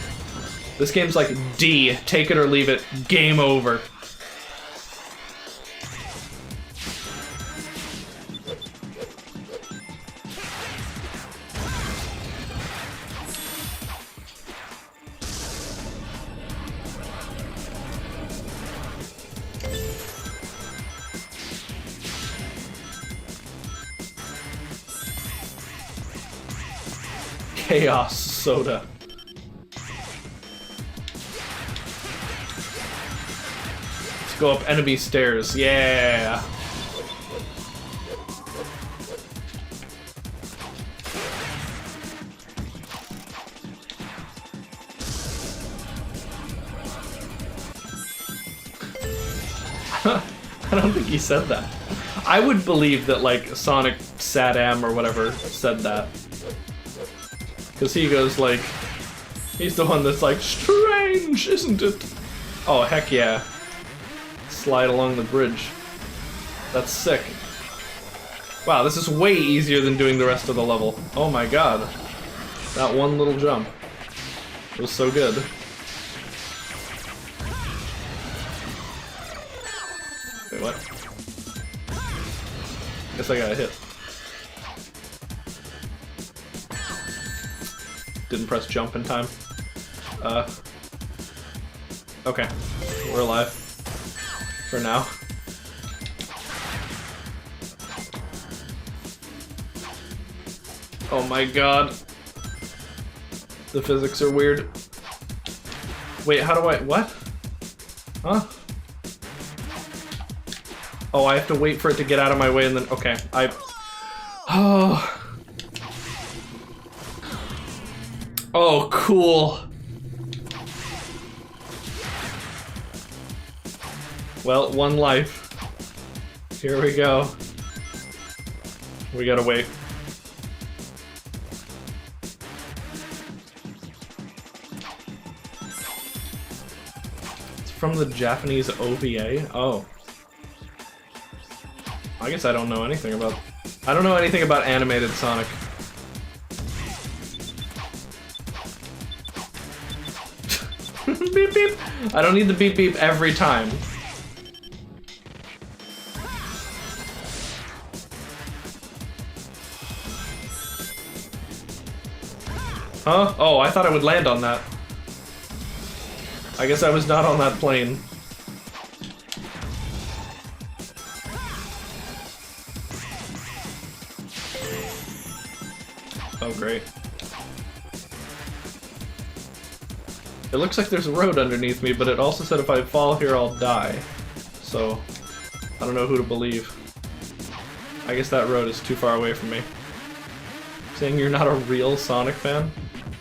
[SPEAKER 1] This game's like, D, take it or leave it, game over. Chaos Soda. Let's go up enemy stairs. Yeah. I don't think he said that. I would believe that like Sonic Sadam or whatever said that. Because he goes like, he's the one that's like, strange, isn't it? Oh, heck yeah. Slide along the bridge. That's sick. Wow, this is way easier than doing the rest of the level. Oh my god. That one little jump was so good. Wait, what? Guess I got hit. Didn't press jump in time. Okay. We're alive. For now. Oh my god. The physics are weird. Wait, how do I... what? Huh? Oh, I have to wait for it to get out of my way and then... okay, oh... oh, cool. Well, one life. Here we go. We gotta wait. It's from the Japanese OVA? Oh. I guess I don't know anything about... I don't know anything about animated Sonic. Beep beep! I don't need the beep beep every time. Huh? Oh, I thought I would land on that. I guess I was not on that plane. Oh, great. It looks like there's a road underneath me, but it also said if I fall here, I'll die. So, I don't know who to believe. I guess that road is too far away from me. Saying you're not a real Sonic fan?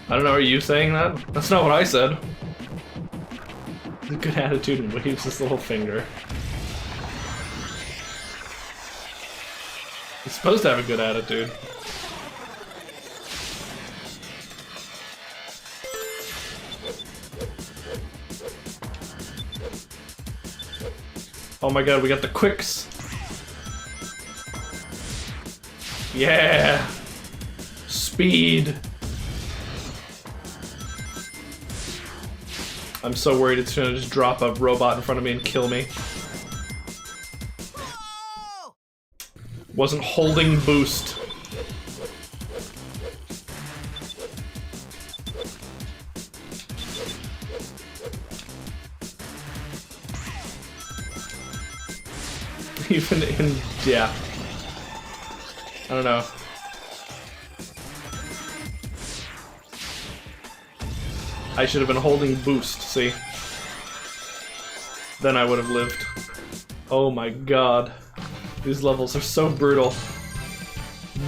[SPEAKER 1] I don't know, are you saying that? That's not what I said. Good attitude and waves his little finger. He's supposed to have a good attitude. Oh my god, we got the quicks! Yeah! Speed! I'm so worried it's gonna just drop a robot in front of me and kill me. Wasn't holding boost. Even in... yeah. I don't know. I should have been holding boost, see? Then I would have lived. Oh my god. These levels are so brutal.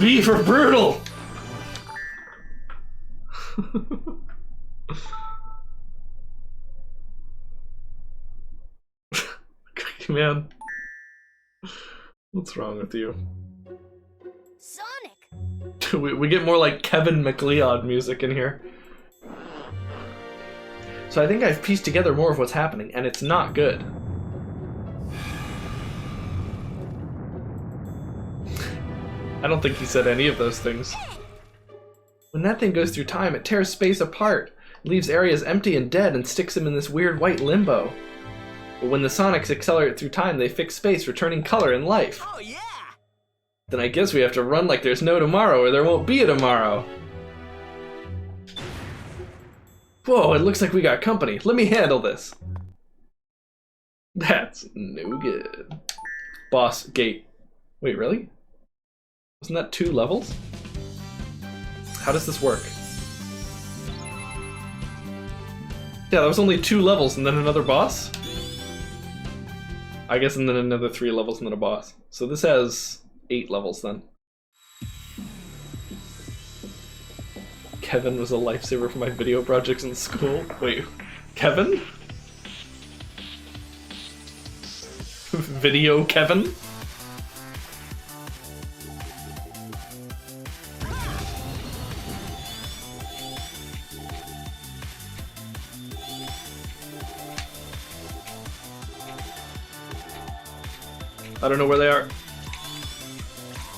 [SPEAKER 1] B for brutal! Man. What's wrong with you?
[SPEAKER 2] Sonic!
[SPEAKER 1] we get more like Kevin MacLeod music in here. So I think I've pieced together more of what's happening, and it's not good. I don't think he said any of those things. When that thing goes through time, it tears space apart, leaves areas empty and dead, and sticks them in this weird white limbo. But when the Sonics accelerate through time, they fix space, returning color and life.
[SPEAKER 4] Oh yeah!
[SPEAKER 1] Then I guess we have to run like there's no tomorrow, or there won't be a tomorrow. Whoa, it looks like we got company. Let me handle this. That's no good. Boss gate. Wait, really? Wasn't that 2 levels? How does this work? Yeah, that was only 2 levels and then another boss? I guess and then another 3 levels and then a boss. So this has 8 levels then. Kevin was a lifesaver for my video projects in school. Wait, Kevin? Video Kevin? I don't know where they are.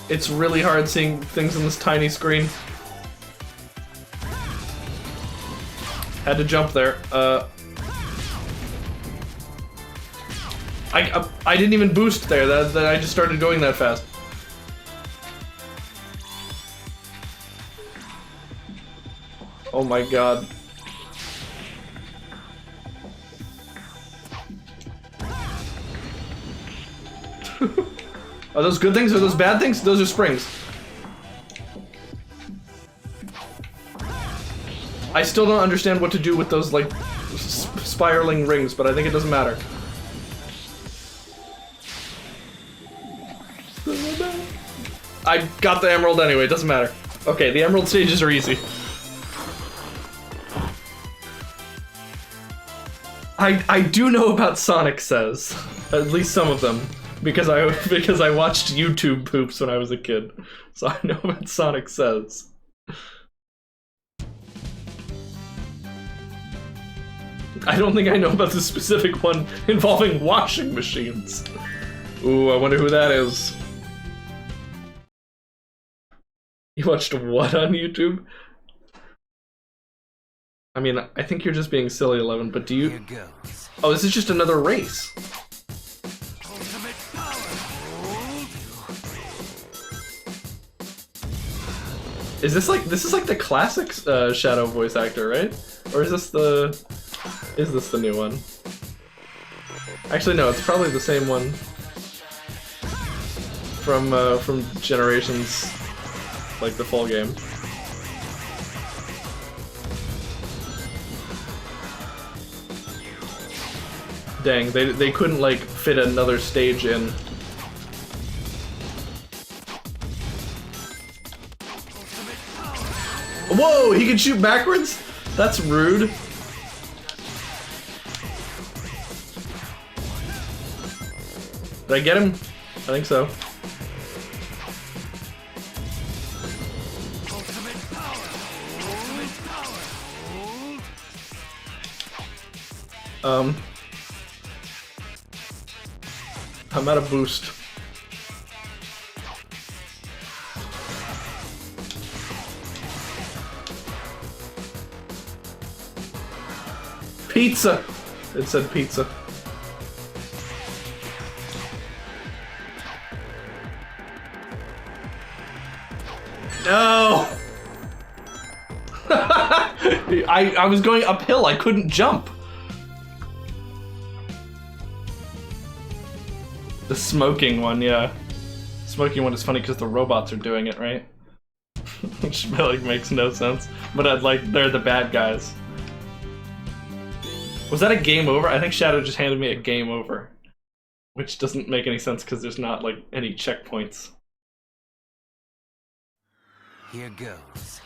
[SPEAKER 1] It's really hard seeing things on this tiny screen. Had to jump there. I didn't even boost there. That I just started going that fast. Oh my god. Are those good things? Are those bad things? Those are springs. I still don't understand what to do with those, like, spiraling rings, but I think it doesn't matter. I got the emerald anyway, it doesn't matter. Okay, the emerald stages are easy. I do know about Sonic Says. At least some of them. Because I watched YouTube poops when I was a kid. So I know about Sonic Says. I don't think I know about the specific one involving washing machines. Ooh, I wonder who that is. You watched what on YouTube? I mean, I think you're just being silly, 11, but do you...
[SPEAKER 6] Here goes.
[SPEAKER 1] Oh, this is just another race. Is this like the classic Shadow voice actor, right? Or is this the new one? Actually, no, it's probably the same one from Generations, like the full game. Dang, they couldn't like fit another stage in. Whoa, he can shoot backwards? That's rude. Did I get him? I think so. I'm out of boost. Pizza! It said pizza. No! I was going uphill, I couldn't jump. The smoking one, yeah. Smoking one is funny because the robots are doing it, right? Which like makes no sense. But like they're the bad guys. Was that a game over? I think Shadow just handed me a game over. Which doesn't make any sense because there's not like any checkpoints.
[SPEAKER 6] Here goes.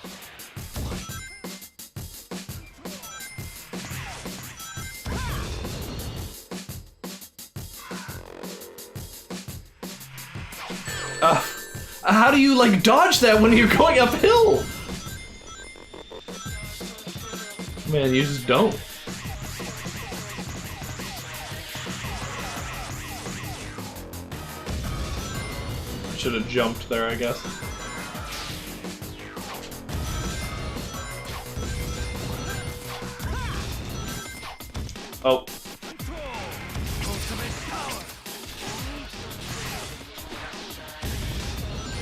[SPEAKER 1] How do you like dodge that when you're going uphill? Man, you just don't. Should have jumped there, I guess. Oh.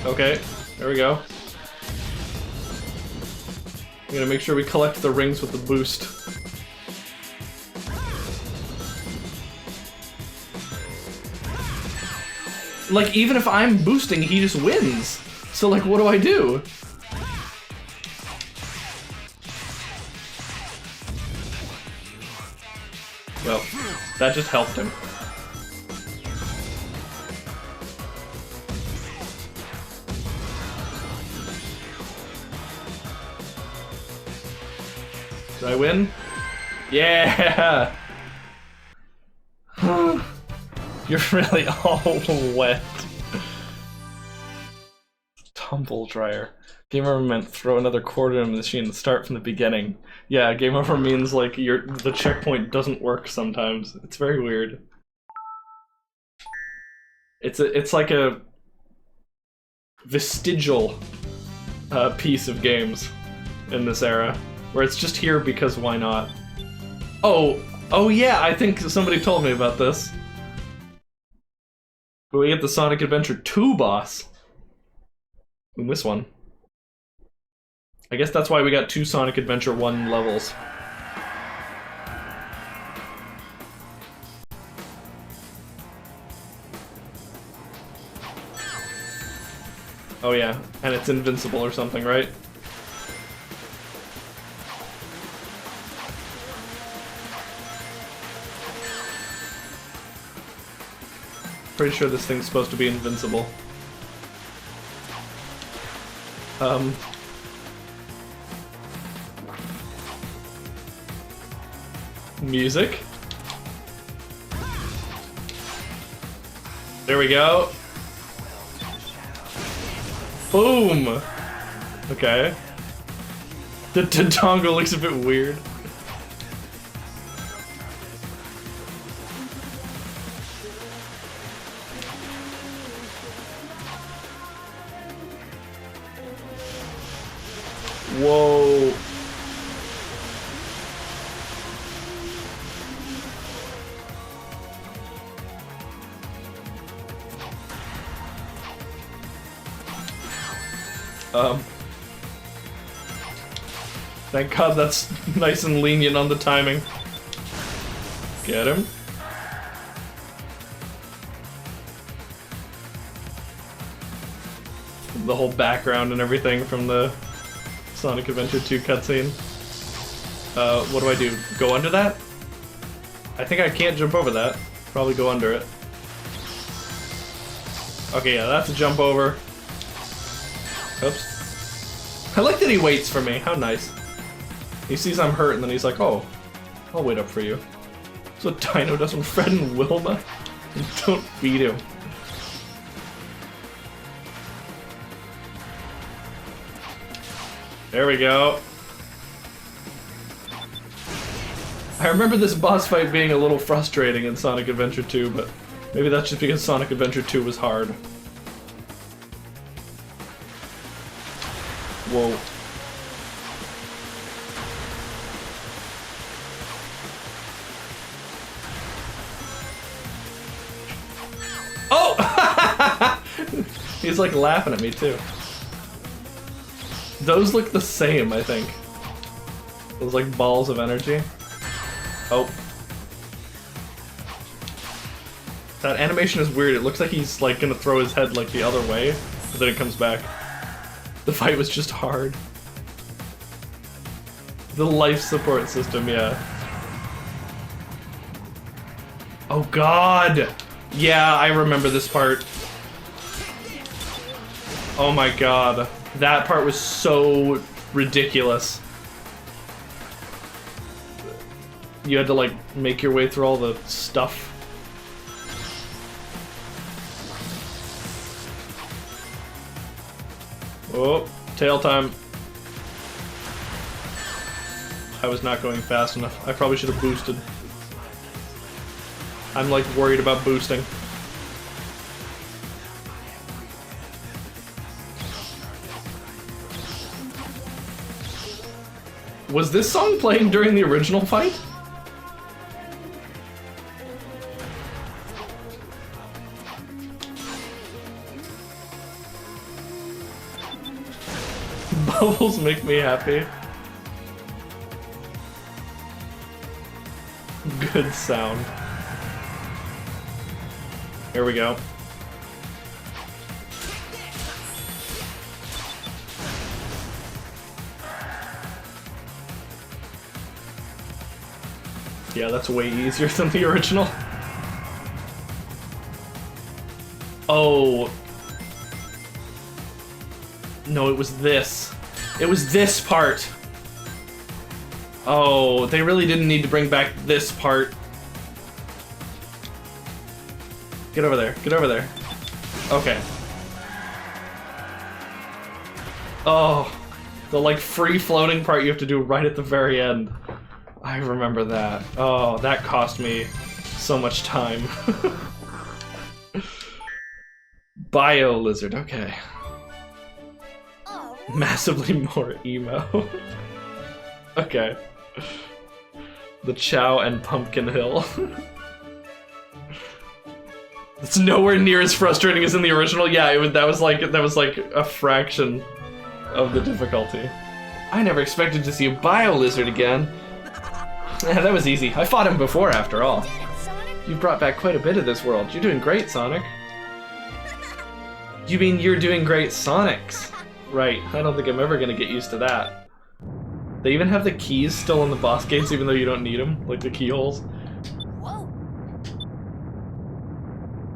[SPEAKER 1] Okay, there we go. I'm gonna make sure we collect the rings with the boost. Like, even if I'm boosting, he just wins. So, like, what do I do? Well, that just helped him. Did I win? Yeah! You're really all wet. Tumble dryer. Game over meant throw another quarter in the machine and start from the beginning. Yeah, game over means like the checkpoint doesn't work sometimes. It's very weird. It's like a vestigial piece of games in this era, where it's just here because why not? Oh yeah, I think somebody told me about this. But we get the Sonic Adventure 2 boss in this one. I guess that's why we got 2 Sonic Adventure 1 levels. Oh yeah, and it's invincible or something, right? Pretty sure this thing's supposed to be invincible. Music. There we go. Boom! Okay. The dongle looks a bit weird. Whoa. Thank God that's nice and lenient on the timing. Get him. The whole background and everything from the Sonic Adventure 2 cutscene. What do I do? Go under that? I think I can't jump over that. Probably go under it. Okay, yeah, that's a jump over. Oops. I like that he waits for me. How nice. He sees I'm hurt and then he's like, oh, I'll wait up for you. That's what Dino does with Fred and Wilma. Don't beat him. There we go. I remember this boss fight being a little frustrating in Sonic Adventure 2, but maybe that's just because Sonic Adventure 2 was hard. Whoa. Oh! He's like laughing at me too. Those look the same, I think. Those like balls of energy. Oh. That animation is weird. It looks like he's like gonna throw his head like the other way, but then it comes back. The fight was just hard. The life support system, yeah. Oh god! Yeah, I remember this part. Oh my god. That part was so ridiculous. You had to like make your way through all the stuff. Oh, tail time. I was not going fast enough. I probably should have boosted. I'm like worried about boosting. Was this song playing during the original fight? Bubbles make me happy. Good sound. Here we go. Yeah, that's way easier than the original. Oh. No, it was this. It was this part. Oh, they really didn't need to bring back this part. Get over there. Get over there. Okay. Oh, the like free floating part you have to do right at the very end. I remember that. Oh, that cost me so much time. Bio lizard, okay.
[SPEAKER 2] Oh,
[SPEAKER 1] Massively more emo. Okay. The Chow and Pumpkin Hill. It's nowhere near as frustrating as in the original. Yeah, that was like a fraction of the difficulty. I never expected to see a bio-lizard again. That was easy. I fought him before, after all.
[SPEAKER 2] Sonic?
[SPEAKER 1] You brought back quite a bit of this world. You're doing great, Sonic. You mean you're doing great, Sonics? Right, I don't think I'm ever gonna get used to that. They even have the keys still on the boss gates even though you don't need them, like the keyholes.
[SPEAKER 2] Whoa.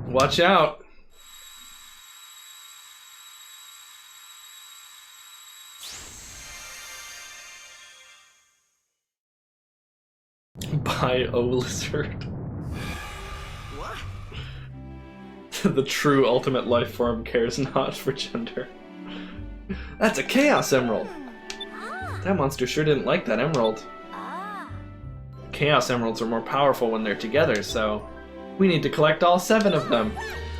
[SPEAKER 1] Watch out! Bio-lizard.
[SPEAKER 6] What?
[SPEAKER 1] The true ultimate life form cares not for gender. That's a Chaos Emerald! That monster sure didn't like that emerald. Chaos Emeralds are more powerful when they're together, so we need to collect all 7 of them.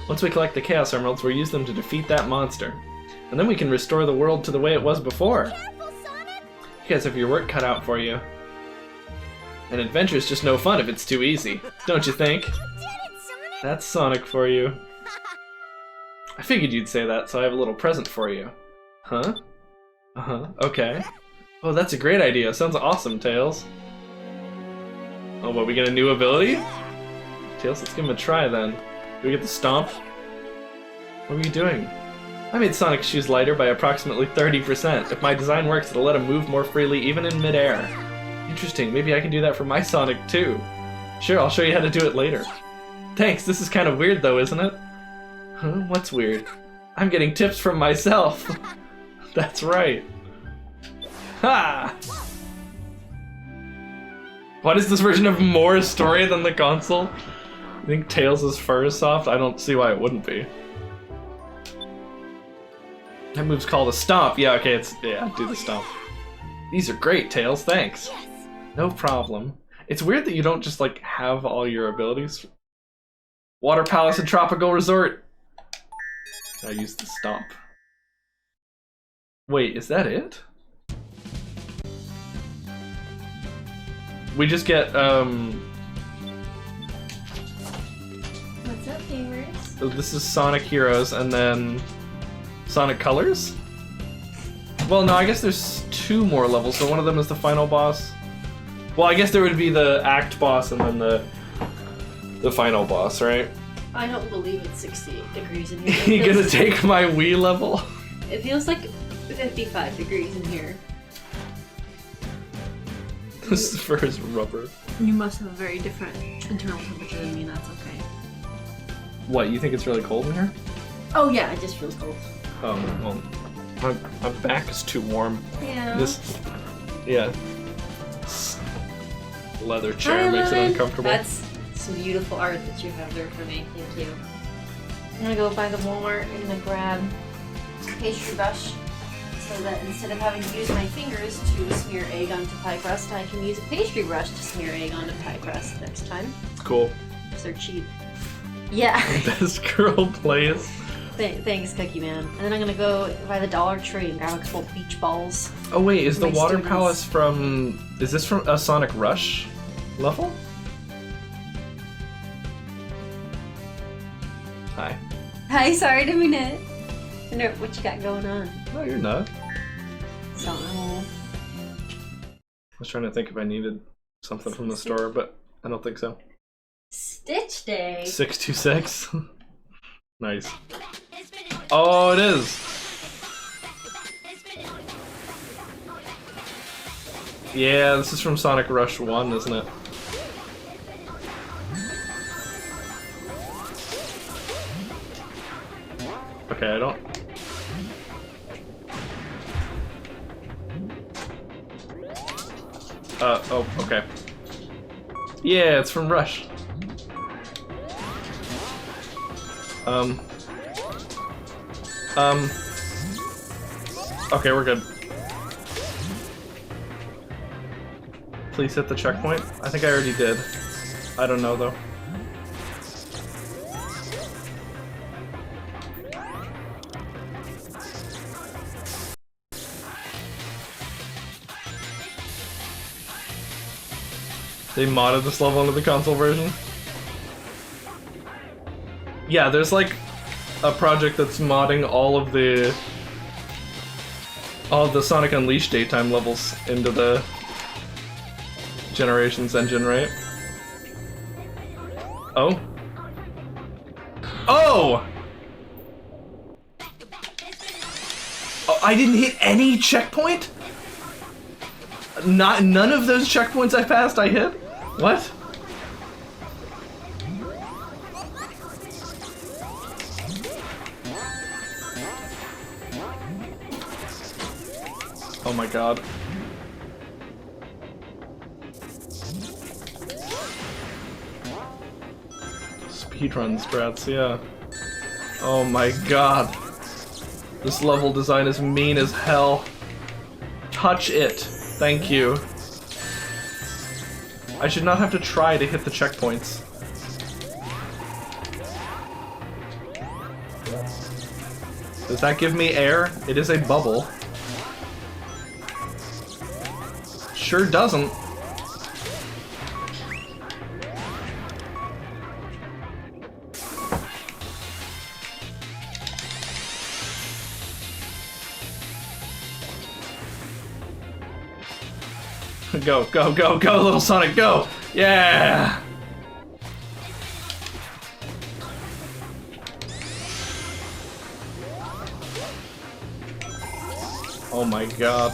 [SPEAKER 1] Once we collect the Chaos Emeralds, we'll use them to defeat that monster. And then we can restore the world to the way it was before.
[SPEAKER 2] Careful, Sonic.
[SPEAKER 1] You guys have your work cut out for you. An adventure's just no fun if it's too easy, don't you think?
[SPEAKER 2] You did it, Sonic.
[SPEAKER 1] That's Sonic for you. I figured you'd say that, so I have a little present for you. Huh? Uh-huh, okay. Oh, that's a great idea. Sounds awesome, Tails. Oh, what, we get a new ability? Tails, let's give him a try then. Do we get the stomp? What are you doing? I made Sonic's shoes lighter by approximately 30%. If my design works, it'll let him move more freely even in midair. Interesting, maybe I can do that for my Sonic too. Sure, I'll show you how to do it later. Thanks, this is kind of weird though, isn't it? Huh? What's weird? I'm getting tips from myself. That's right. Ha! What is this version of more story than the console? I think Tails' fur is soft? I don't see why it wouldn't be. That move's called a stomp. Yeah, okay, do the stomp. These are great, Tails, thanks. No problem. It's weird that you don't just, like, have all your abilities. Water Palace and Tropical Resort. I use the stomp. Wait, is that it? We just get,
[SPEAKER 3] What's up, gamers?
[SPEAKER 1] this is Sonic Heroes, and then Sonic Colors? Well, no, I guess there's 2 more levels, so one of them is the final boss. Well, I guess there would be the act boss and then the final boss, right?
[SPEAKER 3] I don't believe it's 68 degrees in here.
[SPEAKER 1] You gonna take my Wii level?
[SPEAKER 3] It feels like 55 degrees in here.
[SPEAKER 1] This fur is rubber.
[SPEAKER 3] You must have a very different internal temperature than me, that's okay.
[SPEAKER 1] What, you think it's really cold in here?
[SPEAKER 3] Oh yeah, it just feels cold.
[SPEAKER 1] Oh, well, my back is too warm.
[SPEAKER 3] Yeah.
[SPEAKER 1] Yeah. Leather chair
[SPEAKER 3] Hi,
[SPEAKER 1] makes it
[SPEAKER 3] Lemon.
[SPEAKER 1] uncomfortable.
[SPEAKER 3] That's some beautiful art that you have there for me. Thank you. I'm gonna go by the Walmart and I'm gonna grab a pastry brush so that instead of having to use my fingers to smear egg onto pie crust, I can use a pastry brush to smear egg onto pie crust next time.
[SPEAKER 1] Cool.
[SPEAKER 3] Because they're cheap. Yeah.
[SPEAKER 1] Best girl plays.
[SPEAKER 3] Thanks, Cookie Man. And then I'm gonna go by the Dollar Tree and grab a couple beach balls.
[SPEAKER 1] Oh wait, is the
[SPEAKER 3] My
[SPEAKER 1] Water
[SPEAKER 3] students.
[SPEAKER 1] Palace from... Is this from a Sonic Rush level? Hi.
[SPEAKER 3] Hi, sorry to mean it. I wonder what you got going on.
[SPEAKER 1] No, you're not.
[SPEAKER 3] So,
[SPEAKER 1] I was trying to think if I needed something from the store, but I don't think so.
[SPEAKER 3] Stitch Day.
[SPEAKER 1] 626. Nice. Oh, it is! Yeah, this is from Sonic Rush 1, isn't it? Okay, I don't... oh, okay. Yeah, it's from Rush. Okay, we're good. Please hit the checkpoint. I think I already did. I don't know though. They modded this level into the console version? Yeah, there's like a project that's modding all of the all of the Sonic Unleashed daytime levels into the Generations engine, right? Oh. Oh! Oh, I didn't hit any checkpoint? None of those checkpoints I passed I hit? What? Oh my god. Speedrun strats, yeah. Oh my god. This level design is mean as hell. Touch it. Thank you. I should not have to try to hit the checkpoints. Does that give me air? It is a bubble. Sure doesn't. Go, go, go, go, little Sonic, go! Yeah! Oh my god.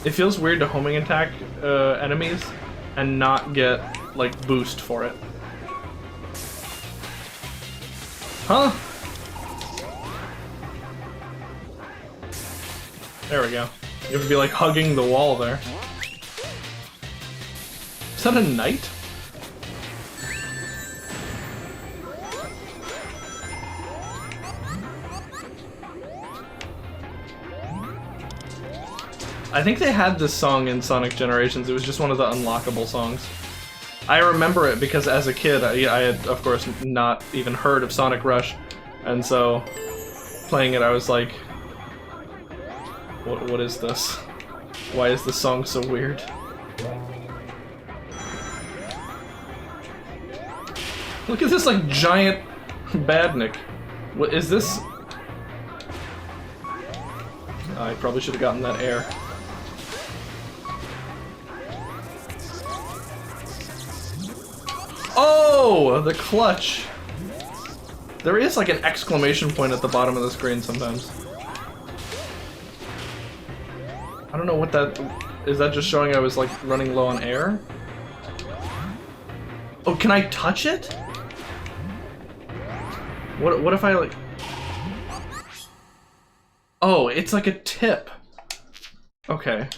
[SPEAKER 1] It feels weird to homing attack enemies and not get, like, boost for it. Huh? There we go. You have to be, like, hugging the wall there. Is that a knight? I think they had this song in Sonic Generations. It was just one of the unlockable songs. I remember it because as a kid, I had, of course, not even heard of Sonic Rush. And so, playing it, I was like, what is this? Why is this song so weird? Look at this, like, giant badnik. What is this? I probably should have gotten that air. Oh, the clutch. There is like an exclamation point at the bottom of the screen sometimes. I don't know what that is. That just showing I was like running low on air? Oh, can I touch it? What if I like... Oh, it's like a tip. Okay.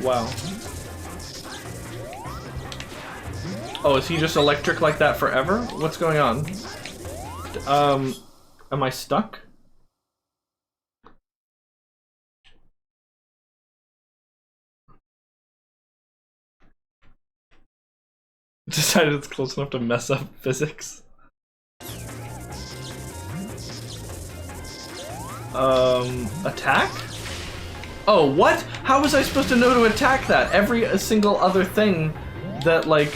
[SPEAKER 1] Wow. Oh, is he just electric like that forever? What's going on? Am I stuck? Decided it's close enough to mess up physics. Attack? Oh, what? How was I supposed to know to attack that? Every single other thing that, like...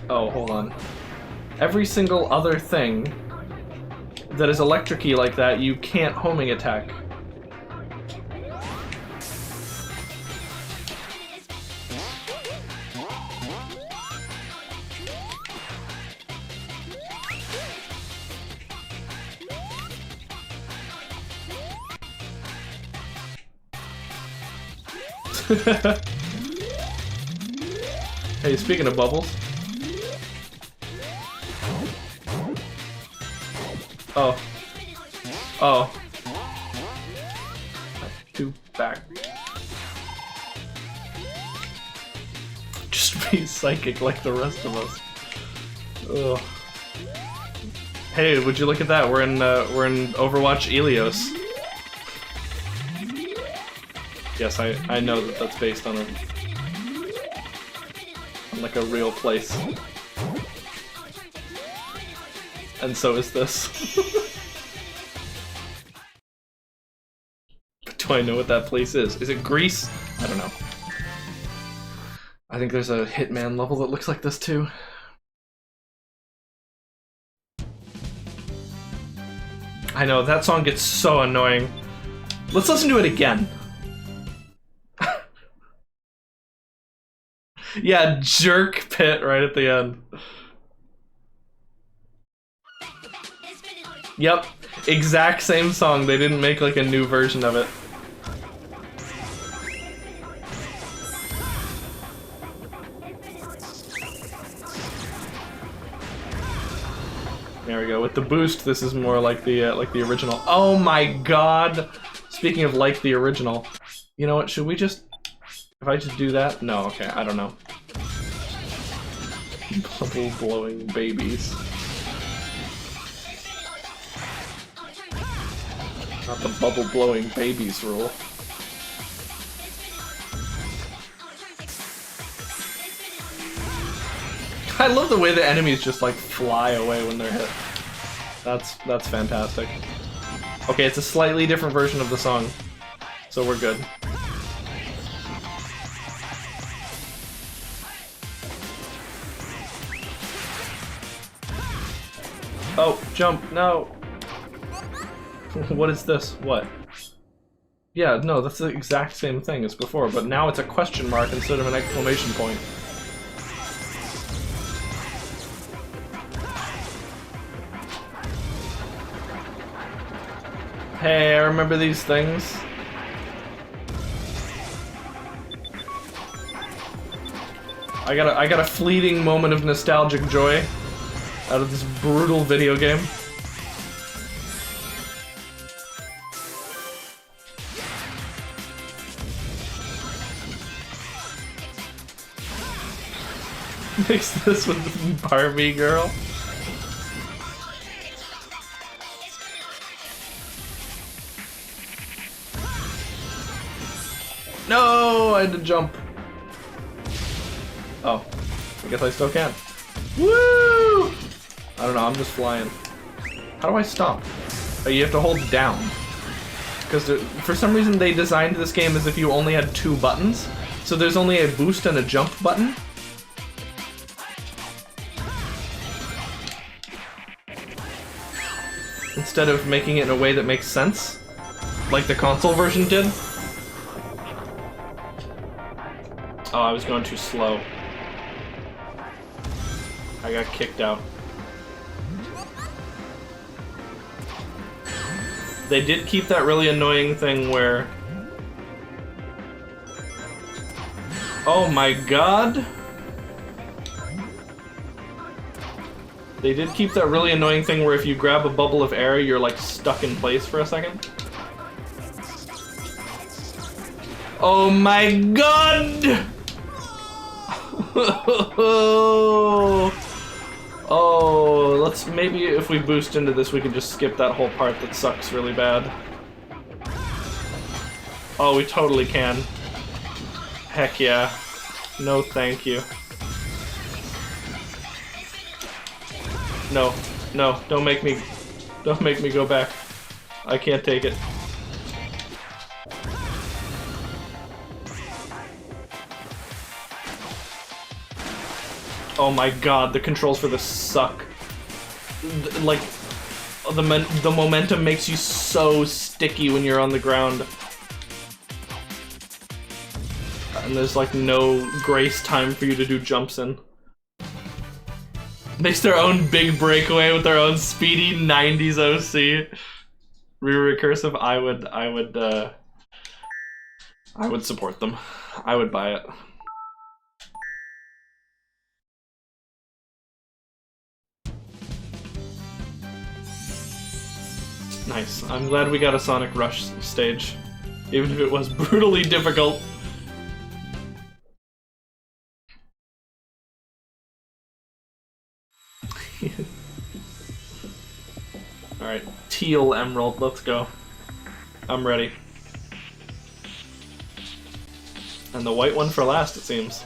[SPEAKER 1] Oh, hold on. Every single other thing that is electric-y like that, you can't homing attack. Hey, speaking of bubbles. Oh. Oh. Two back. Just be psychic like the rest of us. Ugh. Hey, would you look at that? We're in Overwatch Ilios. Yes, I know that that's based on like a real place. And so is this. Do I know what that place is? Is it Greece? I don't know. I think there's a Hitman level that looks like this too. I know, that song gets so annoying. Let's listen to it again. Yeah, jerk pit right at the end. Yep, exact same song. They didn't make like a new version of it. There we go. With the boost, this is more like the original. Oh my god! Speaking of like the original, you know what? Should we just? If I just do that? No. Okay. I don't know. Bubble blowing babies. Not the bubble blowing babies rule. I love the way the enemies just like fly away when they're hit. That's fantastic. Okay, it's a slightly different version of the song, so we're good. Oh, jump, no! What is this? What? Yeah, no, that's the exact same thing as before, but now it's a question mark instead of an exclamation point. Hey, I remember these things. I got a fleeting moment of nostalgic joy out of this brutal video game. Mix this with Barbie girl. No, I had to jump. Oh, I guess I still can. Woo! I don't know, I'm just flying. How do I stop? Oh, you have to hold down. Because for some reason they designed this game as if you only had 2 buttons. So there's only a boost and a jump button. Instead of making it in a way that makes sense. Like the console version did. Oh, I was going too slow. I got kicked out. They did keep that really annoying thing where... Oh my god! They did keep that really annoying thing where if you grab a bubble of air, you're like stuck in place for a second. Oh my god! Oh, let's maybe if we boost into this, we can just skip that whole part that sucks really bad. Oh, we totally can. Heck yeah. No, thank you. No, no, don't make me go back. I can't take it. Oh my god, the controls for this suck. Like, the momentum makes you so sticky when you're on the ground. And there's like no grace time for you to do jumps in. Makes their own big breakaway with their own speedy 90s OC. Recursive, I would support them. I would buy it. Nice. I'm glad we got a Sonic Rush stage. Even if it was brutally difficult. Alright, teal emerald, let's go. I'm ready. And the white one for last, it seems.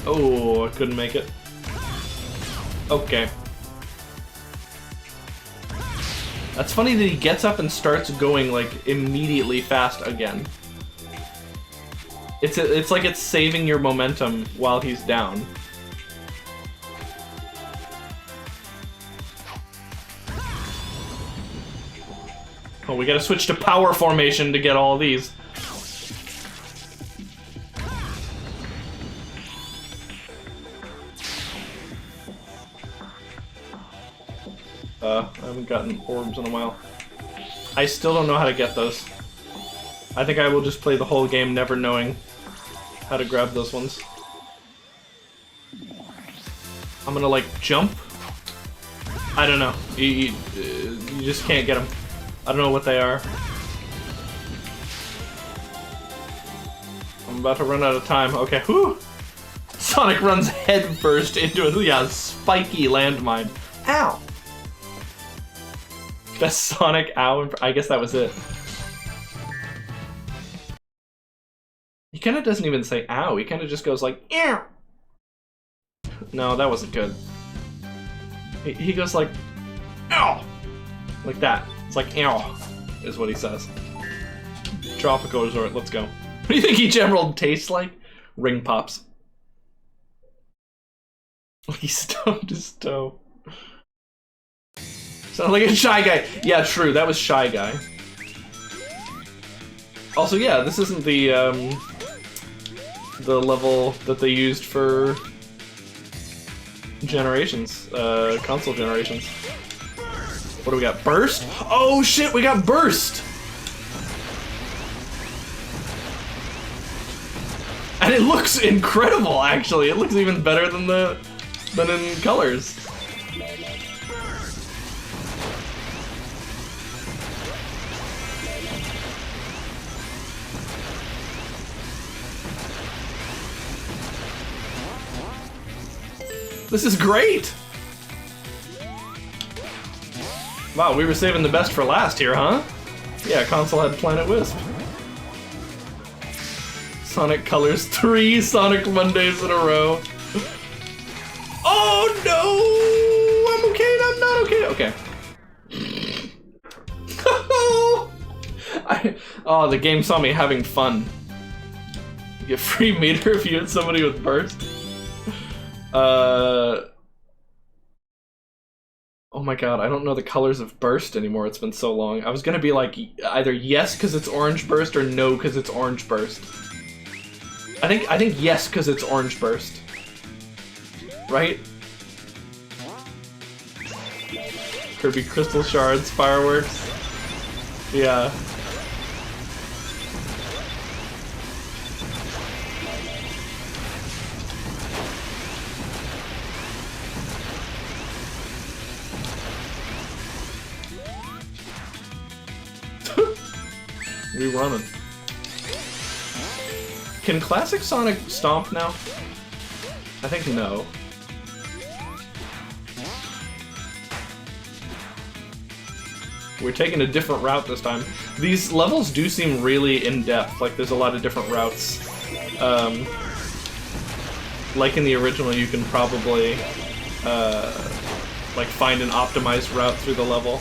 [SPEAKER 1] Oh, I couldn't make it. Okay. That's funny that he gets up and starts going like immediately fast again. It's like it's saving your momentum while he's down. Oh, we gotta switch to power formation to get all these. I haven't gotten orbs in a while. I still don't know how to get those. I think I will just play the whole game never knowing how to grab those ones. I'm gonna like jump. I don't know. You just can't get them. I don't know what they are. I'm about to run out of time. Okay, whew! Sonic runs headfirst into a spiky landmine. Ow! Best Sonic ow. I guess that was it. He kind of doesn't even say ow. He kind of just goes like ew. No, that wasn't good. He goes like ow, like that. It's like ew, is what he says. Tropical Resort. Let's go. What do you think each emerald tastes like? Ring pops. He stumped his toe. Sounds like a Shy Guy. Yeah, true. That was Shy Guy. Also, yeah, this isn't the level that they used for generations, console generations. What do we got? Burst? Oh shit, we got Burst! And it looks incredible, actually. It looks even better than in Colors. This is great! Wow, we were saving the best for last here, huh? Yeah, console had Planet Wisp. Sonic Colors, 3 Sonic Mondays in a row. Oh no! I'm okay, I'm not okay, okay. Oh, the game saw me having fun. You get free meter if you hit somebody with Burst. Oh my god, I don't know the colors of Burst anymore, it's been so long. I was gonna be like, either yes because it's Orange Burst or no because it's Orange Burst. I think yes because it's Orange Burst. Right? Kirby Crystal Shards, fireworks. Yeah. We running. Can Classic Sonic stomp now? I think no. We're taking a different route this time. These levels do seem really in-depth, like there's a lot of different routes. Like in the original, you can probably like find an optimized route through the level.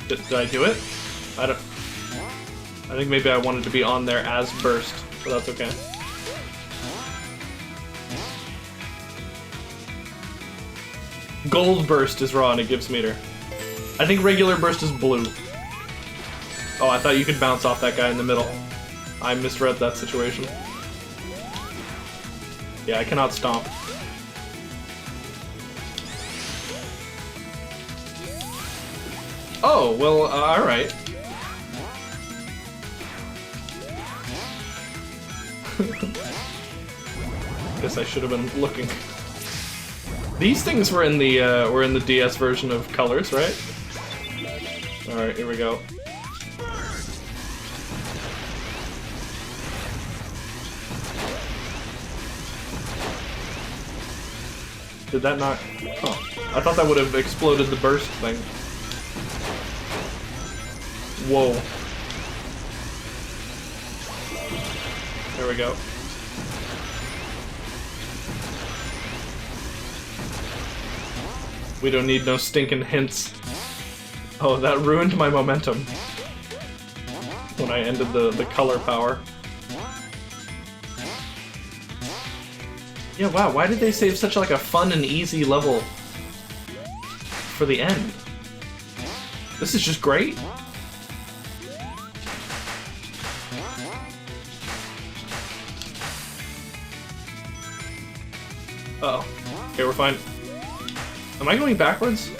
[SPEAKER 1] Did I do it? I think maybe I wanted to be on there as Burst, but that's okay. Gold Burst is raw and it gives meter. I think regular Burst is blue. Oh, I thought you could bounce off that guy in the middle. I misread that situation. Yeah, I cannot stomp. Oh, well, alright. Guess I should have been looking. These things were in the DS version of Colors, right? Alright, here we go. Did that not... Oh, I thought that would have exploded the burst thing. Whoa. There we go. We don't need no stinking hints. Oh, that ruined my momentum when I ended the color power. Yeah, wow, why did they save such like a fun and easy level for the end? This is just great. Uh-oh. Okay, we're fine. Am I going backwards?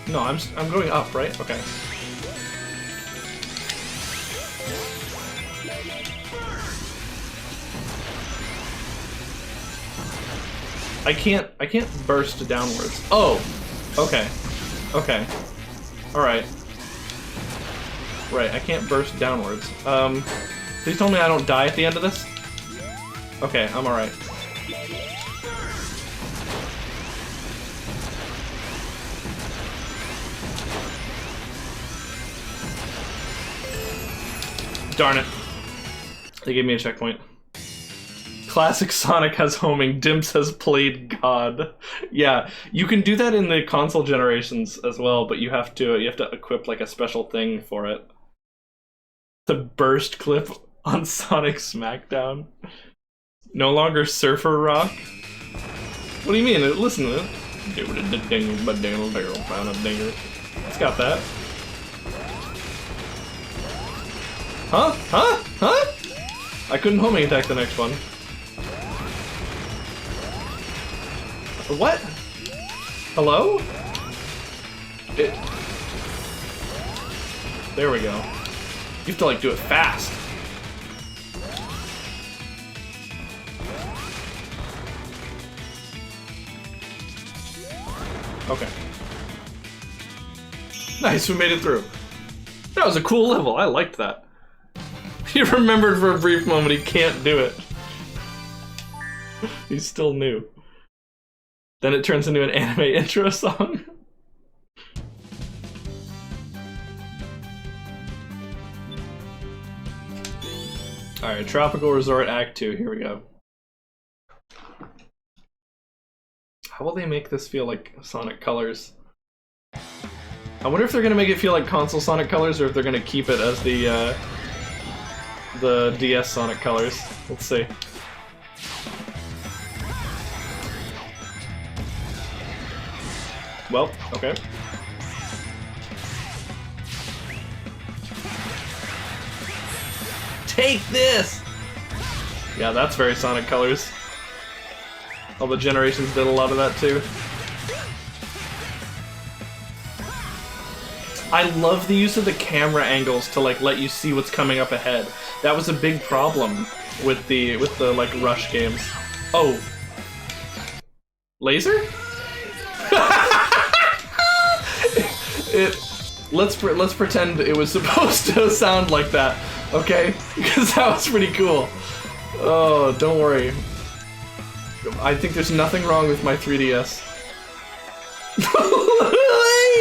[SPEAKER 1] No, I'm going up, right? Okay. I can't burst downwards. Oh! Okay. Okay. Alright. Right, I can't burst downwards. Please tell me I don't die at the end of this? Okay, I'm alright. Darn it. They gave me a checkpoint. Classic Sonic has homing, Dimps has played God. Yeah, you can do that in the console generations as well, but you have to equip like a special thing for it. The burst clip on Sonic Smackdown. No longer Surfer Rock. What do you mean? Listen to it. It's got that. Huh? Huh? Huh? I couldn't homing attack the next one. What? Hello? There we go. You have to like do it fast. Okay. Nice, we made it through. That was a cool level, I liked that. He remembered for a brief moment he can't do it. He's still new. Then it turns into an anime intro song. Alright, Tropical Resort Act 2, here we go. How will they make this feel like Sonic Colors? I wonder if they're gonna make it feel like console Sonic Colors or if they're gonna keep it as the DS Sonic Colors. Let's see. Well, okay. Take this! Yeah, that's very Sonic Colors. All the generations did a lot of that too. I love the use of the camera angles to like let you see what's coming up ahead. That was a big problem with the like Rush games. Oh. Laser? Let's pretend it was supposed to sound like that, okay? Because that was pretty cool. Oh, don't worry. I think there's nothing wrong with my 3DS.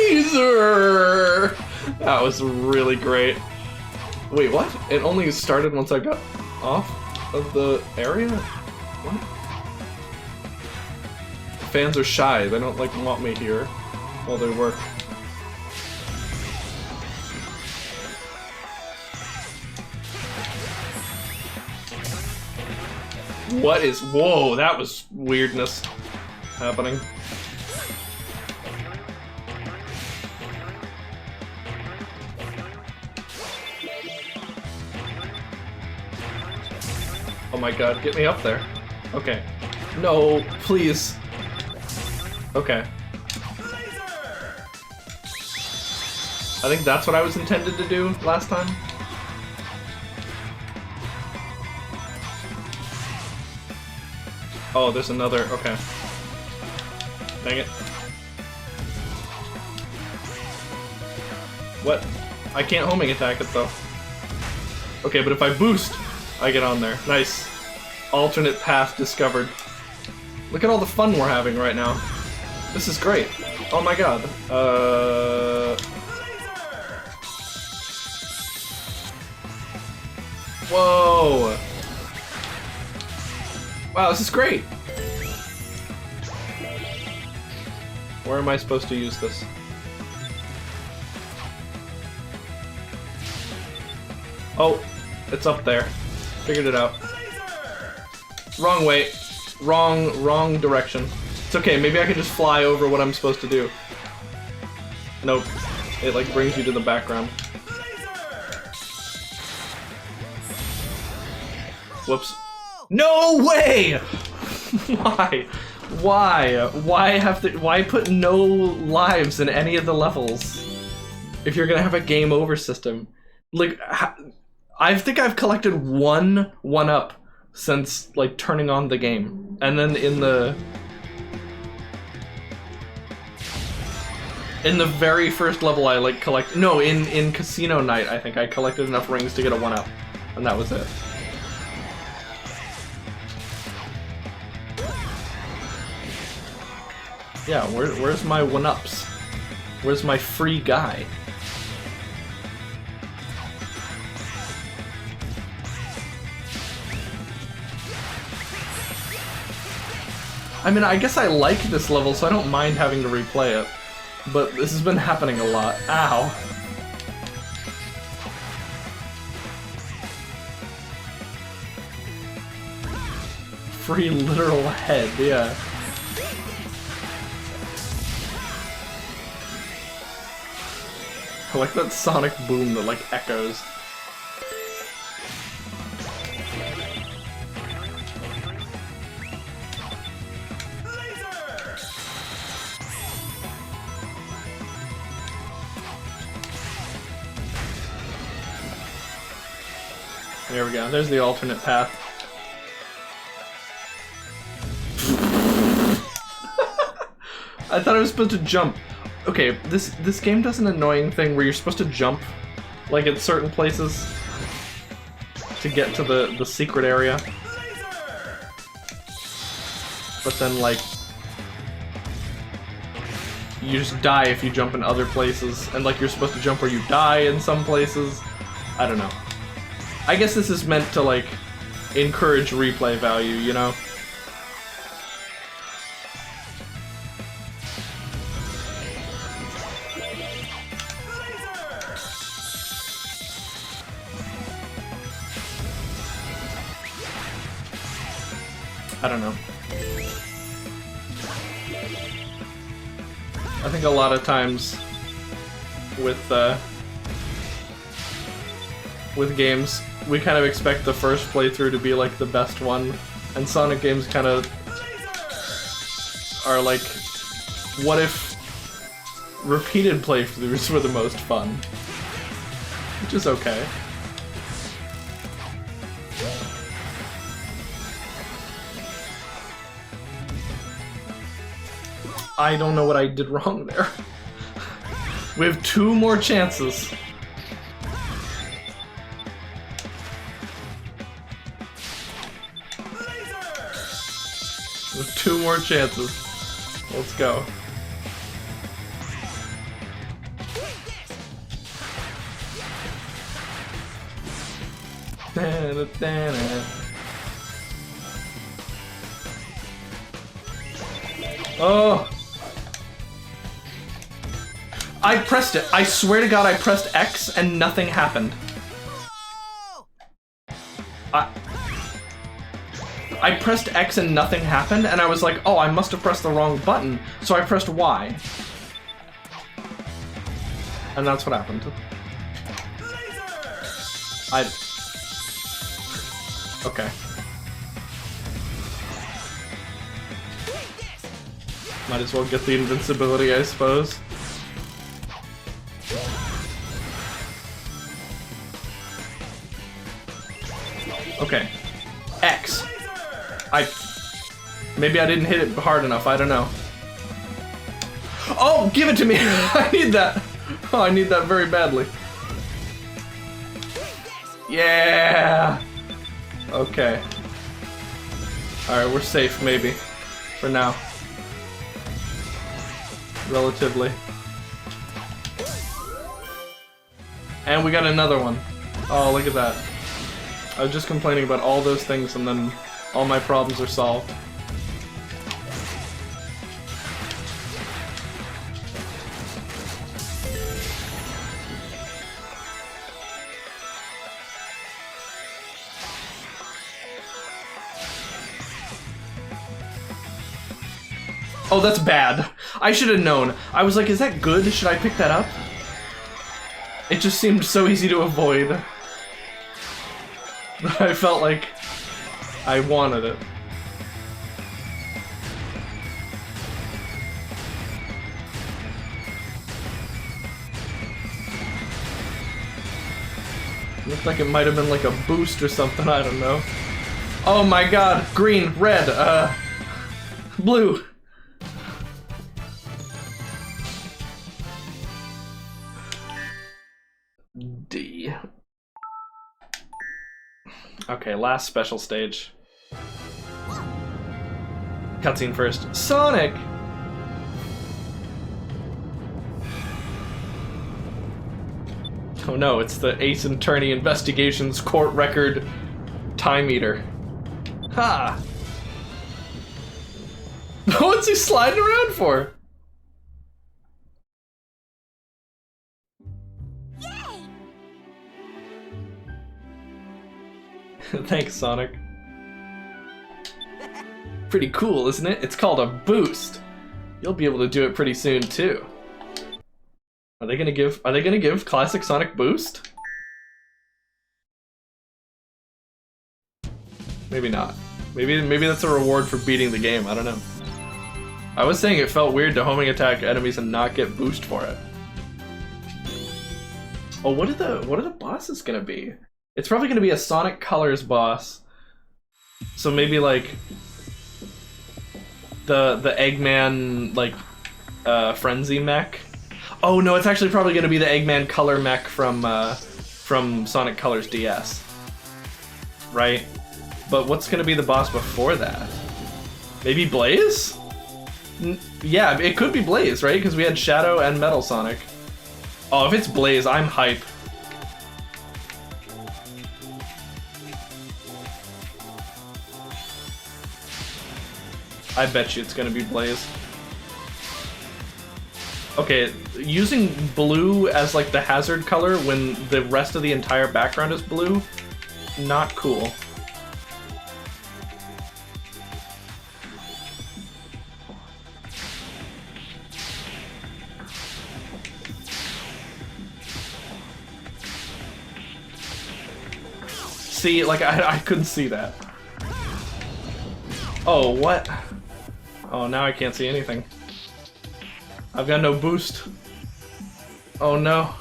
[SPEAKER 1] Laser! That was really great. Wait, what? It only started once I got off of the area? What? Fans are shy. They don't like want me here while they work. What is... Whoa, that was weirdness happening. Oh my god, get me up there. Okay. No, please. Okay. I think that's what I was intended to do last time. Oh, there's another, okay. Dang it. What? I can't homing attack it though. Okay, but if I boost, I get on there. Nice. Alternate path discovered. Look at all the fun we're having right now. This is great. Oh my god. Whoa. Wow, this is great! Where am I supposed to use this? Oh, it's up there. Figured it out. Wrong way. Wrong direction. It's okay, maybe I can just fly over what I'm supposed to do. Nope. It like brings you to the background. Whoops. No way! Why? Why put no lives in any of the levels if you're gonna have a game over system? Like, I think I've collected one up since like turning on the game, and then in the very first level I like in Casino Night I think I collected enough rings to get a 1-up, and that was it. Yeah, where's my 1-ups? Where's my free guy? I mean, I guess I like this level, so I don't mind having to replay it. But this has been happening a lot. Ow. Free literal head, yeah. I like that sonic boom that like echoes. There we go, there's the alternate path. I thought I was supposed to jump. Okay, this game does an annoying thing where you're supposed to jump, like at certain places, to get to the secret area. But then, like, you just die if you jump in other places, and like you're supposed to jump where you die in some places. I don't know. I guess this is meant to, like, encourage replay value, you know? I don't know. I think a lot of times with games, we kind of expect the first playthrough to be like the best one, and Sonic games kind of are like, what if repeated playthroughs were the most fun? Which is okay. I don't know what I did wrong there. We have 2 more chances. With 2 more chances. Let's go. Oh! I pressed it. I swear to God I pressed X and nothing happened. I pressed X and nothing happened, and I was like, oh, I must have pressed the wrong button, so I pressed Y. And that's what happened. Okay. Might as well get the invincibility, I suppose. Okay. X. Maybe I didn't hit it hard enough, I don't know. Oh, give it to me! I need that! Oh, I need that very badly. Yeah! Okay. Alright, we're safe, maybe. For now. Relatively. And we got another one. Oh, look at that. I was just complaining about all those things, and then All my problems are solved. Oh, that's bad. I should have known. I was like, is that good? Should I pick that up? It just seemed so easy to avoid. I felt like I wanted it. Looked like it might have been like a boost or something, I don't know. Oh my god, green, red, blue. D. Okay, last special stage. Cutscene first. Sonic! Oh no, it's the Ace Attorney Investigations Court Record Time Eater. Ha! What's he sliding around for? Thanks, Sonic. Pretty cool, isn't it? It's called a boost. You'll be able to do it pretty soon too. Are they gonna give classic Sonic boost? Maybe not. Maybe that's a reward for beating the game. I don't know. I was saying it felt weird to homing attack enemies and not get boost for it. Oh, what are the bosses gonna be? It's probably gonna be a Sonic Colors boss. So maybe like the Eggman like Frenzy mech. Oh no, it's actually probably gonna be the Eggman Color mech from Sonic Colors DS. Right? But what's gonna be the boss before that? Maybe Blaze? Yeah, it could be Blaze, right? Because we had Shadow and Metal Sonic. Oh, if it's Blaze, I'm hype. I bet you it's gonna be Blaze. Okay, using blue as like the hazard color when the rest of the entire background is blue, not cool. See, like I couldn't see that. Oh, what? Oh, now I can't see anything. I've got no boost. Oh no.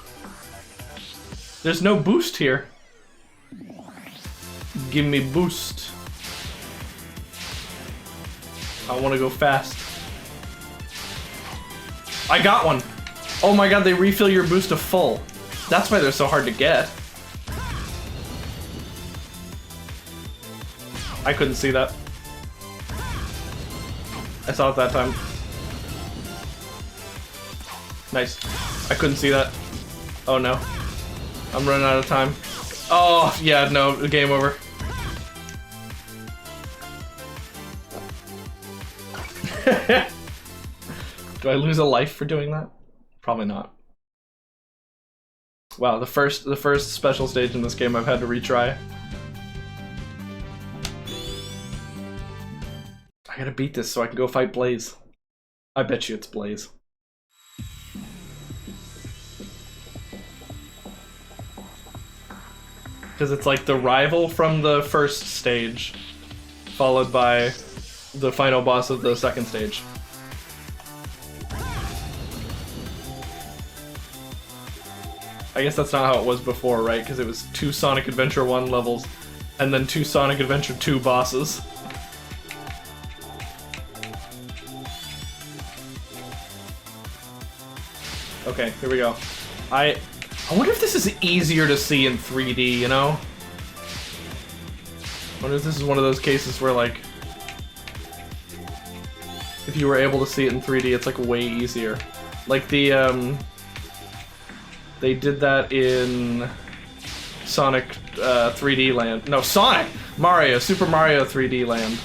[SPEAKER 1] There's no boost here. Give me boost. I want to go fast. I got one. Oh my god, they refill your boost to full. That's why they're so hard to get. I couldn't see that. I saw it that time. Nice. I couldn't see that. Oh no. I'm running out of time. Oh, yeah, no, game over. Do I lose a life for doing that? Probably not. Wow, the first special stage in this game I've had to retry. I gotta beat this so I can go fight Blaze. I bet you it's Blaze. Because it's like the rival from the first stage, followed by the final boss of the second stage. I guess that's not how it was before, right? Because it was 2 Sonic Adventure 1 levels, and then 2 Sonic Adventure 2 bosses. Okay, here we go. I wonder if this is easier to see in 3D, you know? I wonder if this is one of those cases where, like, if you were able to see it in 3D, it's, like, way easier. Like, the, they did that in Sonic 3D Land. No, Sonic! Mario, Super Mario 3D Land.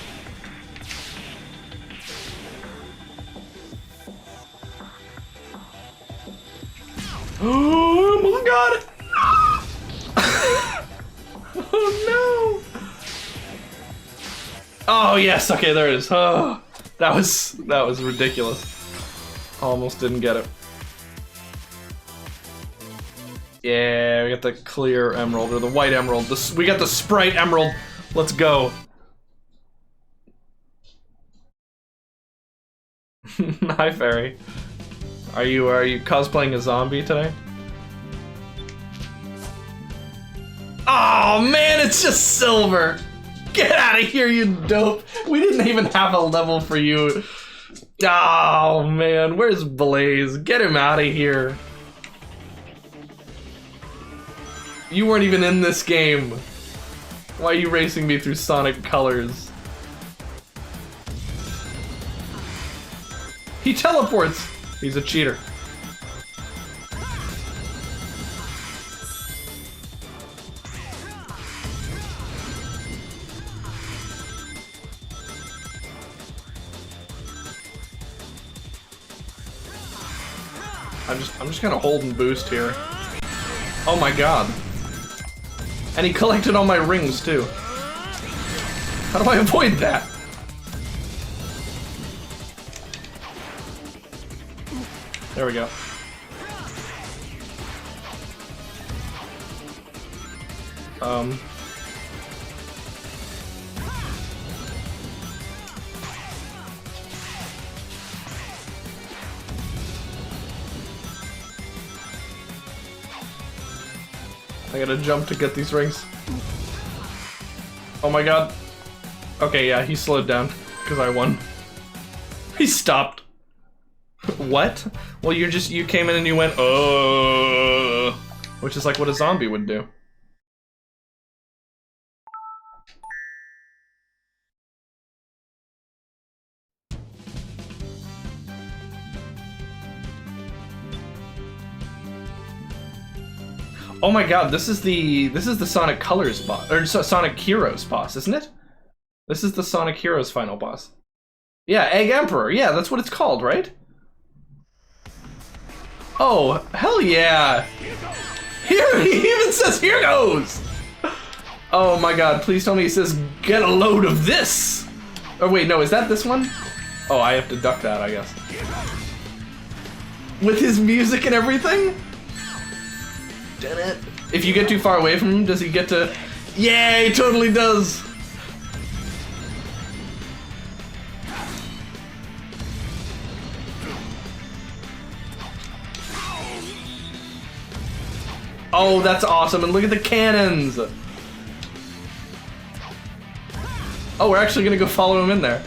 [SPEAKER 1] Oh my god! Oh no! Oh yes, okay, there it is. Oh, that was ridiculous. Almost didn't get it. Yeah, we got the clear emerald, or the white emerald. We got the sprite emerald. Let's go. Hi, Fairy. Are you cosplaying a zombie today? Oh man, it's just silver. Get out of here, you dope. We didn't even have a level for you. Oh man, where's Blaze? Get him out of here. You weren't even in this game. Why are you racing me through Sonic Colors? He teleports! He's a cheater. I'm just gonna hold and boost here. Oh my god. And he collected all my rings too. How do I avoid that? There we go. I gotta jump to get these rings. Oh my god. Okay, yeah, he slowed down because I won. He stopped. What? Well, you came in and you went, oh, which is like what a zombie would do. Oh my god, this is the Sonic Colors boss, or Sonic Heroes boss, isn't it? This is the Sonic Heroes final boss. Yeah, Egg Emperor. Yeah, that's what it's called, right? Oh, hell yeah! Here, he even says, here goes! Oh my god, please tell me he says, get a load of this! Oh wait, no, is that this one? Oh, I have to duck that, I guess. With his music and everything? If you get too far away from him, does he get to... Yeah, he totally does! Oh, that's awesome, and look at the cannons! Oh, we're actually gonna go follow him in there.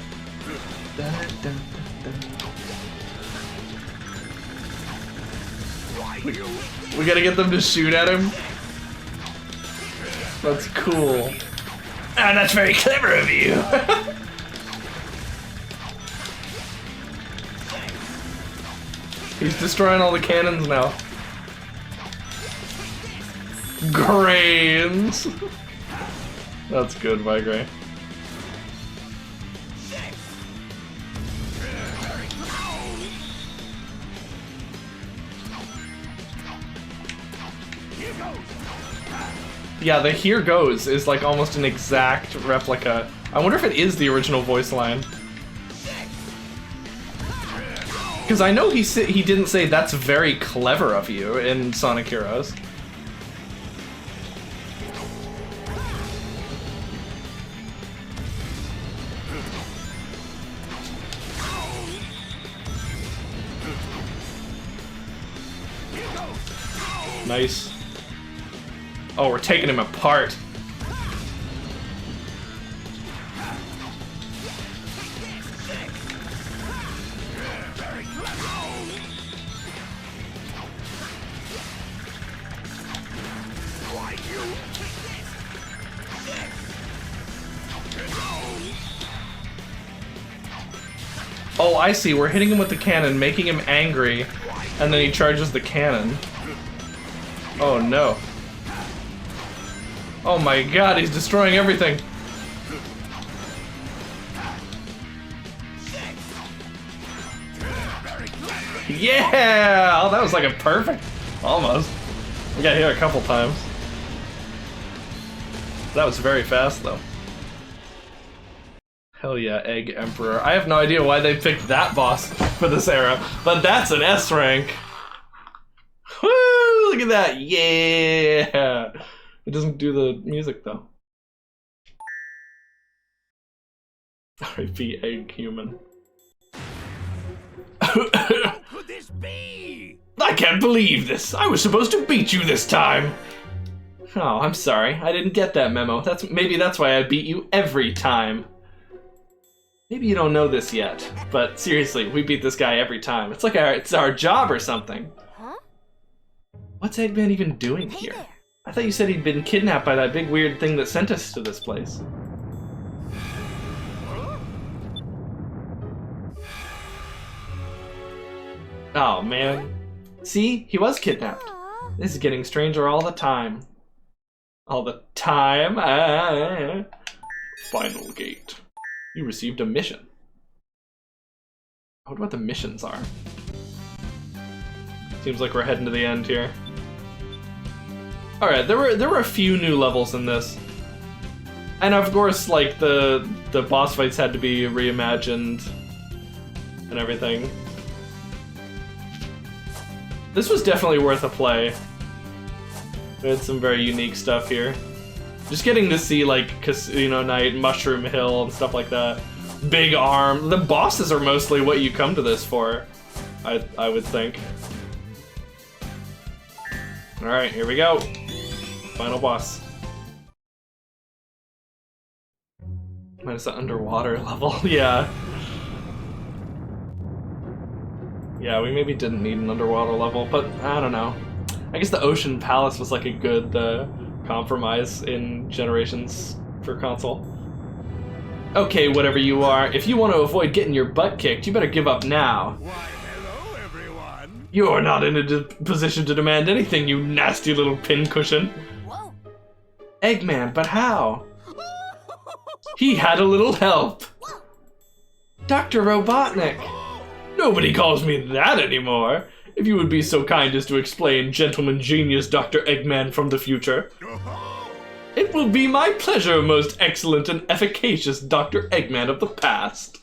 [SPEAKER 1] We gotta get them to shoot at him. That's cool. Ah, that's very clever of you. He's destroying all the cannons now. Grains. That's good, Vigray. Yeah, the here goes is like almost an exact replica. I wonder if it is the original voice line. Because I know he didn't say that's very clever of you in Sonic Heroes. Nice. Oh, we're taking him apart. Oh, I see. We're hitting him with the cannon, making him angry, and then he charges the cannon. Oh no. Oh my god, he's destroying everything. Yeah! Oh, that was like a perfect. Almost. We got hit a couple times. That was very fast, though. Hell yeah, Egg Emperor. I have no idea why they picked that boss for this era, but that's an S rank. Woo! Look at that! Yeah! It doesn't do the music, though. R.I.P. Egg Human.
[SPEAKER 4] Could this be?
[SPEAKER 1] I can't believe this! I was supposed to beat you this time! Oh, I'm sorry. I didn't get that memo. Maybe that's why I beat you every time. Maybe you don't know this yet, but seriously, we beat this guy every time. It's like it's our job or something.
[SPEAKER 2] Huh?
[SPEAKER 1] What's Eggman even doing
[SPEAKER 2] Hey
[SPEAKER 1] here?
[SPEAKER 2] there.
[SPEAKER 1] I thought you said he'd been kidnapped by that big weird thing that sent us to this place. Oh, man. See? He was kidnapped.
[SPEAKER 2] Aw.
[SPEAKER 1] This is getting stranger all the time. All the time. Final gate. You received a mission. I wonder what the missions are. Seems like we're heading to the end here. Alright, there were a few new levels in this. And of course, like, the boss fights had to be reimagined and everything. This was definitely worth a play. We had some very unique stuff here. Just getting to see, like, Casino Night, Mushroom Hill, and stuff like that. Big Arm. The bosses are mostly what you come to this for, I would think. Alright, here we go. Final boss. Minus the underwater level, yeah. Yeah, we maybe didn't need an underwater level, but I don't know. I guess the Ocean Palace was like a good compromise in Generations for console. Okay, whatever you are, if you want to avoid getting your butt kicked, you better give up now.
[SPEAKER 4] Why, hello, everyone.
[SPEAKER 1] You're not in a position to demand anything, you nasty little pincushion.
[SPEAKER 2] Whoa.
[SPEAKER 1] Eggman, but how? He had a little help. Dr. Robotnik. Nobody calls me that anymore. If you would be so kind as to explain, Gentleman Genius Dr. Eggman from the future. It will be my pleasure, most excellent and efficacious Dr. Eggman of the past.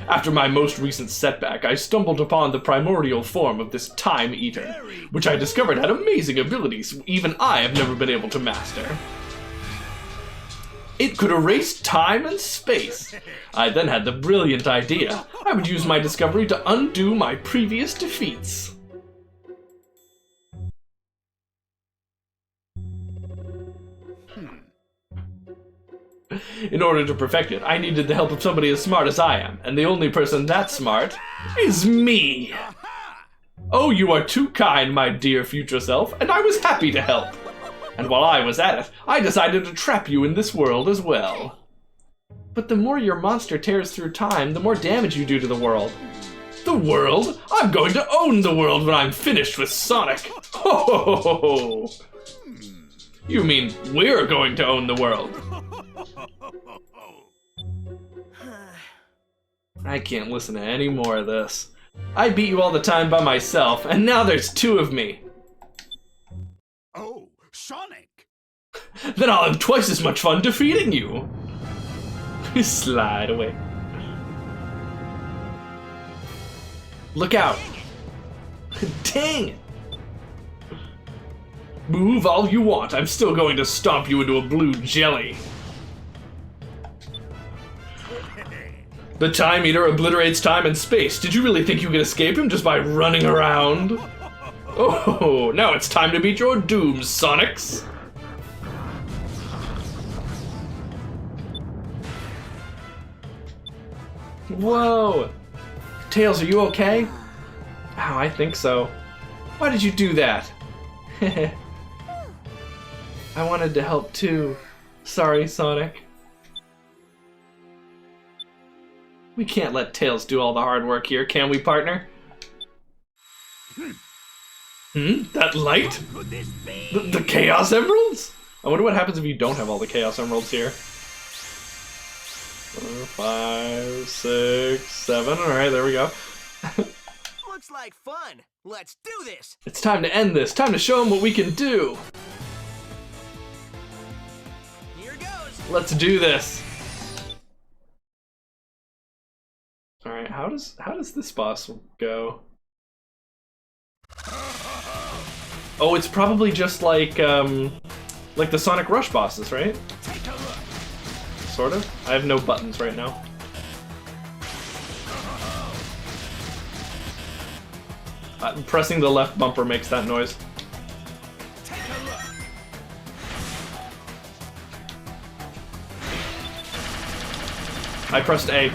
[SPEAKER 1] After my most recent setback, I stumbled upon the primordial form of this Time Eater, which I discovered had amazing abilities even I have never been able to master. It could erase time and space. I then had the brilliant idea. I would use my discovery to undo my previous defeats. In order to perfect it, I needed the help of somebody as smart as I am, and the only person that smart is me. Oh, you are too kind, my dear future self, and I was happy to help. And while I was at it, I decided to trap you in this world as well. But the more your monster tears through time, the more damage you do to the world. The world? I'm going to own the world when I'm finished with Sonic. Ho ho ho ho ho. You mean we're going to own the world? I can't listen to any more of this. I beat you all the time by myself, and now there's two of me.
[SPEAKER 4] Oh, Sonic.
[SPEAKER 1] Then I'll have twice as much fun defeating you. Slide away. Look out. Dang it. Move all you want. I'm still going to stomp you into a blue jelly. The Time Eater obliterates time and space. Did you really think you could escape him just by running around? Oh, now it's time to meet your doom, Sonics. Whoa. Tails, are you okay? Oh, I think so. Why did you do that? I wanted to help too. Sorry, Sonic. We can't let Tails do all the hard work here, can we, partner? That light?
[SPEAKER 4] Could this be?
[SPEAKER 1] The Chaos Emeralds? I wonder what happens if you don't have all the Chaos Emeralds here. 4, 5, 6, 7. Alright, there we go.
[SPEAKER 6] Looks like fun. Let's do this.
[SPEAKER 1] It's time to end this. Time to show them what we can do.
[SPEAKER 6] Here goes.
[SPEAKER 1] Let's do this. Alright, how does this boss go? Oh, it's probably just like the Sonic Rush bosses, right?
[SPEAKER 4] Take a look.
[SPEAKER 1] Sort of. I have no buttons right now. Pressing the left bumper makes that noise.
[SPEAKER 4] Take a look.
[SPEAKER 1] I pressed A.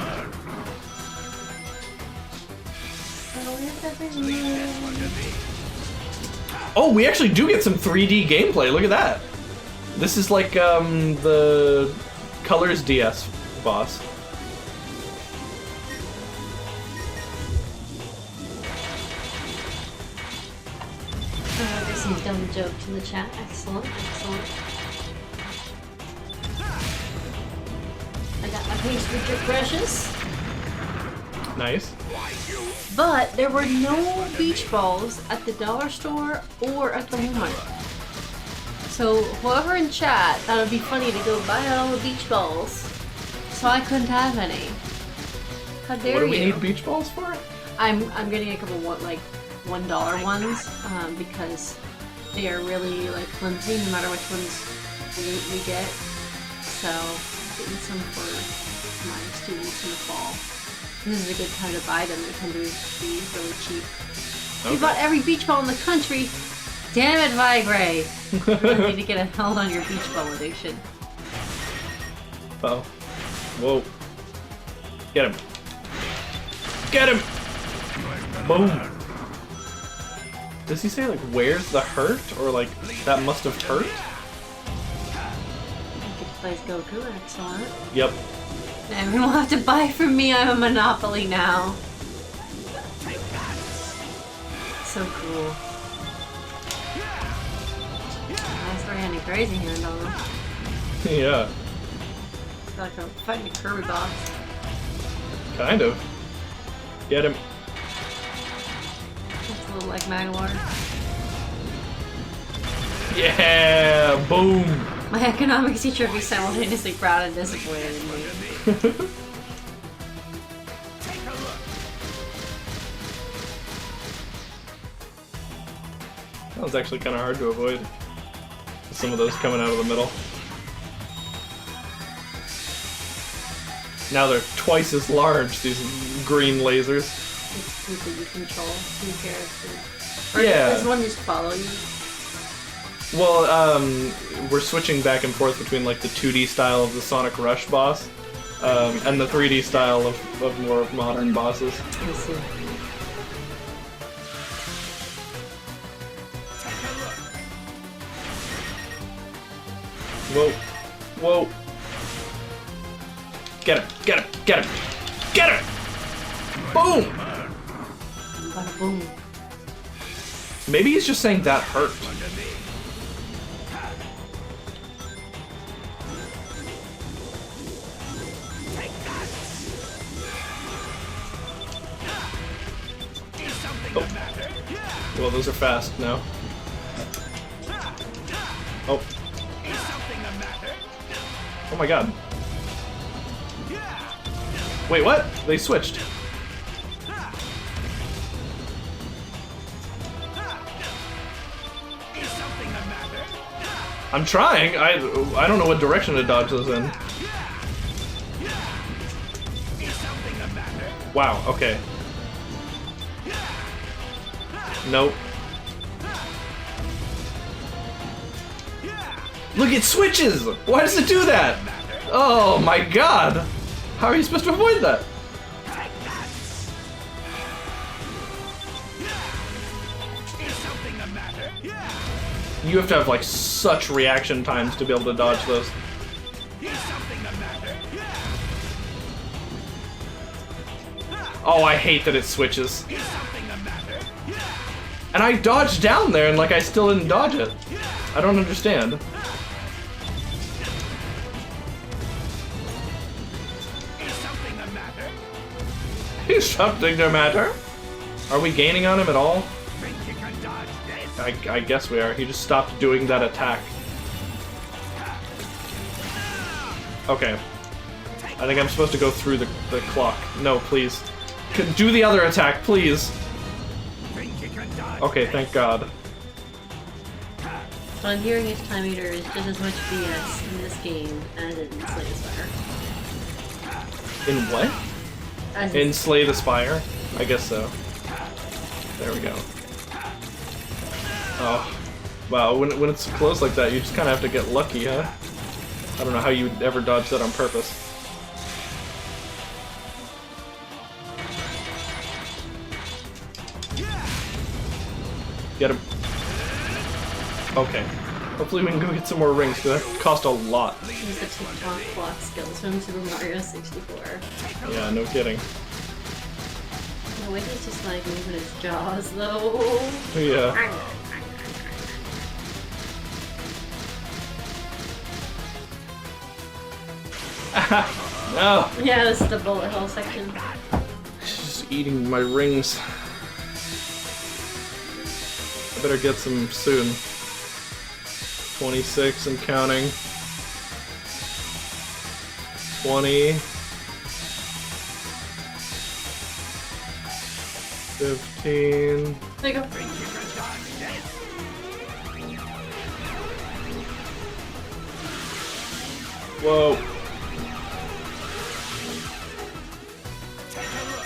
[SPEAKER 1] Oh, we actually do get some 3D gameplay. Look at that. This is like the Colors DS boss.
[SPEAKER 3] There's some dumb jokes in the chat. Excellent, excellent. I got my piece with your precious.
[SPEAKER 1] Nice.
[SPEAKER 3] But there were no beach balls at the dollar store or at the Walmart. So whoever in chat thought it'd be funny to go buy all the beach balls, so I couldn't have any. How dare you?
[SPEAKER 1] What do we need beach balls for?
[SPEAKER 3] I'm getting a couple like $1 ones because they are really like flimsy no matter which ones we get. So getting some for my students in the fall. This is a good time to buy them. They tend to be really cheap.
[SPEAKER 1] Okay.
[SPEAKER 3] We bought every beach ball in the country. Damn it, Vigray! You really need to get a held on your beach ball addiction.
[SPEAKER 1] Uh-oh. Whoa. Get him. Get him! Boom. Does he say, like, where's the hurt? Or, like, that must have hurt?
[SPEAKER 3] Good place Goku, excellent.
[SPEAKER 1] Yep.
[SPEAKER 3] Everyone will have to buy from me. I'm a monopoly now. So cool. Nice Randy Crazy hand on him.
[SPEAKER 1] Yeah.
[SPEAKER 3] I feel like I'm fighting a Kirby boss.
[SPEAKER 1] Kind of. Get him.
[SPEAKER 3] It's a little like Magwar.
[SPEAKER 1] Yeah! Boom!
[SPEAKER 3] My economics teacher would be simultaneously proud and disappointed in me.
[SPEAKER 4] Take a look.
[SPEAKER 1] That was actually kind of hard to avoid. Some of those coming out of the middle. Now they're twice as large, these green lasers.
[SPEAKER 3] It's good that you control two characters. Or
[SPEAKER 1] Yeah.
[SPEAKER 3] does one just follow you?
[SPEAKER 1] Well, we're switching back and forth between like the 2D style of the Sonic Rush boss and the 3D style of more modern bosses.
[SPEAKER 3] I see.
[SPEAKER 1] Whoa. Whoa. Get him. Get him. Get him. Get him! Boom!
[SPEAKER 3] Bada boom.
[SPEAKER 1] Maybe he's just saying that hurt. Oh. Well, those are fast now. Oh. Oh my god. Wait, what? They switched. I'm trying. I don't know what direction to dodge those in. Wow, okay. Nope. Look, it switches! Why does it do that? Oh my god! How are you supposed to avoid that? You have to have like such reaction times to be able to dodge those. Oh, I hate that it switches. And I dodged down there and like I still didn't dodge it. I don't understand. He's something the matter. Are we gaining on him at all?
[SPEAKER 4] Think you can dodge this?
[SPEAKER 1] I guess we are. He just stopped doing that attack. Okay. I think I'm supposed to go through the clock. No, please. Do the other attack, please.
[SPEAKER 4] Think you can dodge
[SPEAKER 1] Okay,
[SPEAKER 4] this?
[SPEAKER 1] thank God.
[SPEAKER 3] So I'm hearing if Time Eater is just as much BS in this game as in Slay the Spire.
[SPEAKER 1] In what?
[SPEAKER 3] As
[SPEAKER 1] In Slay the Spire? I guess so. There we go. Oh. Wow, when it's close like that, you just kind of have to get lucky, huh? I don't know how you would ever dodge that on purpose. Get him. Okay. Hopefully we can go get some more rings, because that cost a lot.
[SPEAKER 3] Use the TikTok clock skills from Super Mario 64.
[SPEAKER 1] Yeah, no kidding.
[SPEAKER 3] The way he's just like moving his jaws though.
[SPEAKER 1] Yeah. No!
[SPEAKER 3] Yeah, this is the bullet hell section.
[SPEAKER 1] She's just eating my rings. I better get some soon. 26 and counting. 20. 15.
[SPEAKER 3] There you go.
[SPEAKER 1] Whoa.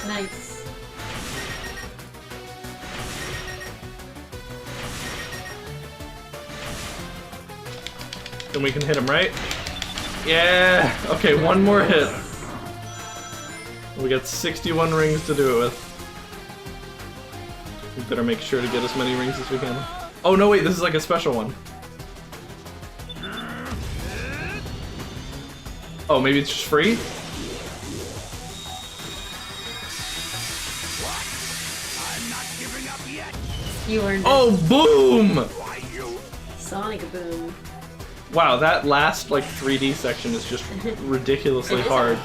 [SPEAKER 3] Nice.
[SPEAKER 1] Then we can hit him, right? Yeah! Okay, one more hit. We got 61 rings to do it with. We better make sure to get as many rings as we can. Oh no, wait, this is like a special one. Oh, maybe it's just free?
[SPEAKER 4] I'm not giving up yet.
[SPEAKER 3] You earned it.
[SPEAKER 1] Oh, boom!
[SPEAKER 4] Why you?
[SPEAKER 3] Sonic Boom.
[SPEAKER 1] Wow, that last like 3D section is just ridiculously
[SPEAKER 3] It is
[SPEAKER 1] hard.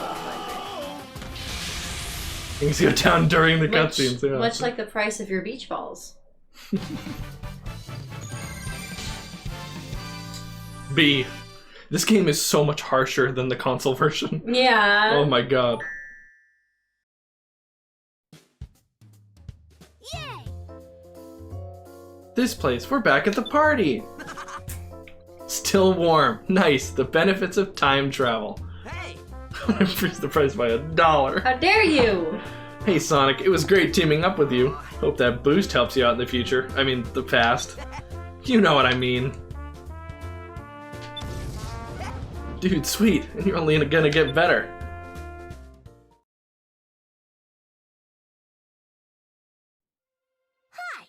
[SPEAKER 1] Things go down during the
[SPEAKER 3] Much,
[SPEAKER 1] cutscenes. Yeah.
[SPEAKER 3] much like the price of your beach balls.
[SPEAKER 1] B. This game is so much harsher than the console version.
[SPEAKER 3] Yeah.
[SPEAKER 1] Oh my god.
[SPEAKER 2] Yay!
[SPEAKER 1] This place, we're back at the party! Still warm. Nice. The benefits of time travel.
[SPEAKER 6] Hey,
[SPEAKER 1] Increase the price by $1.
[SPEAKER 3] How dare you!
[SPEAKER 1] Hey Sonic, it was great teaming up with you. Hope that boost helps you out in the future. I mean, the past. You know what I mean. Dude, sweet. And you're only gonna get better.
[SPEAKER 2] Hi!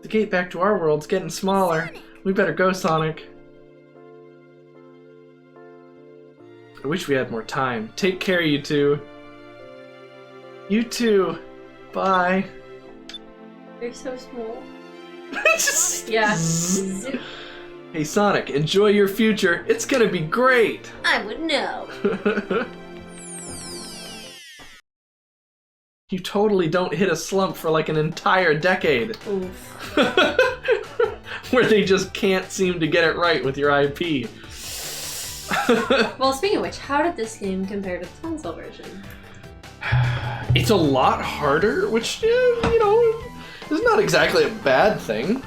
[SPEAKER 1] The gate back to our world's getting smaller. We better go, Sonic. I wish we had more time. Take care, you two. You too. Bye.
[SPEAKER 3] You're so small.
[SPEAKER 1] Just
[SPEAKER 3] Yeah.
[SPEAKER 1] zzz.
[SPEAKER 3] Zoop.
[SPEAKER 1] Hey Sonic, enjoy your future. It's gonna be great.
[SPEAKER 3] I would know.
[SPEAKER 1] You totally don't hit a slump for like an entire decade.
[SPEAKER 3] Oof.
[SPEAKER 1] Where they just can't seem to get it right with your IP.
[SPEAKER 3] Well, speaking of which, how did this game compare to the console version?
[SPEAKER 1] It's a lot harder, which, you know, is not exactly a bad thing.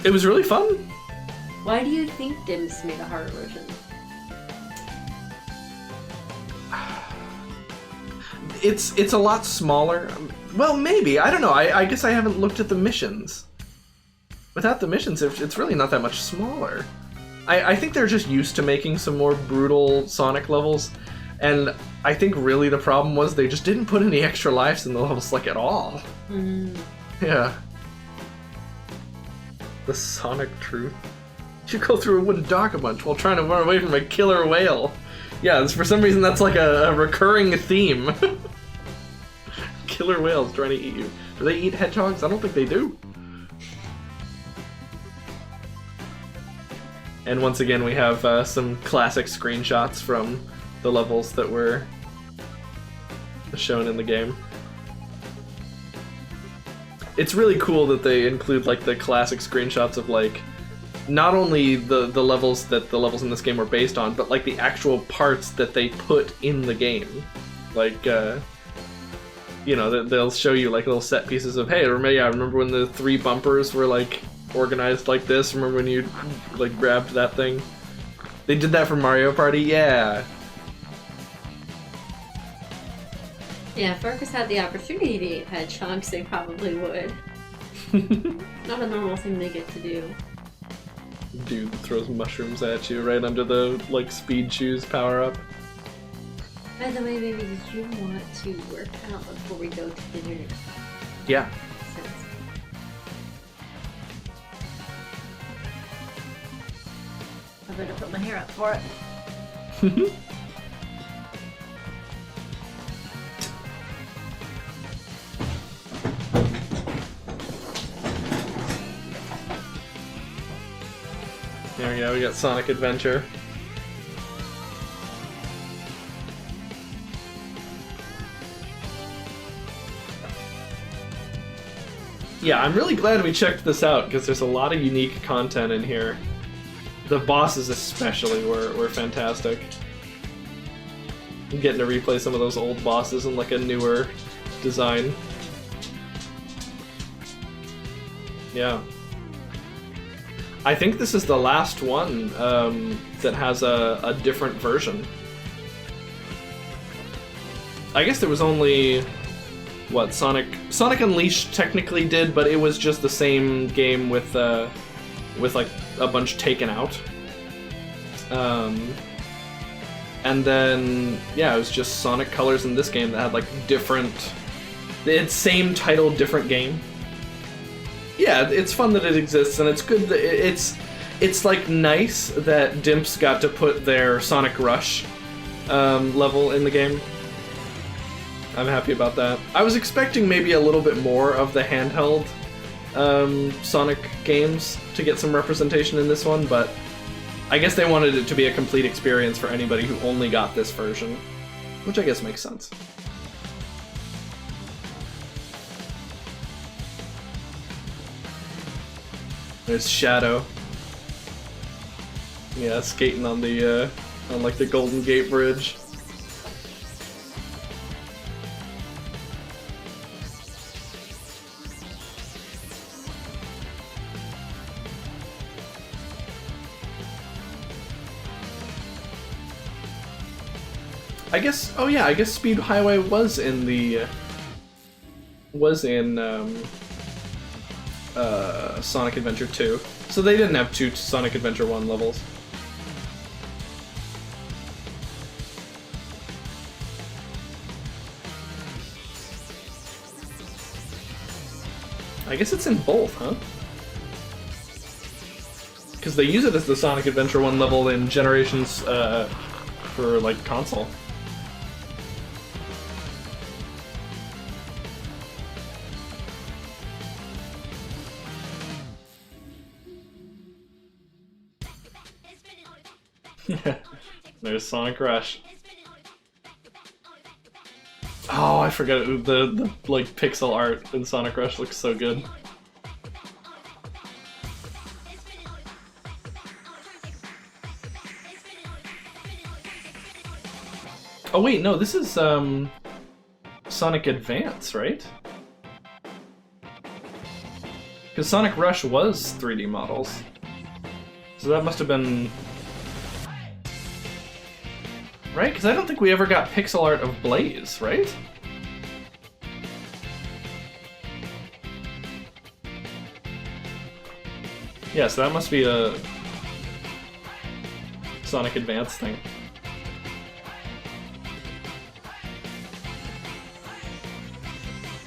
[SPEAKER 1] It was really fun.
[SPEAKER 3] Why do you think Dimps made a harder version?
[SPEAKER 1] It's a lot smaller. Well, maybe. I don't know. I guess I haven't looked at the missions. Without the missions, it's really not that much smaller. I think they're just used to making some more brutal Sonic levels, and I think really the problem was they just didn't put any extra lives in the levels, like, at all. Yeah. The Sonic truth. You go through a wooden dock a bunch while trying to run away from a killer whale. Yeah, for some reason that's like a recurring theme. Killer whales trying to eat you. Do they eat hedgehogs? I don't think they do. And once again we have some classic screenshots from the levels that were shown in the game. It's really cool that they include like the classic screenshots of like not only the levels that the levels in this game were based on, but like the actual parts that they put in the game. Like you know, they'll show you like little set pieces of, hey, remember when the 3 bumpers were like organized like this? Remember when you like grabbed that thing? They did that for Mario Party? Yeah.
[SPEAKER 3] Yeah, if Farkas had the opportunity to eat head chunks, they probably would. Not a normal thing they get to do.
[SPEAKER 1] Dude throws mushrooms at you right under the like speed shoes power up.
[SPEAKER 3] By the way, baby, did you want to work out before we go to dinner?
[SPEAKER 1] Yeah.
[SPEAKER 3] Since I better put my hair up for it.
[SPEAKER 1] There we go, we got Sonic Adventure. Yeah, I'm really glad we checked this out because there's a lot of unique content in here. The bosses especially were fantastic. I'm getting to replay some of those old bosses in like a newer design. Yeah. I think this is the last one that has a different version. I guess there was only... what, Sonic Unleashed technically did, but it was just the same game with like a bunch taken out. And then, yeah, it was just Sonic Colors in this game that had like different... It's same title, different game. Yeah, it's fun that it exists, and it's good that it's like nice that Dimps got to put their Sonic Rush level in the game. I'm happy about that. I was expecting maybe a little bit more of the handheld Sonic games to get some representation in this one, but I guess they wanted it to be a complete experience for anybody who only got this version, which I guess makes sense. There's Shadow. Yeah, skating on the on like the Golden Gate Bridge. I guess. Oh yeah, I guess Speed Highway was in the. Sonic Adventure 2. So they didn't have 2 Sonic Adventure 1 levels. I guess it's in both, huh? Because they use it as the Sonic Adventure 1 level in Generations for like console. There's Sonic Rush. Oh, I forgot the like pixel art in Sonic Rush looks so good. Oh wait, no, this is Sonic Advance, right? Because Sonic Rush was 3D models. So that must have been... Right? Because I don't think we ever got pixel art of Blaze, right? Yeah, so that must be a Sonic Advance thing.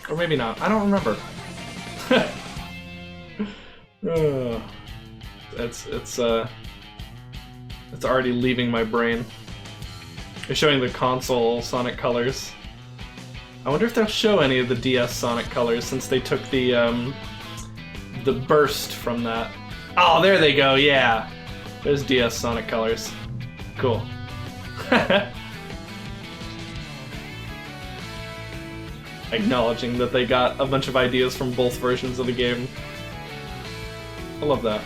[SPEAKER 1] Or maybe not. I don't remember. It's already leaving my brain. They're showing the console Sonic colors. I wonder if they'll show any of the DS Sonic colors since they took the burst from that. Oh, there they go. Yeah, there's DS Sonic colors. Cool. acknowledging that they got a bunch of ideas from both versions of the game. I love that.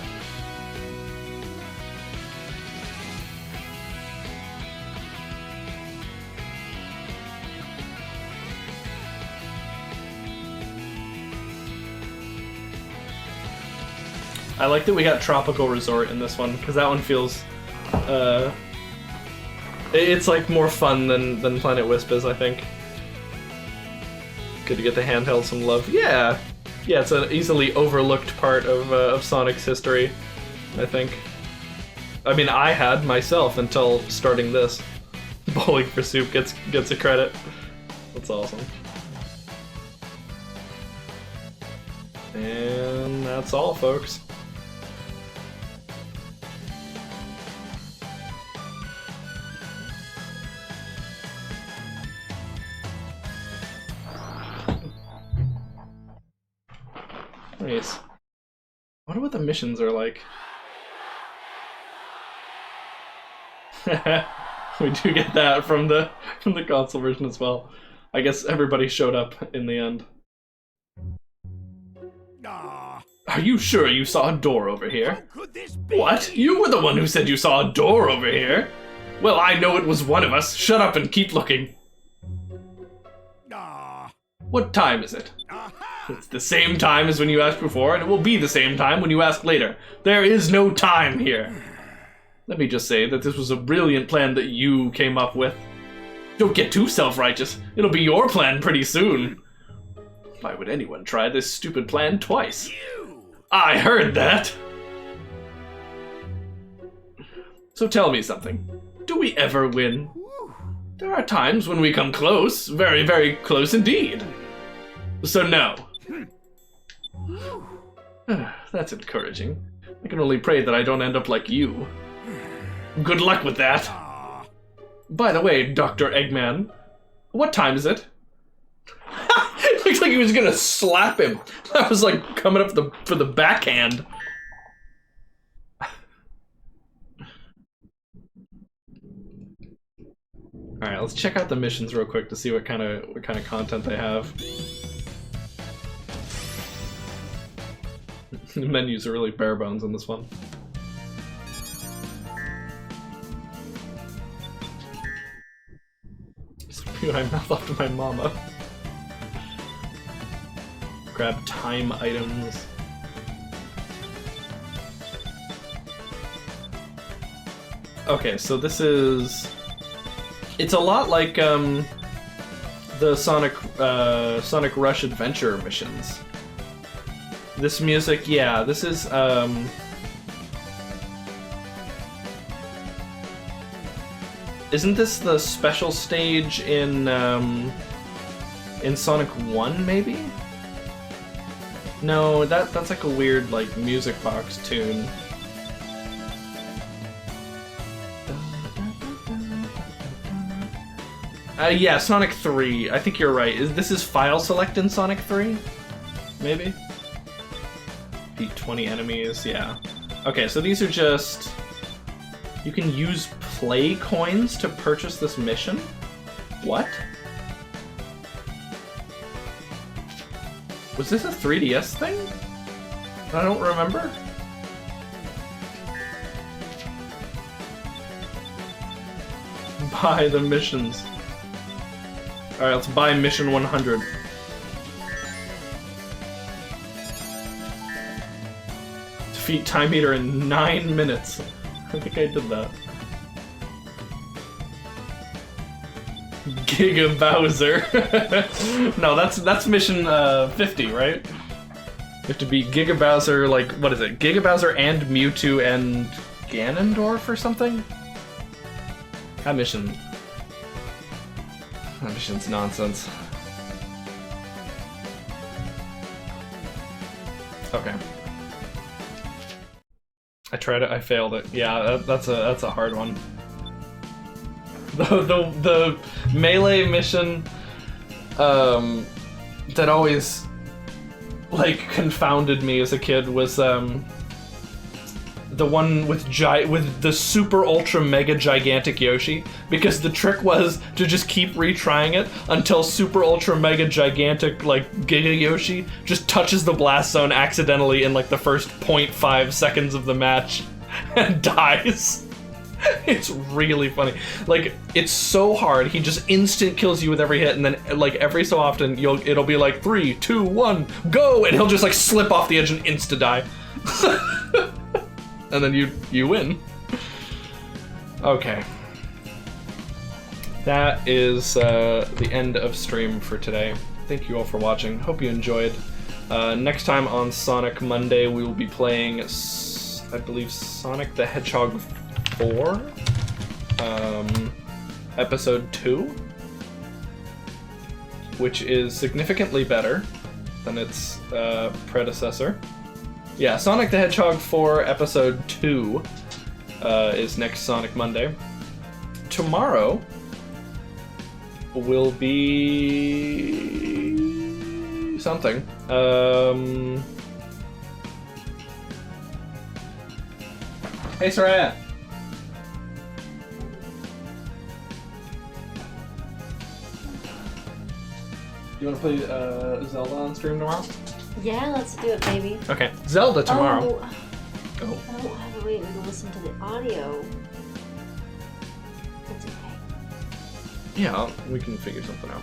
[SPEAKER 1] I like that we got Tropical Resort in this one, because that one feels, it's like more fun than Planet Wisp is, I think. Good to get the handheld some love. Yeah, it's an easily overlooked part of Sonic's history, I think. I mean, I had myself until starting this. Bowling for Soup gets a credit. That's awesome. And that's all, folks. Nice. I wonder what the missions are like. We do get that from the console version as well. I guess everybody showed up in the end.
[SPEAKER 4] Ah,
[SPEAKER 1] Are you sure you saw a door over
[SPEAKER 4] how
[SPEAKER 1] here?
[SPEAKER 4] could this be?
[SPEAKER 1] What? You were the one who said you saw a door over here? Well, I know it was one of us. Shut up and keep looking.
[SPEAKER 4] Ah,
[SPEAKER 1] What time is it?
[SPEAKER 4] aha!
[SPEAKER 1] It's the same time as when you asked before, and it will be the same time when you ask later. There is no time here. Let me just say that this was a brilliant plan that you came up with. Don't get too self-righteous. It'll be your plan pretty soon. Why would anyone try this stupid plan twice?
[SPEAKER 4] You!
[SPEAKER 1] I heard that! So tell me something. Do we ever win? There are times when we come close. Very, very close indeed. So no. That's encouraging. I can only pray that I don't end up like you. Good luck with that.
[SPEAKER 4] Ah,
[SPEAKER 1] By the way, Dr. Eggman, what time is it? Looks like he was gonna slap him. That was like coming up for the backhand. Alright, let's check out the missions real quick to see what kind of content they have. The menus are really bare bones in this one. Spew my mouth off to my mama. Grab time items. Okay, so this is... It's a lot like the Sonic Rush Adventure missions. This music, yeah, this is isn't this the special stage in Sonic 1 maybe? No, that's like a weird like music box tune. Yeah, Sonic 3. I think you're right. This is file select in Sonic 3? Maybe? Beat 20 enemies, yeah. Okay, so these are just... You can use play coins to purchase this mission? What? Was this a 3DS thing? I don't remember. Buy the missions. Alright, let's buy mission 100. Defeat Time Eater in 9 minutes. I think I did that. Giga Bowser. No, that's mission 50, right? You have to beat Giga Bowser, like, what is it? Giga Bowser and Mewtwo and Ganondorf or something? That mission's nonsense. Okay. I tried it, I failed it. Yeah, that's a hard one. The melee mission that always like confounded me as a kid was the the one with the super ultra mega gigantic Yoshi, because the trick was to just keep retrying it until super ultra mega gigantic like Giga Yoshi just touches the blast zone accidentally in like the first 0.5 seconds of the match and dies. It's really funny. Like, it's so hard. He just instant kills you with every hit, and then like every so often it'll be like 3, 2, 1, go, and he'll just like slip off the edge and insta die. And then you win. Okay. That is the end of stream for today. Thank you all for watching. Hope you enjoyed. Next time on Sonic Monday, we will be playing, I believe, Sonic the Hedgehog 4, episode 2, which is significantly better than its predecessor. Yeah, Sonic the Hedgehog 4, episode 2 is next Sonic Monday. Tomorrow will be something. Hey, Soraya. You want to play Zelda on stream tomorrow?
[SPEAKER 3] Yeah, let's do it, baby.
[SPEAKER 1] Okay, Zelda tomorrow.
[SPEAKER 3] Oh,
[SPEAKER 1] Go.
[SPEAKER 3] I don't have a way to listen to the audio. That's okay.
[SPEAKER 1] Yeah, we can figure something out.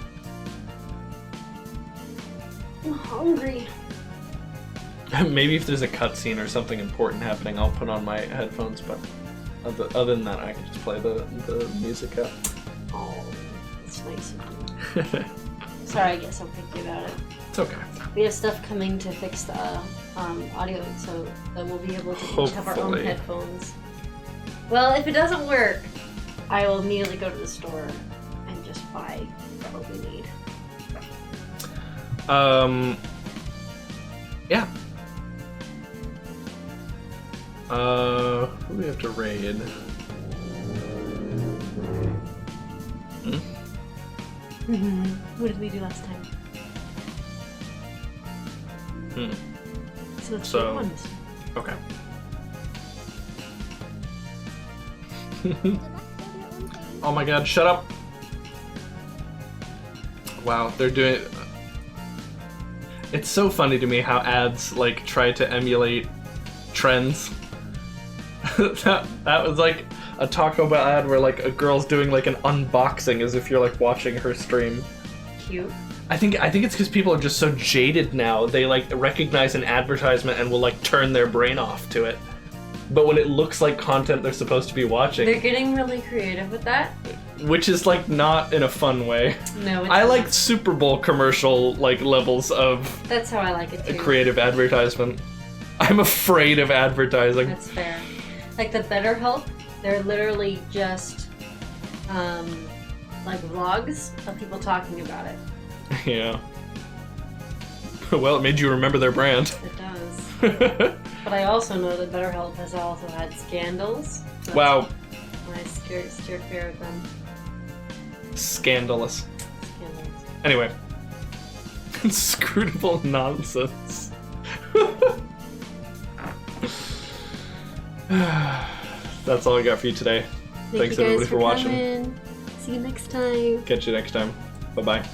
[SPEAKER 3] I'm hungry.
[SPEAKER 1] Maybe if there's a cutscene or something important happening, I'll put on my headphones, but other than that, I can just play the music out.
[SPEAKER 3] Oh, that's nice of you. Sorry, I get so picky about it.
[SPEAKER 1] It's okay.
[SPEAKER 3] We have stuff coming to fix the audio, so that we'll be able to each have our own
[SPEAKER 1] Hopefully.
[SPEAKER 3] headphones. Well, if it doesn't work, I will immediately go to the store and just buy what we need.
[SPEAKER 1] Yeah. Who do we have to raid?
[SPEAKER 3] What did we do last time? So let's do one this time.
[SPEAKER 1] Okay. Oh my god, shut up! Wow, they're doing... It's so funny to me how ads, like, try to emulate trends. that was like a Taco Bell ad where, like, a girl's doing, like, an unboxing as if you're, like, watching her stream.
[SPEAKER 3] Cute.
[SPEAKER 1] I think it's because people are just so jaded now. They, like, recognize an advertisement and will, like, turn their brain off to it. But when it looks like content they're supposed to be watching...
[SPEAKER 3] They're getting really creative with that.
[SPEAKER 1] Which is, like, not in a fun way.
[SPEAKER 3] No, it's
[SPEAKER 1] I
[SPEAKER 3] not.
[SPEAKER 1] like Super Bowl commercial, like, levels of
[SPEAKER 3] That's how I like it too.
[SPEAKER 1] creative advertisement. I'm afraid of advertising.
[SPEAKER 3] That's fair. Like the BetterHelp, they're literally just like vlogs of people talking about it.
[SPEAKER 1] Yeah. Well, it made you remember their brand.
[SPEAKER 3] It does. But I also know that BetterHelp has also had scandals. So
[SPEAKER 1] Wow.
[SPEAKER 3] I steer clear of them.
[SPEAKER 1] Scandalous.
[SPEAKER 3] Scandals.
[SPEAKER 1] Anyway. Inscrutable nonsense. That's all I got for you today. Thanks
[SPEAKER 3] you guys
[SPEAKER 1] everybody for watching.
[SPEAKER 3] coming. See you next time.
[SPEAKER 1] Catch you next time. Bye-bye.